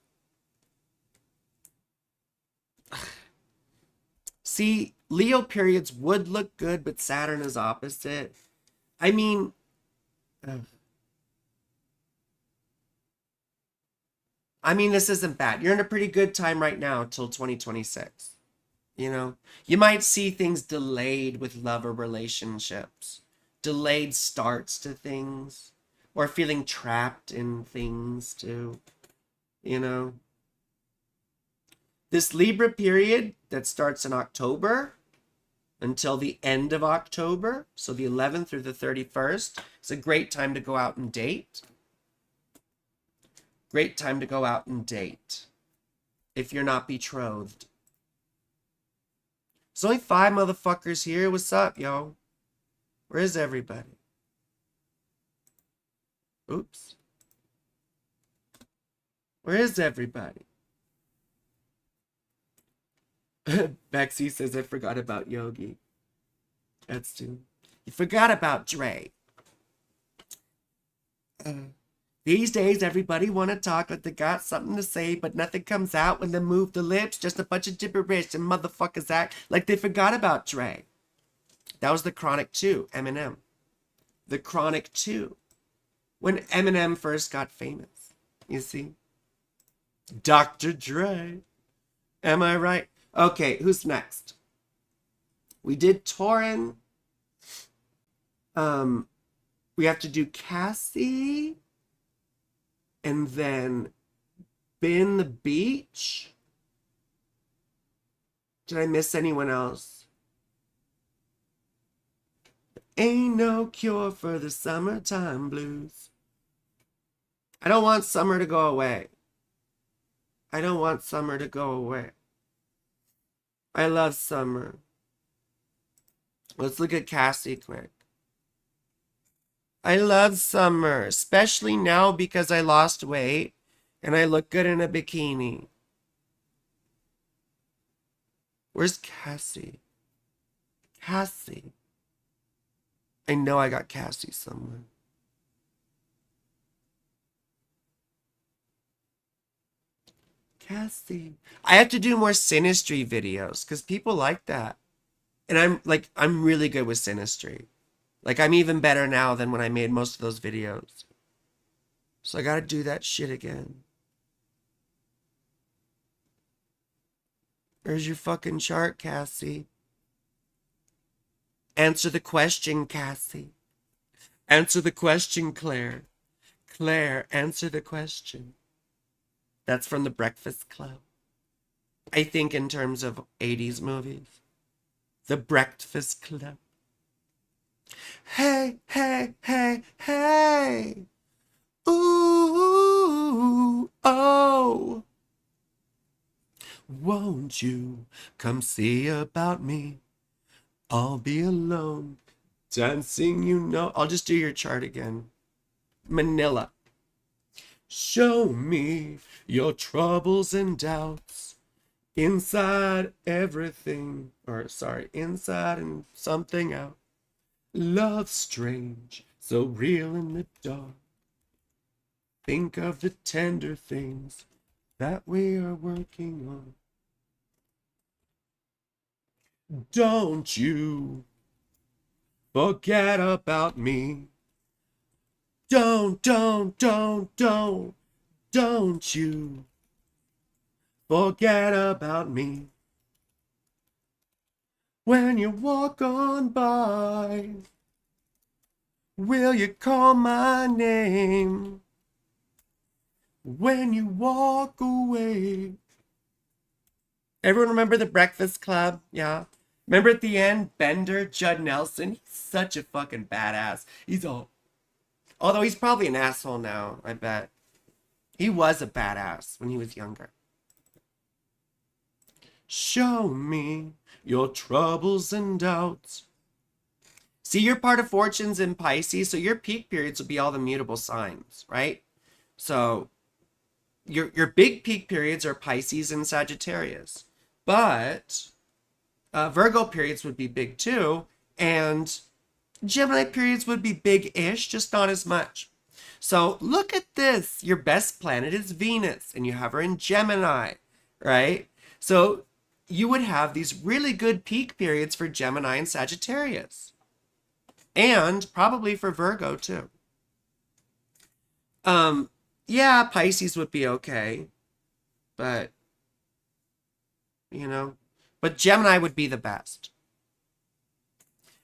See, Leo periods would look good, but Saturn is opposite. I mean, this isn't bad. You're in a pretty good time right now till 2026. You might see things delayed with love or relationships, delayed starts to things, or feeling trapped in things too, This Libra period that starts in October until the end of October, so the 11th through the 31st, it's a great time to go out and date. Great time to go out and date if you're not betrothed. There's only 5 motherfuckers here. What's up, yo? Where is everybody? Oops. Where is everybody? Bexy says, I forgot about Yogi. That's too. You forgot about Dre. These days, everybody want to talk like they got something to say, but nothing comes out when they move the lips. Just a bunch of gibberish, and motherfuckers act like they forgot about Dre. That was the Chronic 2, Eminem. The Chronic 2. When Eminem first got famous. You see? Dr. Dre. Am I right? Okay, who's next? We did Taurin. We have to do Cassie. And then Bin the Beach. Did I miss anyone else? Ain't no cure for the summertime blues. I don't want summer to go away. I don't want summer to go away. I love summer. Let's look at Cassie quick. I love summer, especially now because I lost weight and I look good in a bikini. Where's Cassie? Cassie. I know I got Cassie somewhere. Cassie. I have to do more synastry videos because people like that. And I'm really good with synastry. Like, I'm even better now than when I made most of those videos. So I gotta do that shit again. Where's your fucking chart, Cassie? Answer the question, Cassie. Answer the question, Claire. Claire, answer the question. That's from The Breakfast Club. I think in terms of 80s movies. The Breakfast Club. Hey, hey, hey, hey. Ooh, oh. Won't you come see about me? I'll be alone, dancing, I'll just do your chart again. Manila. Show me your troubles and doubts. Inside everything, or sorry, inside and something out. Love strange, so real in the dark. Think of the tender things that we are working on. Don't you forget about me. Don't you forget about me. When you walk on by, will you call my name? When you walk away. Everyone remember The Breakfast Club? Yeah. Remember at the end, Bender, Judd Nelson? He's such a fucking badass. He's all... Although he's probably an asshole now, I bet. He was a badass when he was younger. Show me your troubles and doubts. See, your part of fortune's in Pisces, so your peak periods will be all the mutable signs, right? So your big peak periods are Pisces and Sagittarius. But Virgo periods would be big too, and Gemini periods would be big-ish, just not as much. So look at this. Your best planet is Venus, and you have her in Gemini, right? So you would have these really good peak periods for Gemini and Sagittarius. And probably for Virgo, too. Yeah, Pisces would be okay. But, you know, but Gemini would be the best.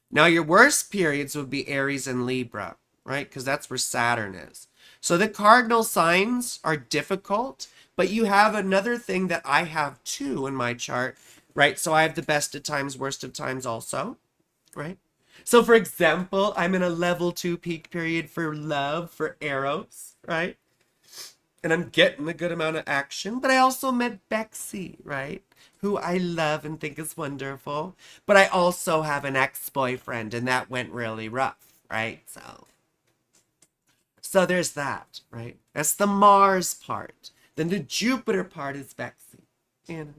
Now, your worst periods would be Aries and Libra, right? Because that's where Saturn is. So the cardinal signs are difficult, but you have another thing that I have too in my chart, right? So I have the best of times, worst of times also, right? So for example, I'm in a level 2 peak period for love, for Eros, right? And I'm getting a good amount of action, but I also met Bexy, right? Who I love and think is wonderful. But I also have an ex-boyfriend, and that went really rough, right? So there's that, right? That's the Mars part. Then the Jupiter part is Bexy. You know,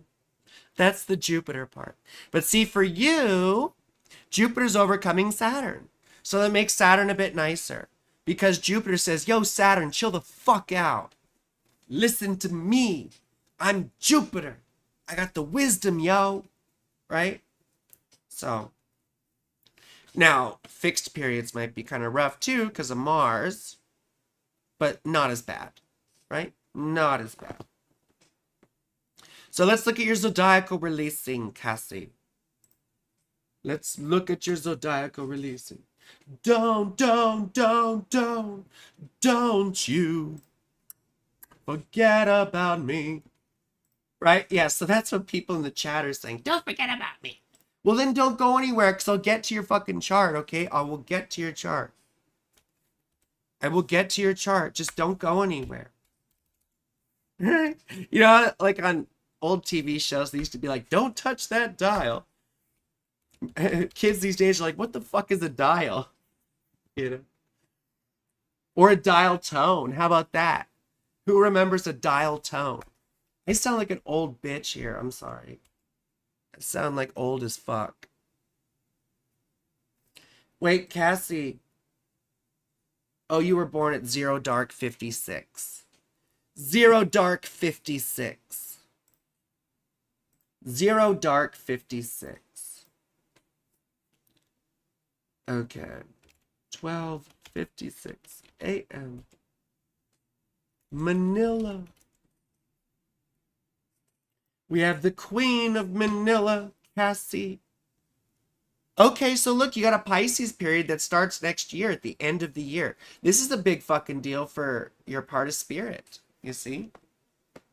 that's the Jupiter part. But see, for you, Jupiter's overcoming Saturn. So that makes Saturn a bit nicer. Because Jupiter says, yo, Saturn, chill the fuck out. Listen to me. I'm Jupiter. I got the wisdom, yo. Right? So, now, fixed periods might be kind of rough too because of Mars. But not as bad. Right? Not as bad. So let's look at your zodiacal releasing, Cassie. Let's look at your zodiacal releasing. Don't you forget about me. Right? Yeah, so that's what people in the chat are saying. Don't forget about me. Well, then don't go anywhere because I'll get to your fucking chart, okay? I will get to your chart. I will get to your chart. Just don't go anywhere. You know, like on old TV shows, they used to be like, don't touch that dial. Kids these days are like, what the fuck is a dial? You know? Or a dial tone. How about that? Who remembers a dial tone? I sound like an old bitch here. I'm sorry. I sound like old as fuck. Wait, Cassie. Oh, you were born at 0 dark 56. 0 dark 56. 0 dark 56. Okay. 12:56 a.m. Manila. We have the Queen of Manila, Cassie. Okay, so look, you got a Pisces period that starts next year at the end of the year. This is a big fucking deal for your part of spirit, you see?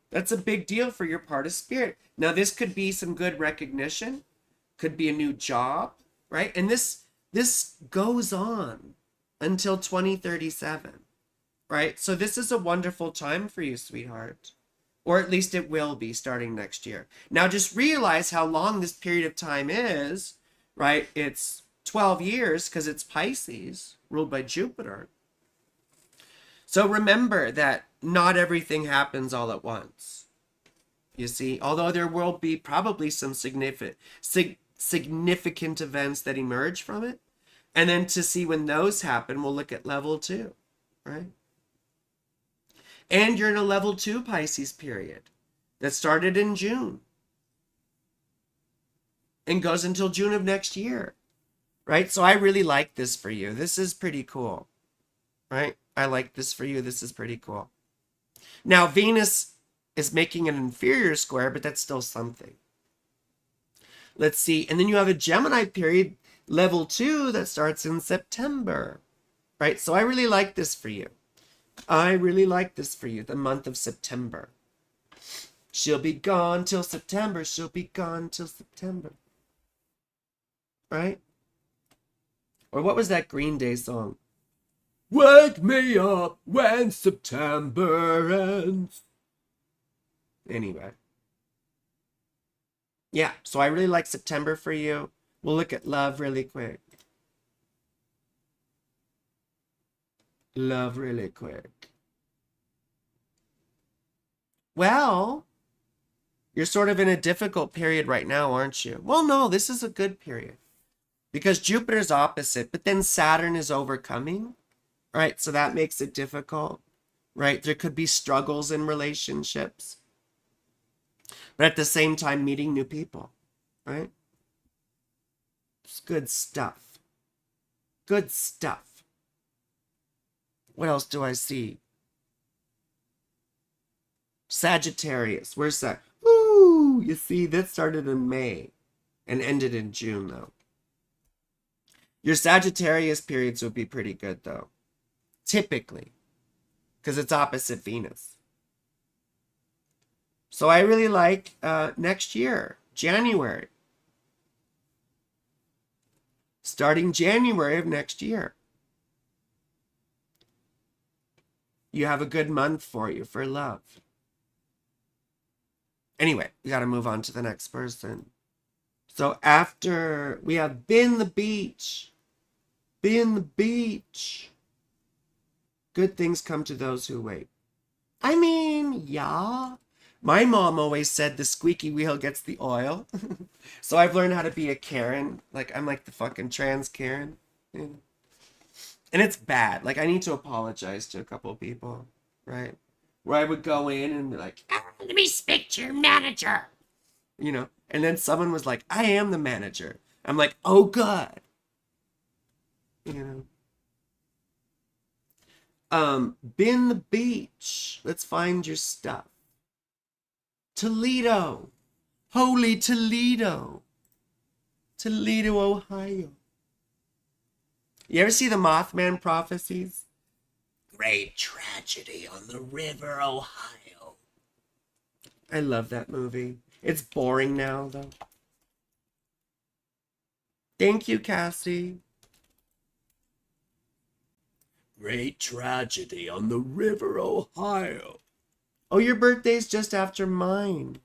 That's a big deal for your part of spirit. Now, this could be some good recognition, could be a new job, right? And this goes on until 2037, right? So this is a wonderful time for you, sweetheart. Or at least it will be starting next year. Now, just realize how long this period of time is, right? It's 12 years because it's Pisces, ruled by Jupiter. So remember that not everything happens all at once. You see, although there will be probably some significant events that emerge from it. And then to see when those happen, we'll look at level 2, right? And you're in a level 2 Pisces period that started in June and goes until June of next year, right? So I really like this for you. This is pretty cool, right? I like this for you. This is pretty cool. Now, Venus is making an inferior square, but that's still something. Let's see. And then you have a Gemini period, level 2, that starts in September, right? So I really like this for you. I really like this for you, the month of September. She'll be gone till September. She'll be gone till September. Right? Or what was that Green Day song? Wake me up when September ends. Anyway. Yeah, so I really like September for you. We'll look at love really quick. Love really quick. Well, you're sort of in a difficult period right now, aren't you? Well, no, this is a good period. Because Jupiter's opposite, but then Saturn is overcoming, right? So that makes it difficult, right? There could be struggles in relationships, but at the same time, meeting new people, right? It's good stuff. Good stuff. What else do I see? Sagittarius. Where's that? Ooh, you see, that started in May and ended in June, though. Your Sagittarius periods would be pretty good, though. Typically. Because it's opposite Venus. So I really like next year, January. Starting January of next year. You have a good month for you for love. Anyway, we got to move on to the next person. So after we have been the beach. Been the beach. Good things come to those who wait. I mean, yeah. My mom always said the squeaky wheel gets the oil. So I've learned how to be a Karen. Like, I'm like the fucking trans Karen. Yeah. And it's bad. Like, I need to apologize to a couple of people, right? Where I would go in and be like, let me speak to your manager. You know? And then someone was like, I am the manager. I'm like, oh, good. You know? Been the beach. Let's find your stuff. Toledo. Holy Toledo. Toledo, Ohio. You ever see the Mothman prophecies? Great tragedy on the river Ohio. I love that movie. It's boring now, though. Thank you, Cassie. Great tragedy on the river Ohio. Oh, your birthday's just after mine.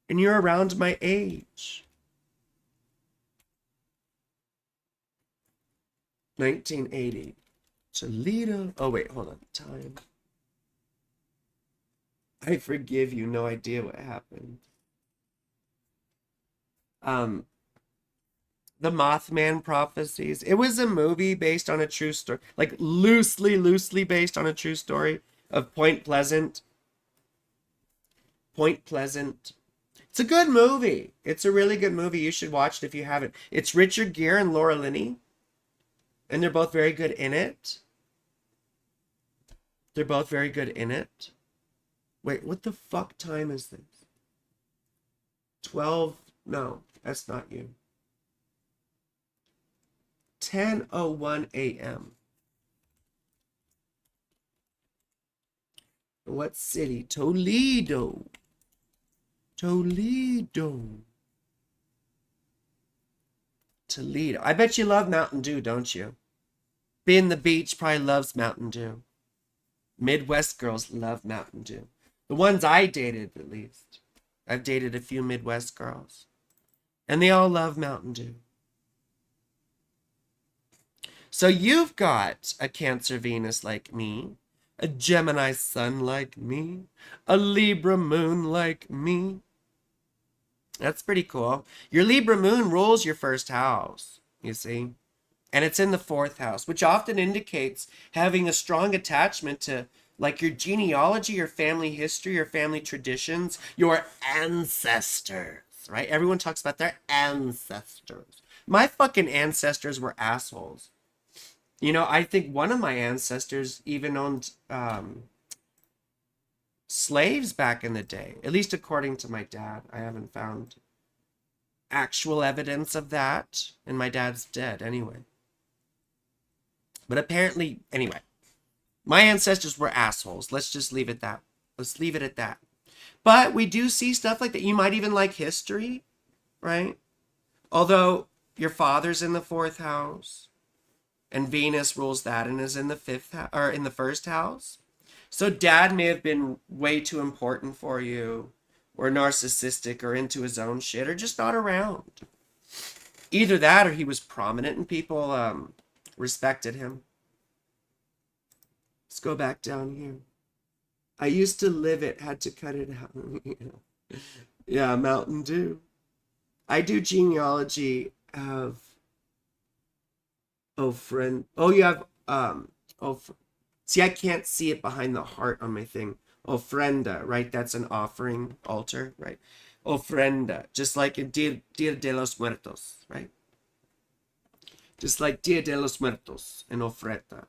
And you're around my age. 1980. Toledo. Oh, wait, hold on. Time. I forgive you. No idea what happened. The Mothman prophecies. It was a movie based on a true story. Like, loosely based on a true story of Point Pleasant. Point Pleasant. It's a good movie. It's a really good movie. You should watch it if you haven't. It's Richard Gere and Laura Linney. And they're both very good in it. They're both very good in it. Wait, what the fuck time is this? 12? No, that's not you. 10:01 a.m. What city? Toledo. Toledo. Toledo. I bet you love Mountain Dew, don't you? Being the beach probably loves Mountain Dew. Midwest girls love Mountain Dew. The ones I dated, at least. I've dated a few Midwest girls. And they all love Mountain Dew. So you've got a Cancer Venus like me. A Gemini sun like me. A Libra moon like me. That's pretty cool. Your Libra moon rules your first house, you see. And it's in the fourth house, which often indicates having a strong attachment to like your genealogy, your family history, your family traditions, your ancestors, right? Everyone talks about their ancestors. My fucking ancestors were assholes. You know, I think one of my ancestors even owned slaves back in the day, at least according to my dad. I haven't found actual evidence of that, and my dad's dead anyway. But apparently, anyway, my ancestors were assholes. Let's just leave it that. Let's leave it at that. But we do see stuff like that. You might even like history, right? Although your father's in the fourth house, and Venus rules that and is in the fifth or in the first house. So dad may have been way too important for you, or narcissistic, or into his own shit, or just not around. Either that, or he was prominent and people respected him. Let's go back down here. I used to live it, had to cut it out. Yeah, Mountain Dew. I do genealogy of friend. Oh, you have see, I can't see it behind the heart on my thing. Ofrenda, right? That's an offering altar, right? Ofrenda, just like in Dia de los Muertos, right? Just like Dia de los Muertos and ofrenda.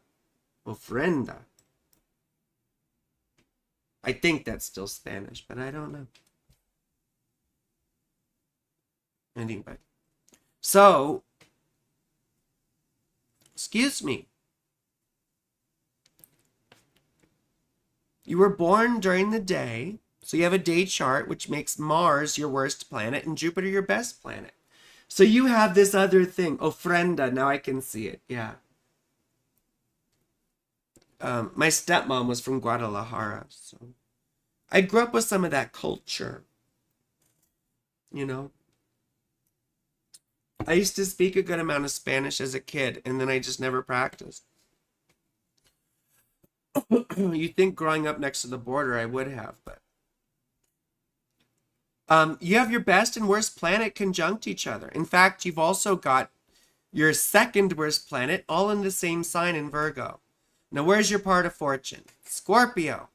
Ofrenda. I think that's still Spanish, but I don't know. Anyway. So, excuse me. You were born during the day, so you have a day chart, which makes Mars your worst planet and Jupiter your best planet. So you have this other thing, ofrenda. Now I can see it, yeah. My stepmom was from Guadalajara, so I grew up with some of that culture, you know. I used to speak a good amount of Spanish as a kid, and then I just never practiced. You'd think growing up next to the border I would have, but you have your best and worst planet conjunct each other. In fact, you've also got your second worst planet all in the same sign in Virgo. Now, where's your part of fortune? Scorpio.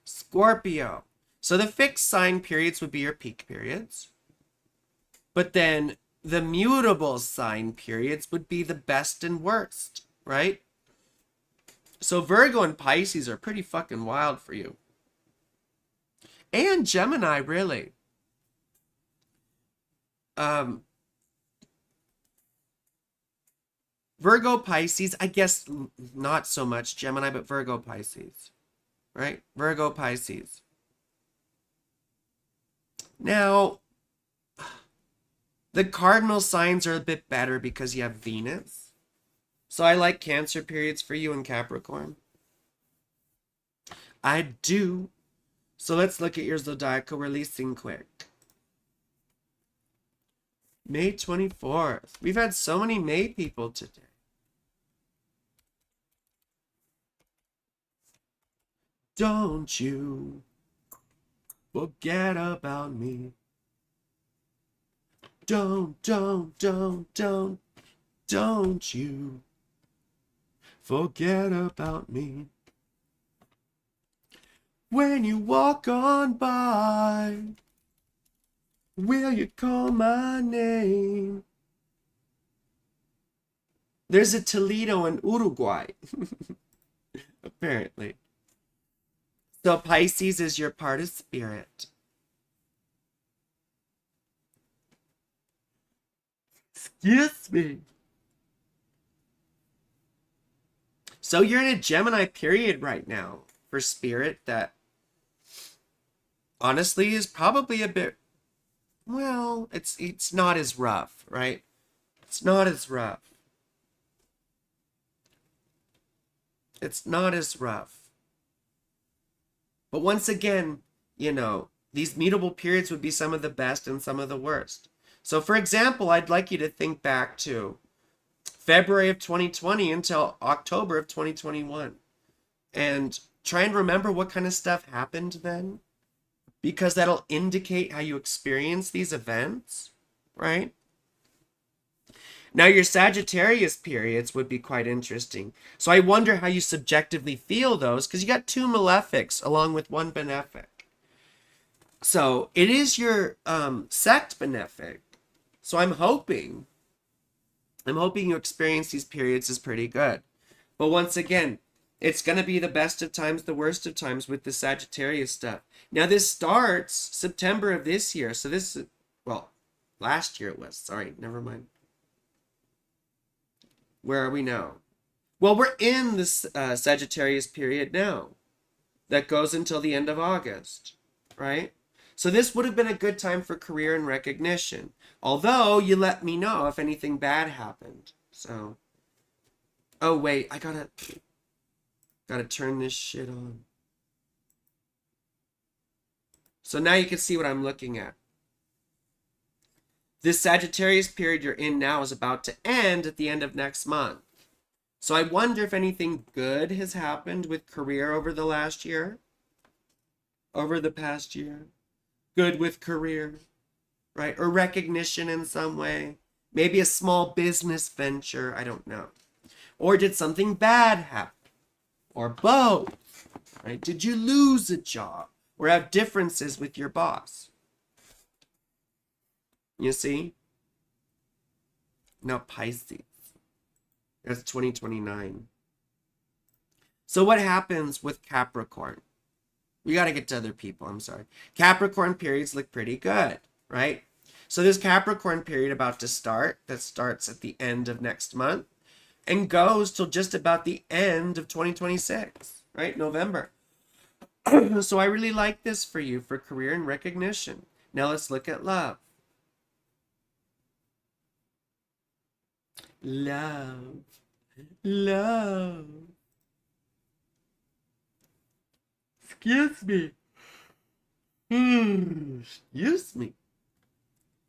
Scorpio. So the fixed sign periods would be your peak periods. But then the mutable sign periods would be the best and worst, right? So Virgo and Pisces are pretty fucking wild for you. And Gemini, really. Virgo, Pisces, I guess not so much Gemini, but Virgo, Pisces. Right? Virgo, Pisces. Now, the cardinal signs are a bit better because you have Venus. So I like Cancer periods for you and Capricorn. I do. So let's look at your zodiacal releasing quick. May 24th. We've had so many May people today. Don't you forget about me. Don't you forget about me. When you walk on by, will you call my name? There's a Toledo in Uruguay, apparently. So Pisces is your part of spirit. Excuse me. So you're in a Gemini period right now for spirit that honestly is probably a bit, well, it's not as rough, right? It's not as rough. It's not as rough. But once again, you know, these mutable periods would be some of the best and some of the worst. So for example, I'd like you to think back to February of 2020 until October of 2021. and try and remember what kind of stuff happened then, because that'll indicate how you experience these events, right? Now, your Sagittarius periods would be quite interesting. So I wonder how you subjectively feel those, because you got 2 malefics along with 1 benefic. So it is your sect benefic. So I'm hoping you experience these periods as pretty good. But once again, it's going to be the best of times, the worst of times with the Sagittarius stuff. Now, this starts September of this year. So this, well, last year it was. Sorry, never mind. Where are we now? Well, we're in this Sagittarius period now. That goes until the end of August, right? So this would have been a good time for career and recognition. Although, you let me know if anything bad happened. So, oh wait, I gotta turn this shit on. So now you can see what I'm looking at. This Sagittarius period you're in now is about to end at the end of next month. So I wonder if anything good has happened with career over the last year. Over the past year. Good with career, right? Or recognition in some way. Maybe a small business venture, I don't know. Or did something bad happen? Or both, right? Did you lose a job? Or have differences with your boss? You see? Now Pisces. That's 2029. So what happens with Capricorn? We got to get to other people. I'm sorry. Capricorn periods look pretty good, right? So this Capricorn period about to start, that starts at the end of next month and goes till just about the end of 2026, right? November. So I really like this for you for career and recognition. Now let's look at love. Love. Love. Excuse me. Excuse me.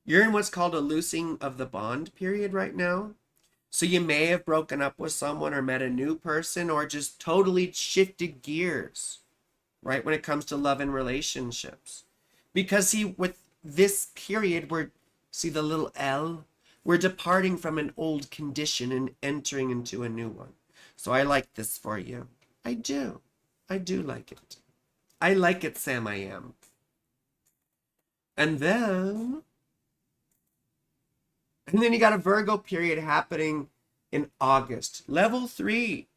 You're in what's called a loosing of the bond period right now. So you may have broken up with someone or met a new person or just totally shifted gears, right? When it comes to love and relationships. Because see, with this period, see the little L? We're departing from an old condition and entering into a new one. So I like this for you. I do. I do like it. I like it, Sam, I am. And then you got a Virgo period happening in August. Level 3.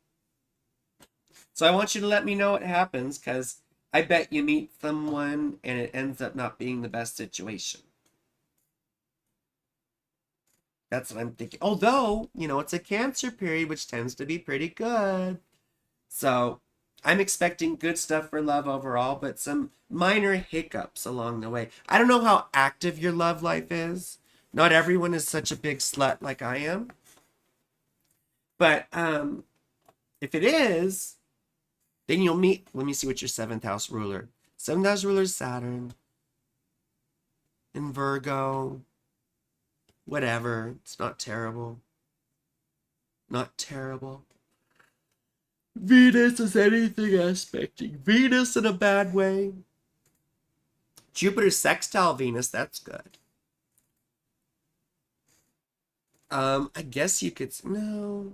So I want you to let me know what happens, because I bet you meet someone and it ends up not being the best situation. That's what I'm thinking. Although, it's a Cancer period, which tends to be pretty good. So I'm expecting good stuff for love overall, but some minor hiccups along the way. I don't know how active your love life is. Not everyone is such a big slut like I am. But if it is, then you'll meet. Let me see what your 7th house ruler. 7th house ruler is Saturn. In Virgo. Whatever. It's not terrible. Not terrible. Venus is anything aspecting Venus in a bad way. Jupiter sextile Venus, that's good. I guess you could, no.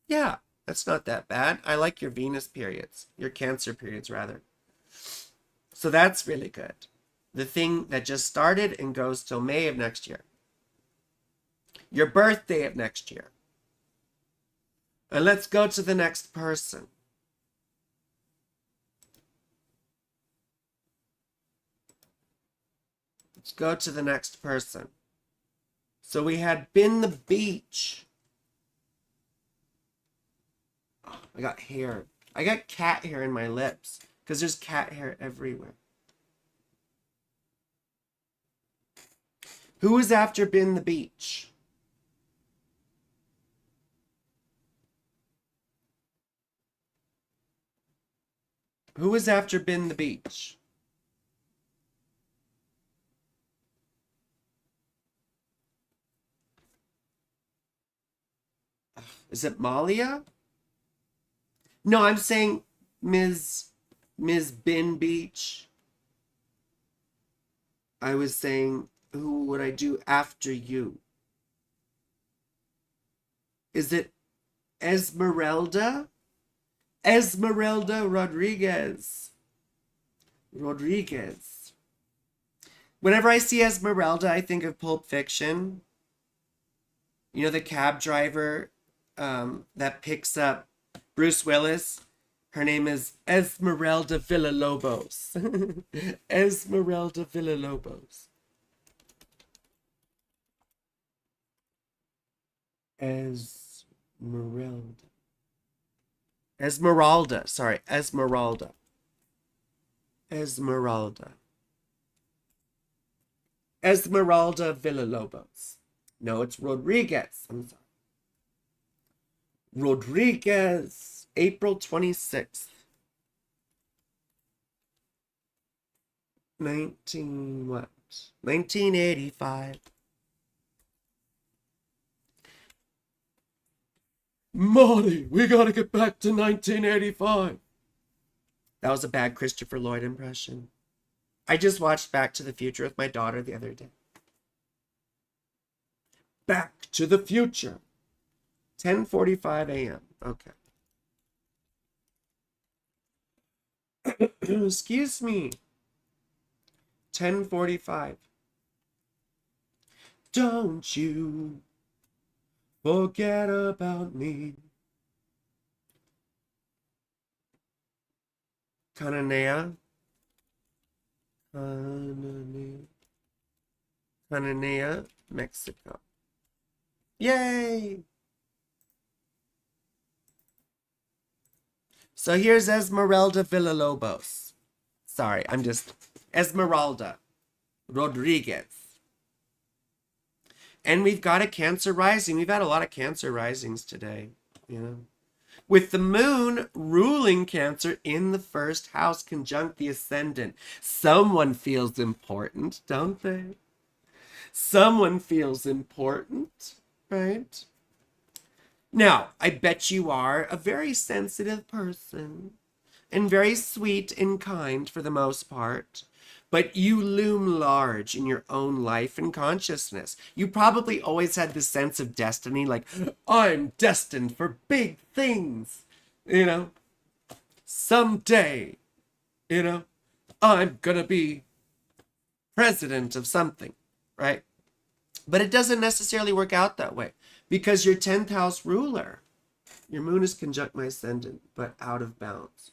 Yeah, that's not that bad. I like your Venus periods, your Cancer periods rather. So that's really good. The thing that just started and goes till May of next year. Your birthday of next year. And let's go to the next person. Let's go to the next person. So we had been the beach. Oh, I got hair. I got cat hair in my lips because there's cat hair everywhere. Who was after been the beach? Who was after been the beach? Is it Malia? No, I'm saying Ms. Bin Beach. I was saying, who would I do after you? Is it Esmeralda? Esmeralda Rodriguez. Rodriguez. Whenever I see Esmeralda, I think of Pulp Fiction. You know, the cab driver that picks up Bruce Willis. Her name is Esmeralda Villalobos. Esmeralda Villalobos. Esmeralda. Esmeralda. Sorry, Esmeralda. Esmeralda. Esmeralda Villalobos. No, it's Rodriguez. I'm sorry. Rodriguez. April 26th. 1985. Marty, we gotta get back to 1985. That was a bad Christopher Lloyd impression. I just watched Back to the Future with my daughter the other day. Back to the Future. 10:45 a.m. Okay. Excuse me. 10:45. Don't you forget about me. Cananea. Cananea, Mexico. Yay! So here's Esmeralda Villalobos. Sorry, I'm just Esmeralda Rodriguez. And we've got a Cancer rising. We've had a lot of Cancer risings today, you know. With the moon ruling Cancer in the first house conjunct the ascendant. Someone feels important, don't they? Someone feels important, right? Now, I bet you are a very sensitive person and very sweet and kind for the most part, but you loom large in your own life and consciousness. You probably always had this sense of destiny, like, I'm destined for big things, you know, someday, you know, I'm gonna be president of something, right? But it doesn't necessarily work out that way because your 10th house ruler, your moon is conjunct my ascendant, but out of bounds.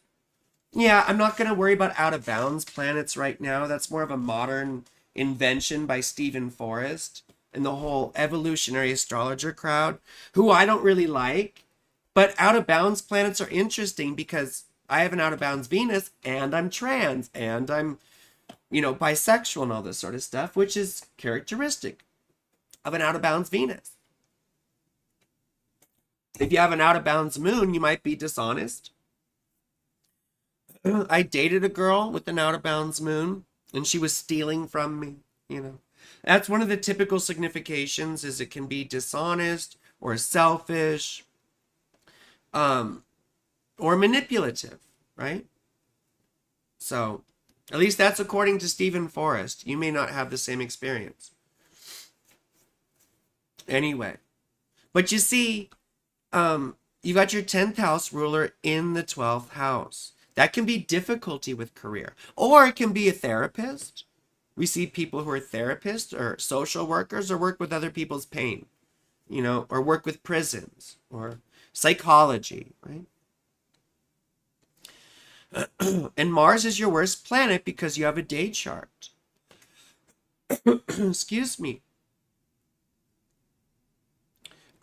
Yeah, I'm not going to worry about out of bounds planets right now. That's more of a modern invention by Stephen Forrest and the whole evolutionary astrologer crowd, who I don't really like. But out of bounds planets are interesting because I have an out of bounds Venus and I'm trans and I'm, you know, bisexual and all this sort of stuff, which is characteristic of an out of bounds Venus. If you have an out of bounds moon, you might be dishonest. I dated a girl with an out of bounds moon and she was stealing from me, you know. That's one of the typical significations, is it can be dishonest or selfish or manipulative, right? So, at least that's according to Stephen Forrest. You may not have the same experience. Anyway, but you see, you got your 10th house ruler in the 12th house. That can be difficulty with career, or it can be a therapist. We see people who are therapists or social workers or work with other people's pain, you know, or work with prisons or psychology, right? And Mars is your worst planet because you have a day chart. Excuse me.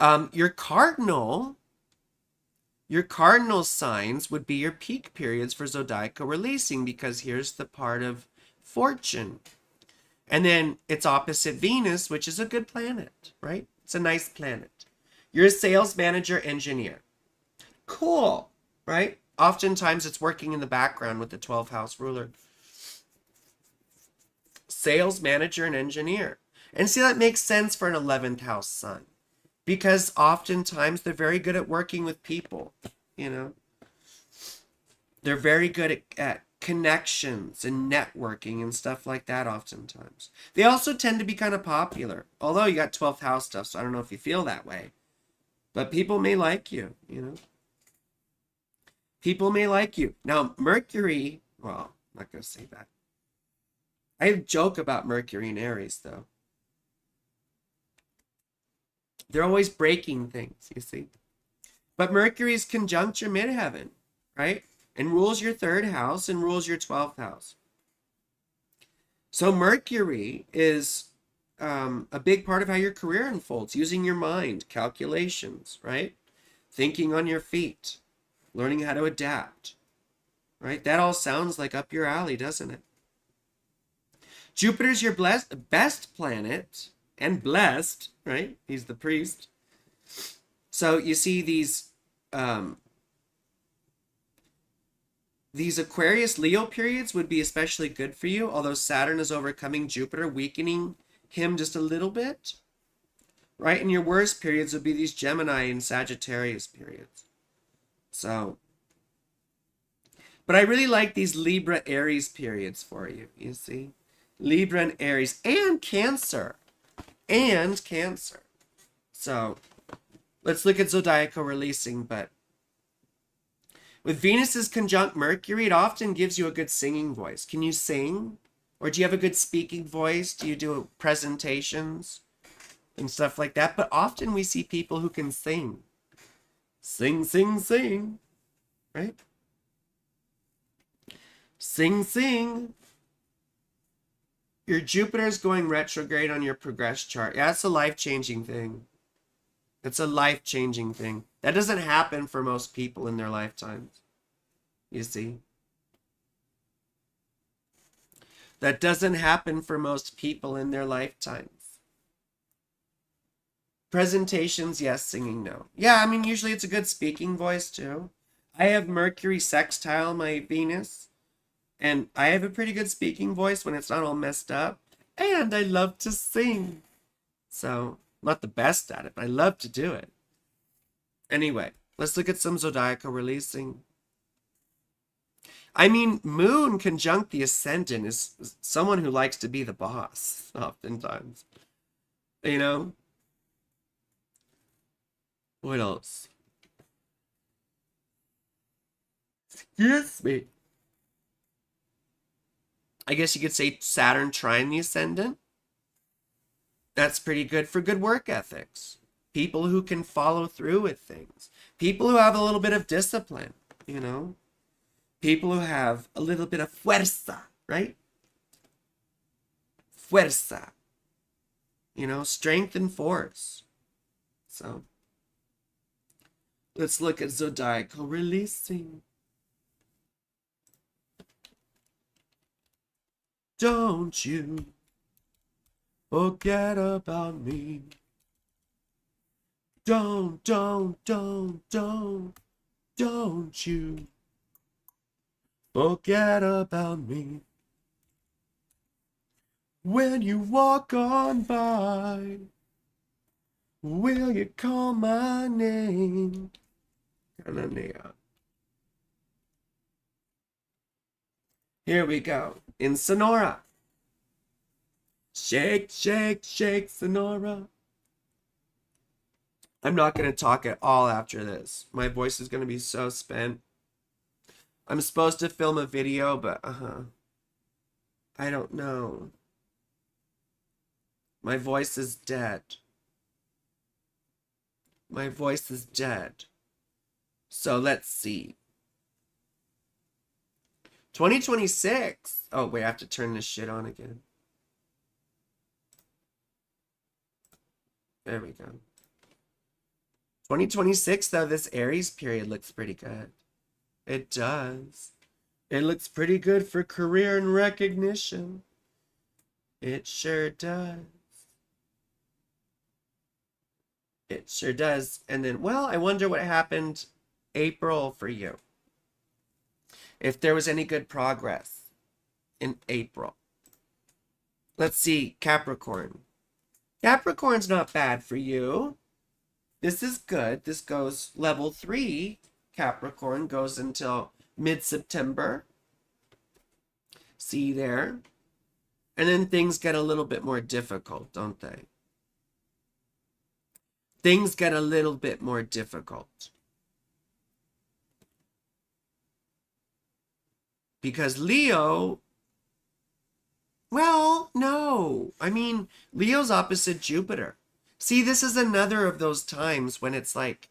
Your cardinal signs would be your peak periods for zodiacal releasing, because here's the part of fortune. And then it's opposite Venus, which is a good planet, right? It's a nice planet. You're a sales manager engineer. Cool, right? Oftentimes it's working in the background with the 12th house ruler. Sales manager and engineer. And see, that makes sense for an 11th house sun, because oftentimes they're very good at working with people, you know. They're very good at connections and networking and stuff like that oftentimes. They also tend to be kind of popular. Although you got 12th house stuff, so I don't know if you feel that way. But people may like you, you know. People may like you. Now, Mercury, well, I'm not going to say that. I joke about Mercury and Aries, though. They're always breaking things, you see. But Mercury's conjunct your midheaven, right? And rules your 3rd house and rules your 12th house. So Mercury is a big part of how your career unfolds, using your mind, calculations, right? Thinking on your feet, learning how to adapt, right? That all sounds like up your alley, doesn't it? Jupiter's your best planet, and blessed, right? He's the priest. So you see these Aquarius Leo periods would be especially good for you, although Saturn is overcoming Jupiter, weakening him just a little bit, right? And your worst periods would be these Gemini and Sagittarius periods. So, but I really like these Libra Aries periods for you, you see? Libra and Aries and Cancer. And Cancer. So, let's look at zodiacal releasing, but with Venus's conjunct Mercury, it often gives you a good singing voice. Can you sing? Or do you have a good speaking voice? Do you do presentations and stuff like that? But often we see people who can sing. Sing, sing, sing. Right? Sing, sing. Your Jupiter's going retrograde on your progress chart. Yeah, it's a life-changing thing. It's a life-changing thing. That doesn't happen for most people in their lifetimes. You see? That doesn't happen for most people in their lifetimes. Presentations, yes. Singing, no. Yeah, I mean, usually it's a good speaking voice, too. I have Mercury sextile my Venus. And I have a pretty good speaking voice when it's not all messed up. And I love to sing. So, I'm not the best at it, but I love to do it. Anyway, let's look at some zodiacal releasing. I mean, Moon conjunct the Ascendant is someone who likes to be the boss, oftentimes. You know? What else? Excuse me. I guess you could say Saturn trine the Ascendant. That's pretty good for good work ethics. People who can follow through with things. People who have a little bit of discipline, you know? People who have a little bit of fuerza, right? Fuerza. You know, strength and force. So, let's look at zodiacal releasing. Don't you forget about me. Don't you forget about me. When you walk on by, will you call my name? Here we go. In Sonora. Shake, shake, shake, Sonora. I'm not going to talk at all after this. My voice is going to be so spent. I'm supposed to film a video, but I don't know. My voice is dead. My voice is dead. So let's see. 2026. Oh, wait, I have to turn this shit on again. There we go. 2026, though, this Aries period looks pretty good. It does. It looks pretty good for career and recognition. It sure does. It sure does. And then, well, I wonder what happened April for you. If there was any good progress in April. Let's see, Capricorn. Capricorn's not bad for you. This is good. This goes level 3. Capricorn goes until mid-September. See there? And then things get a little bit more difficult, don't they? Things get a little bit more difficult. Because Leo, well, no. I mean, Leo's opposite Jupiter. See, this is another of those times when it's like,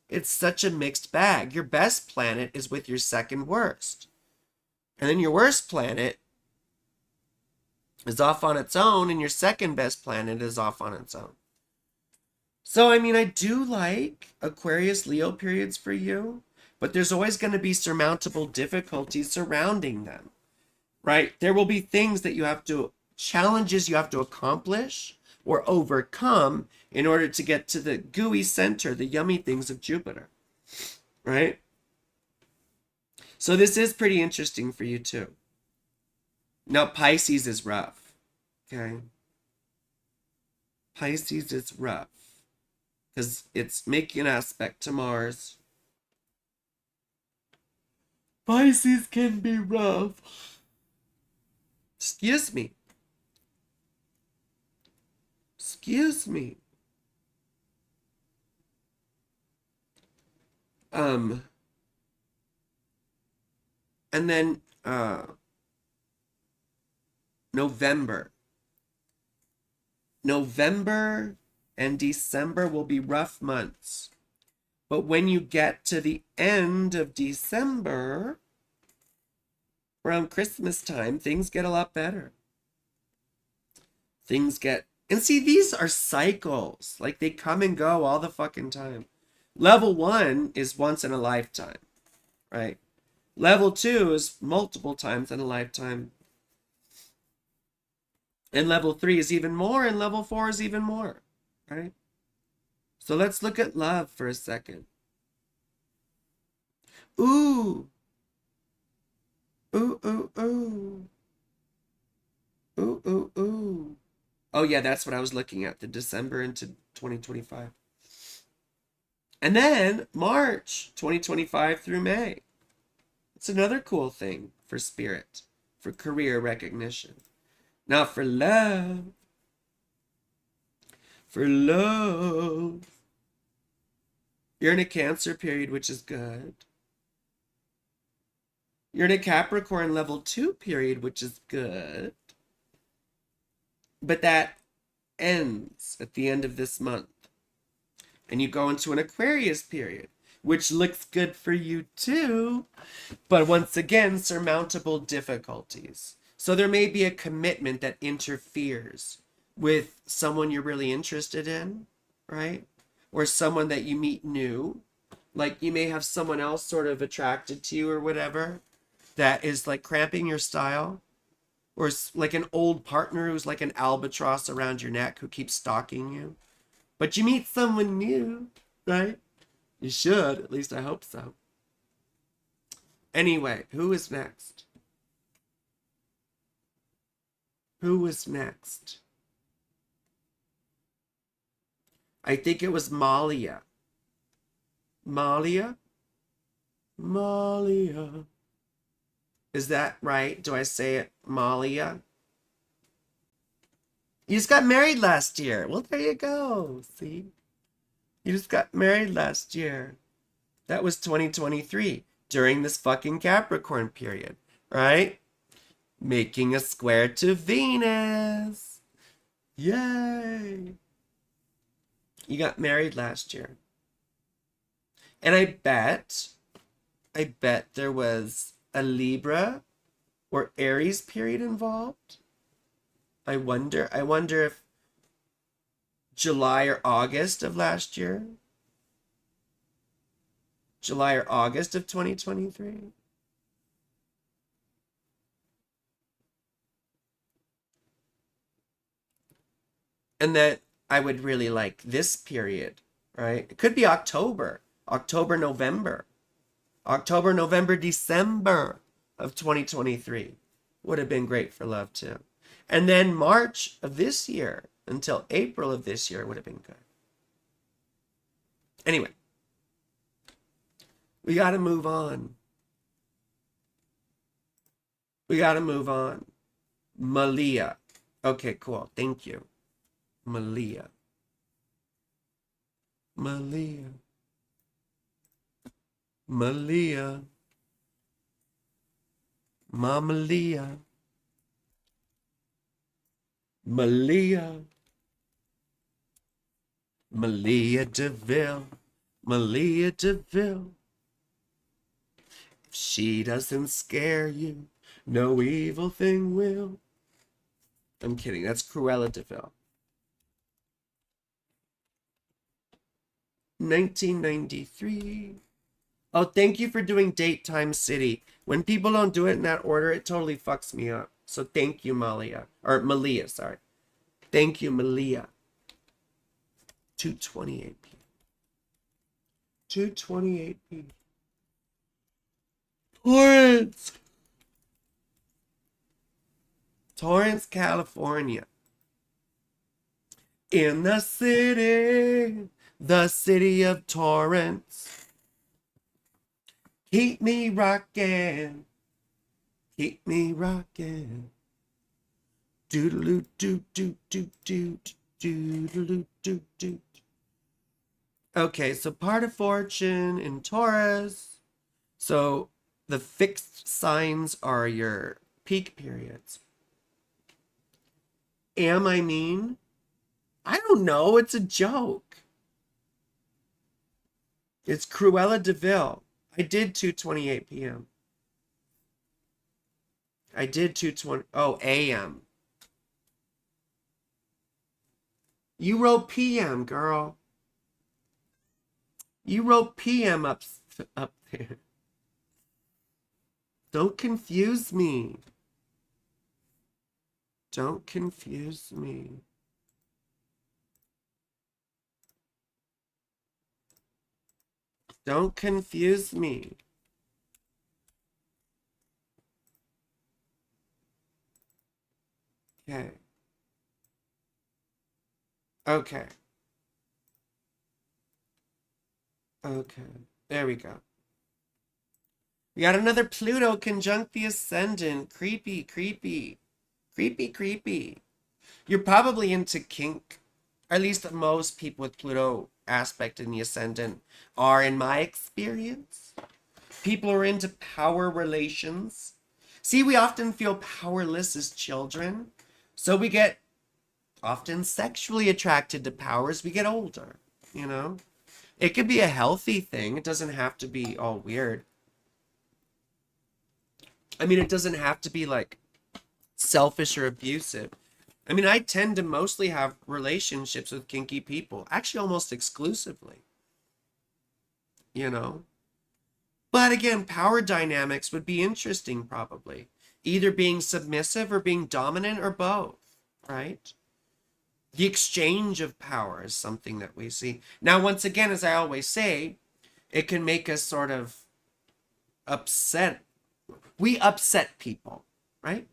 it's such a mixed bag. Your best planet is with your second worst. And then your worst planet is off on its own, and your second best planet is off on its own. So, I mean, I do like Aquarius Leo periods for you, but there's always going to be surmountable difficulties surrounding them, right? There will be things that you have to, challenges you have to accomplish or overcome in order to get to the gooey center, the yummy things of Jupiter, right? So this is pretty interesting for you too. Now, Pisces is rough, okay? Pisces is rough because it's making an aspect to Mars. Pisces can be rough. Excuse me. Excuse me. And then November and December will be rough months. But when you get to the end of December, around Christmas time, things get a lot better. Things get, and see, these are cycles. Like, they come and go all the fucking time. Level 1 is once in a lifetime, right? Level 2 is multiple times in a lifetime. And level 3 is even more, and level 4 is even more, right? So let's look at love for a second. Ooh. Ooh, ooh, ooh. Ooh, ooh, ooh. Oh, yeah, that's what I was looking at, the December into 2025. And then March 2025 through May. It's another cool thing for spirit, for career recognition. Now for love. For love. You're in a Cancer period, which is good. You're in a Capricorn level 2 period, which is good. But that ends at the end of this month. And you go into an Aquarius period, which looks good for you too. But once again, surmountable difficulties. So there may be a commitment that interferes with someone you're really interested in, right? Or someone that you meet new. Like, you may have someone else sort of attracted to you or whatever that is like cramping your style. Or like an old partner who's like an albatross around your neck who keeps stalking you. But you meet someone new, right? You should, at least I hope so. Anyway, who is next? Who was next? I think it was Malia. Malia? Malia. Is that right? Do I say it Malia? You just got married last year. Well, there you go. See? You just got married last year. That was 2023, during this fucking Capricorn period, right? Making a square to Venus. Yay. You got married last year. And I bet there was a Libra or Aries period involved. I wonder if July or August of last year. July or August of 2023. And that I would really like this period, right? It could be October, November, December of 2023 would have been great for love too. And then March of this year until April of this year would have been good. Anyway, we got to move on. We gotta move on. Malia. Okay, cool. Thank you. Malia. Malia. Malia. Mama Leah. Malia. Malia DeVille. Malia DeVille. If she doesn't scare you, no evil thing will. I'm kidding. That's Cruella DeVille. 1993. Oh, thank you for doing date, time, city. When people don't do it in that order, it totally fucks me up. So thank you, Malia. Or Malia, sorry. Thank you, Malia. 2:28 p.m. 2:28 p.m. Torrance! Torrance, California. In the city of Torrance. Keep me rockin'. Keep me rockin'. Doodaloo doo doo doo doo doodaloo doo doo. Okay, so part of fortune in Taurus. So the fixed signs are your peak periods. Am I mean? I don't know. It's a joke. It's Cruella DeVille. I did 2:28 p.m. I did 2:20. Oh, a.m. You wrote p.m., girl. You wrote p.m. up there. Don't confuse me. Don't confuse me. Don't confuse me. Okay. Okay. Okay. There we go. We got another Pluto conjunct the Ascendant. Creepy, creepy. Creepy, creepy. You're probably into kink. Or at least most people with Pluto aspect in the Ascendant are, in my experience. People are into power relations. See, we often feel powerless as children. So we get often sexually attracted to power as we get older, you know? It could be a healthy thing. It doesn't have to be all weird. I mean, it doesn't have to be like selfish or abusive. I mean, I tend to mostly have relationships with kinky people, actually almost exclusively, you know? But again, power dynamics would be interesting probably. Either being submissive or being dominant or both, right? The exchange of power is something that we see. Now, once again, as I always say, it can make us sort of upset. We upset people, right?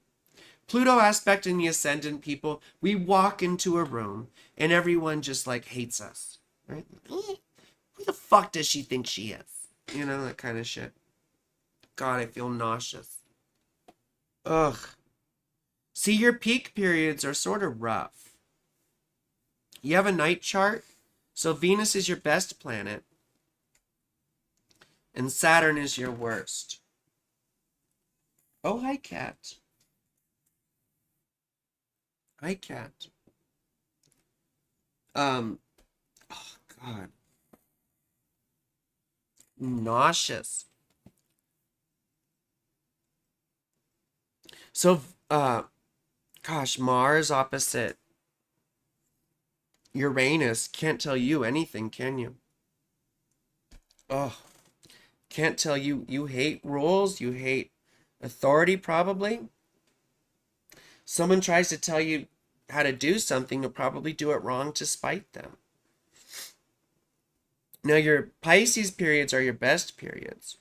Pluto aspect in the Ascendant people, we walk into a room and everyone just like hates us, right? Who the fuck does she think she is? You know, that kind of shit. God, I feel nauseous. Ugh. See, your peak periods are sort of rough. You have a night chart, so Venus is your best planet, and Saturn is your worst. Oh, hi, cat. Hi, cat. Oh, God. Nauseous. So, gosh, Mars opposite Uranus can't tell you anything, can you? Oh, can't tell you. You hate rules. You hate authority, probably. Someone tries to tell you how to do something, you'll probably do it wrong to spite them. Now, your Pisces periods are your best periods.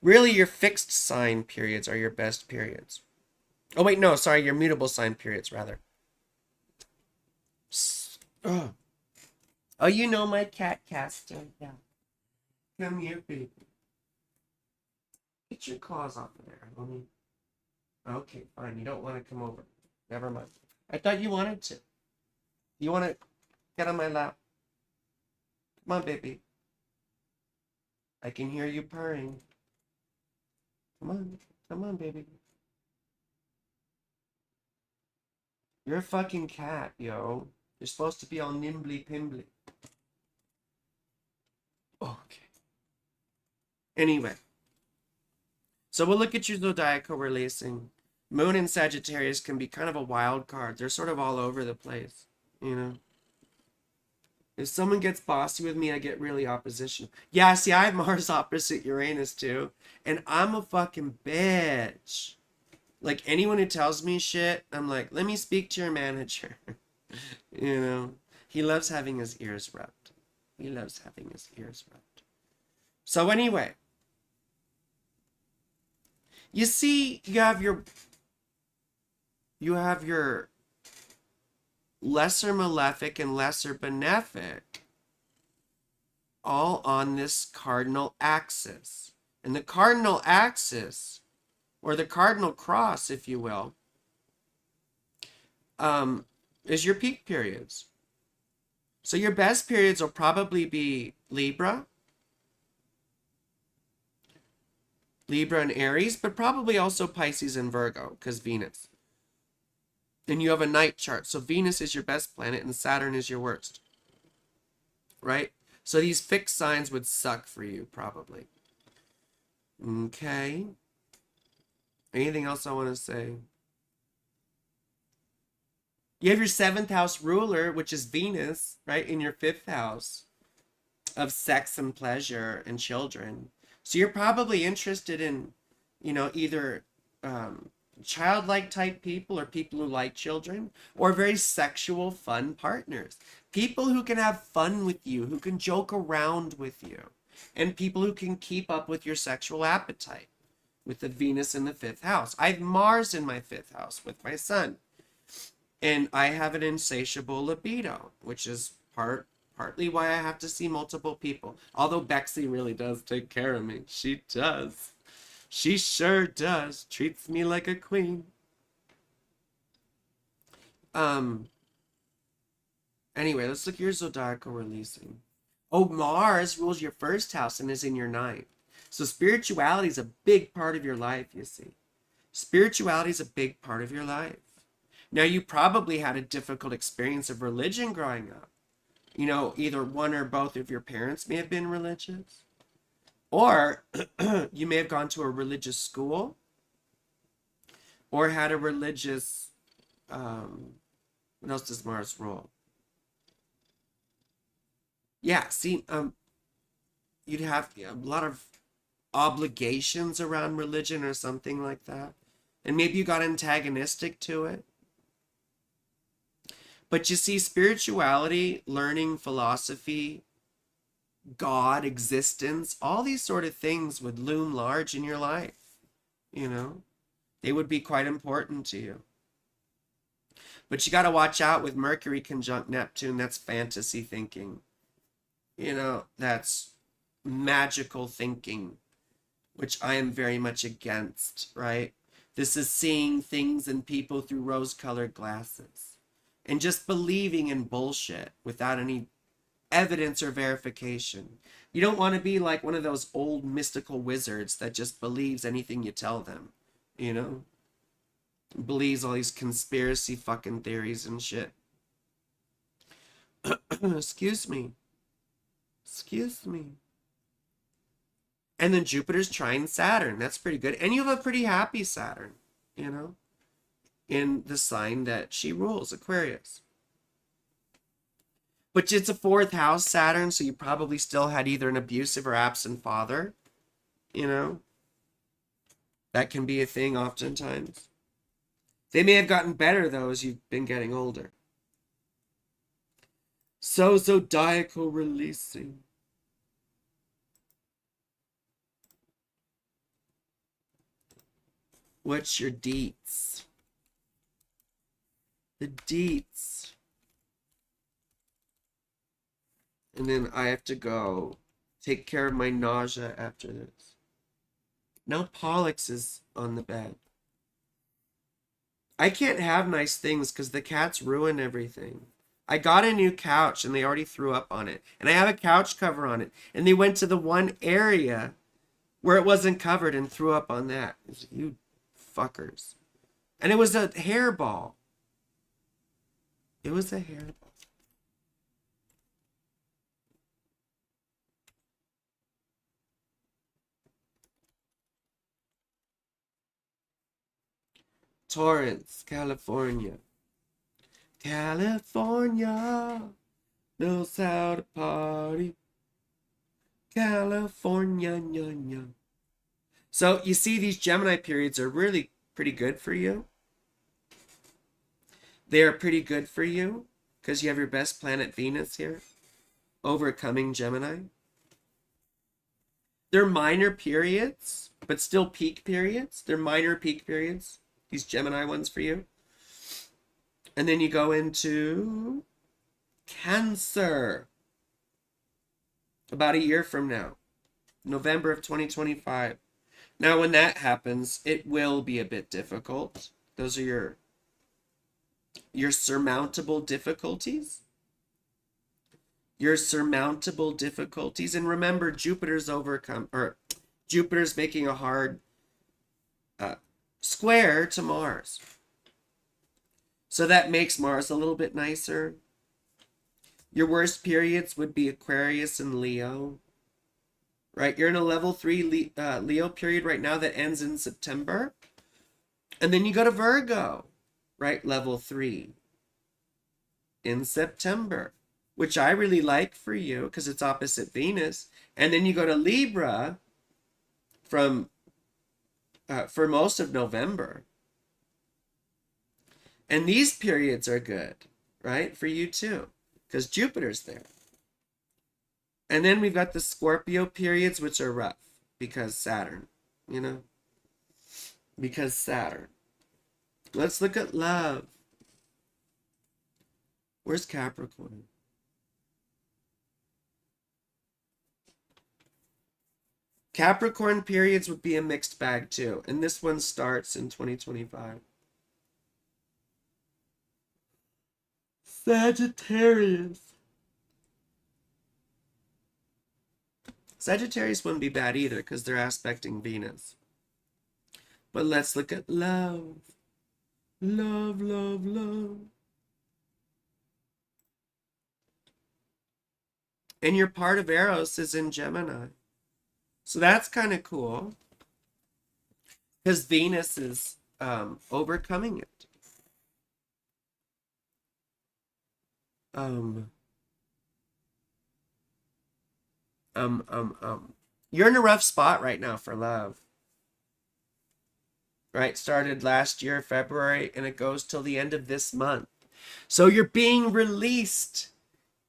Really, your fixed sign periods are your best periods. Oh, wait, no, sorry, your mutable sign periods, rather. Oh, oh, you know my cat, Castor. Yeah. Come here, baby. Get your claws off of there, honey. Okay, fine. You don't want to come over. Never mind. I thought you wanted to. You want to get on my lap? Come on, baby. I can hear you purring. Come on. Come on, baby. You're a fucking cat, yo. You're supposed to be all nimbly pimbly. Okay. Anyway. So we'll look at your zodiacal releasing. Moon and Sagittarius can be kind of a wild card. They're sort of all over the place, you know. If someone gets bossy with me, I get really opposition. Yeah, see, I have Mars opposite Uranus too. And I'm a fucking bitch. Like, anyone who tells me shit, I'm like, let me speak to your manager. You know? He loves having his ears rubbed. He loves having his ears rubbed. So anyway. You see, you have your lesser malefic and lesser benefic all on this cardinal axis. And the cardinal axis, or the cardinal cross, if you will, is your peak periods. So your best periods will probably be Libra and Aries, but probably also Pisces and Virgo, because Venus. And you have a night chart. So Venus is your best planet and Saturn is your worst. Right? So these fixed signs would suck for you, probably. Okay. Anything else I want to say? You have your 7th house ruler, which is Venus, right? In your 5th house of sex and pleasure and children. So you're probably interested in, you know, either childlike type people or people who like children, or very sexual, fun partners. People who can have fun with you, who can joke around with you, and people who can keep up with your sexual appetite with the Venus in the 5th house. I have Mars in my 5th house with my sun. And I have an insatiable libido, which is partly why I have to see multiple people. Although Bexy really does take care of me. She does. She sure does. Treats me like a queen. Anyway, let's look at your zodiacal releasing. Oh, Mars rules your 1st house and is in your 9th. So spirituality is a big part of your life, you see. Spirituality is a big part of your life. Now, you probably had a difficult experience of religion growing up. You know, either one or both of your parents may have been religious. Or you may have gone to a religious school. Or had a religious... what else does Mars rule? Yeah, see, you'd have a lot of obligations around religion or something like that. And maybe you got antagonistic to it. But you see, spirituality, learning, philosophy, God, existence, all these sort of things would loom large in your life. You know, they would be quite important to you. But you got to watch out with Mercury conjunct Neptune. That's fantasy thinking. You know, that's magical thinking, which I am very much against, right? This is seeing things and people through rose-colored glasses and just believing in bullshit without any evidence or verification. You don't want to be like one of those old mystical wizards that just believes anything you tell them, you know? Believes all these conspiracy fucking theories and shit. Excuse me. Excuse me. And then Jupiter's trine Saturn. That's pretty good. And you have a pretty happy Saturn, you know, in the sign that she rules, Aquarius. But it's a 4th house Saturn, so you probably still had either an abusive or absent father, you know. That can be a thing oftentimes. They may have gotten better, though, as you've been getting older. So, zodiacal releasing. What's your deets? The deets. And then I have to go take care of my nausea after this. Now Pollux is on the bed. I can't have nice things because the cats ruin everything. I got a new couch and they already threw up on it. And I have a couch cover on it. And they went to the one area where it wasn't covered and threw up on that. You fuckers. And it was a hairball. It was a hairball. Torrance, California. California knows how to party. California, nya, nya. So you see, these Gemini periods are really pretty good for you. They are pretty good for you because you have your best planet Venus here, overcoming Gemini. They're minor periods, but still peak periods. They're minor peak periods, these Gemini ones for you. And then you go into Cancer. About a year from now, November of 2025. Now, when that happens, it will be a bit difficult. Those are your surmountable difficulties. Your surmountable difficulties. And remember, Jupiter's making a hard square to Mars. So that makes Mars a little bit nicer. Your worst periods would be Aquarius and Leo. Right? You're in a level 3 Leo period right now that ends in September. And then you go to Virgo. Right? Level 3 in September. Which I really like for you because it's opposite Venus. And then you go to Libra for most of November. And these periods are good, right? For you too, because Jupiter's there. And then we've got the Scorpio periods, which are rough because Saturn, because Saturn. Let's look at love. Where's Capricorn? Capricorn periods would be a mixed bag too. And this one starts in 2025. Sagittarius. Sagittarius wouldn't be bad either because they're aspecting Venus. But let's look at love. Love, love, love. And your part of Eros is in Gemini. So that's kind of cool. Because Venus is overcoming it. You're in a rough spot right now for love. Right? Started last year, February, and it goes till the end of this month. So you're being released.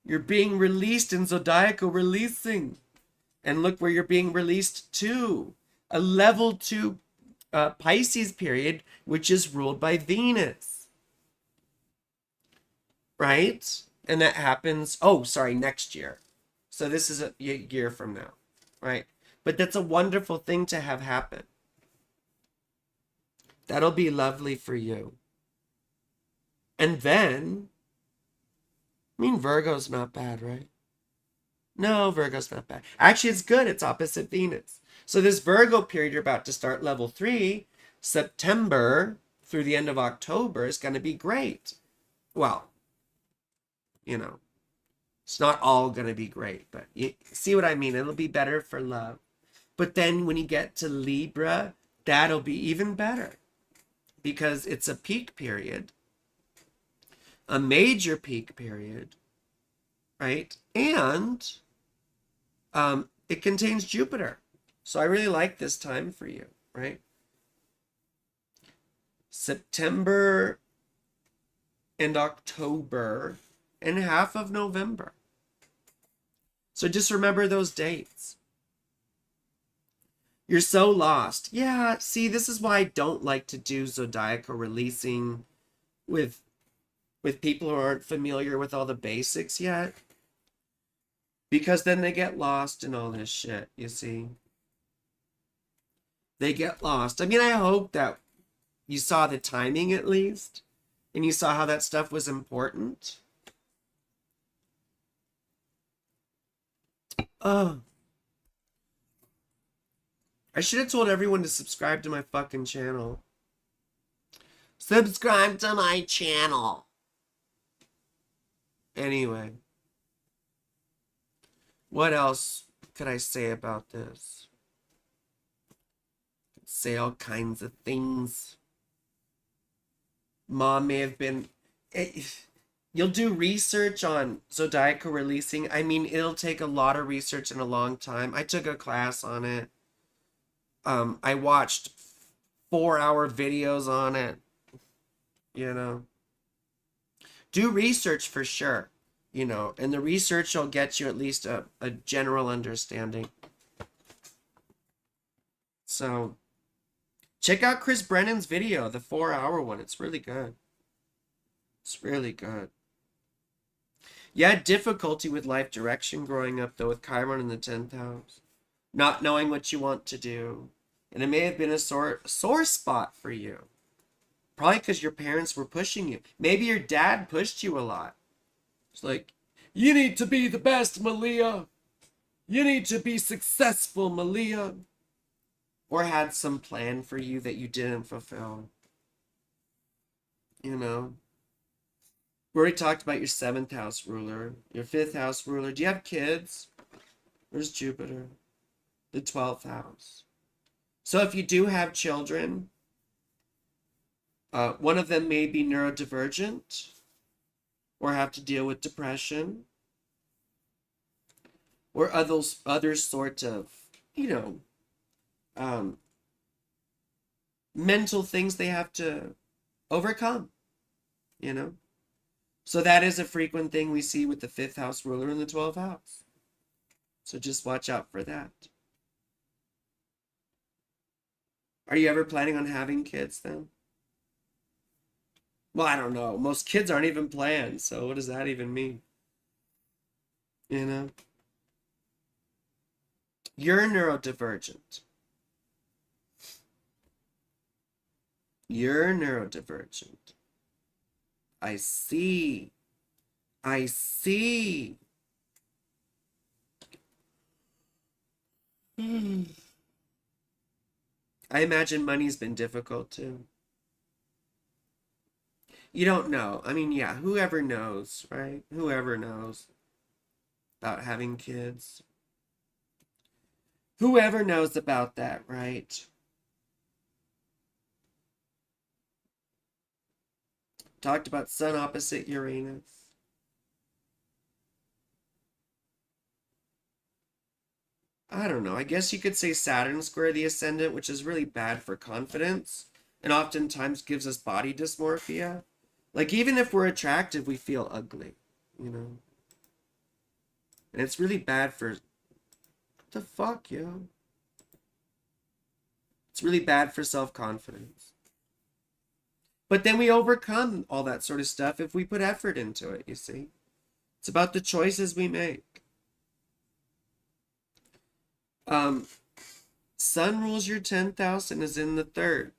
You're being released in zodiacal releasing. And look where you're being released to. A level 2 Pisces period, which is ruled by Venus. Right? And that happens, next year. So this is a year from now, right? But that's a wonderful thing to have happen. That'll be lovely for you. And then, Virgo's not bad, right? No, Virgo's not bad. Actually, it's good. It's opposite Venus. So this Virgo period, you're about to start level 3, September through the end of October is going to be great. Well, it's not all going to be great, but you see what I mean? It'll be better for love. But then when you get to Libra, that'll be even better because it's a peak period, a major peak period, right? And it contains Jupiter. So I really like this time for you, right? September and October and half of November. So just remember those dates. You're so lost. Yeah, see, this is why I don't like to do zodiacal releasing with people who aren't familiar with all the basics yet. Because then they get lost in all this shit, you see. They get lost. I mean, I hope that You saw the timing at least, and you saw how that stuff was important. Oh, I should have told everyone to subscribe to my fucking channel. Subscribe to my channel. Anyway, what else could I say about this? Say all kinds of things. Mom may have been... You'll do research on zodiacal releasing. I mean, it'll take a lot of research and a long time. I took a class on it. I watched 4-hour videos on it. You know. Do research for sure. You know, and the research will get you at least a general understanding. So, check out Chris Brennan's video, the 4-hour one. It's really good. It's really good. You had difficulty with life direction growing up, though, with Chiron in the 10th house. Not knowing what you want to do. And it may have been a sore spot for you. Probably because your parents were pushing you. Maybe your dad pushed you a lot. It's like, you need to be the best, Malia. You need to be successful, Malia. Or had some plan for you that you didn't fulfill. You know. We already talked about your 7th house ruler. Your 5th house ruler. Do you have kids? Where's Jupiter? The 12th house. So if you do have children, one of them may be neurodivergent or have to deal with depression or other sort of, you know, mental things they have to overcome, you know. So that is a frequent thing we see with the 5th house ruler in the 12th house. So just watch out for that. Are you ever planning on having kids then? Well, I don't know. Most kids aren't even planned, so what does that even mean? You know? You're neurodivergent. You're neurodivergent. I see. I see. I imagine money's been difficult too. You don't know. I mean, yeah, whoever knows, right? Whoever knows about having kids. Whoever knows about that, right? Talked about Sun opposite Uranus. I don't know. I guess you could say Saturn square the ascendant, which is really bad for confidence and oftentimes gives us body dysmorphia. Like, even if we're attractive, we feel ugly, you know? And it's really bad for... What the fuck, yo? It's really bad for self-confidence. But then we overcome all that sort of stuff if we put effort into it, you see? It's about the choices we make. Sun rules your 10th house and is in the 3rd.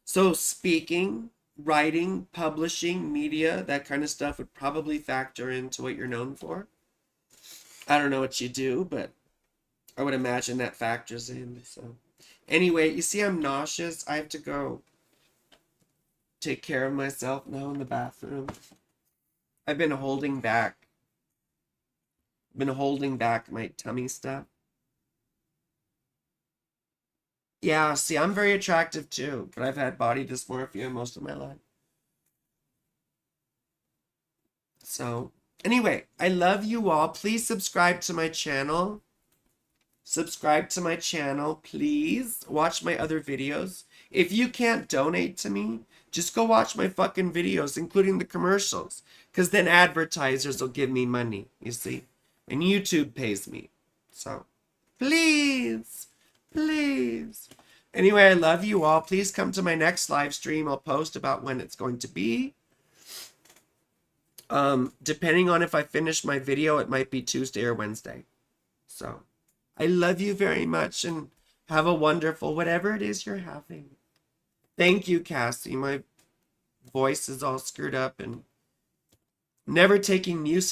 So speaking, writing, publishing, media, that kind of stuff would probably factor into what you're known for. I don't know what you do, but I would imagine that factors in. So anyway, you see I'm nauseous. I have to go take care of myself now in the bathroom. I've been holding back. My tummy stuff. Yeah, see, I'm very attractive too, but I've had body dysmorphia most of my life. So, anyway, I love you all. Please subscribe to my channel. Subscribe to my channel, please. Watch my other videos. If you can't donate to me, just go watch my fucking videos, including the commercials. Because then advertisers will give me money, you see. And YouTube pays me. So, please. Please. Anyway, I love you all. Please come to my next live stream. I'll post about when it's going to be. Depending on if I finish my video, it might be Tuesday or Wednesday. So, I love you very much and have a wonderful whatever it is you're having. Thank you, Cassie. My voice is all screwed up and never taking mucin.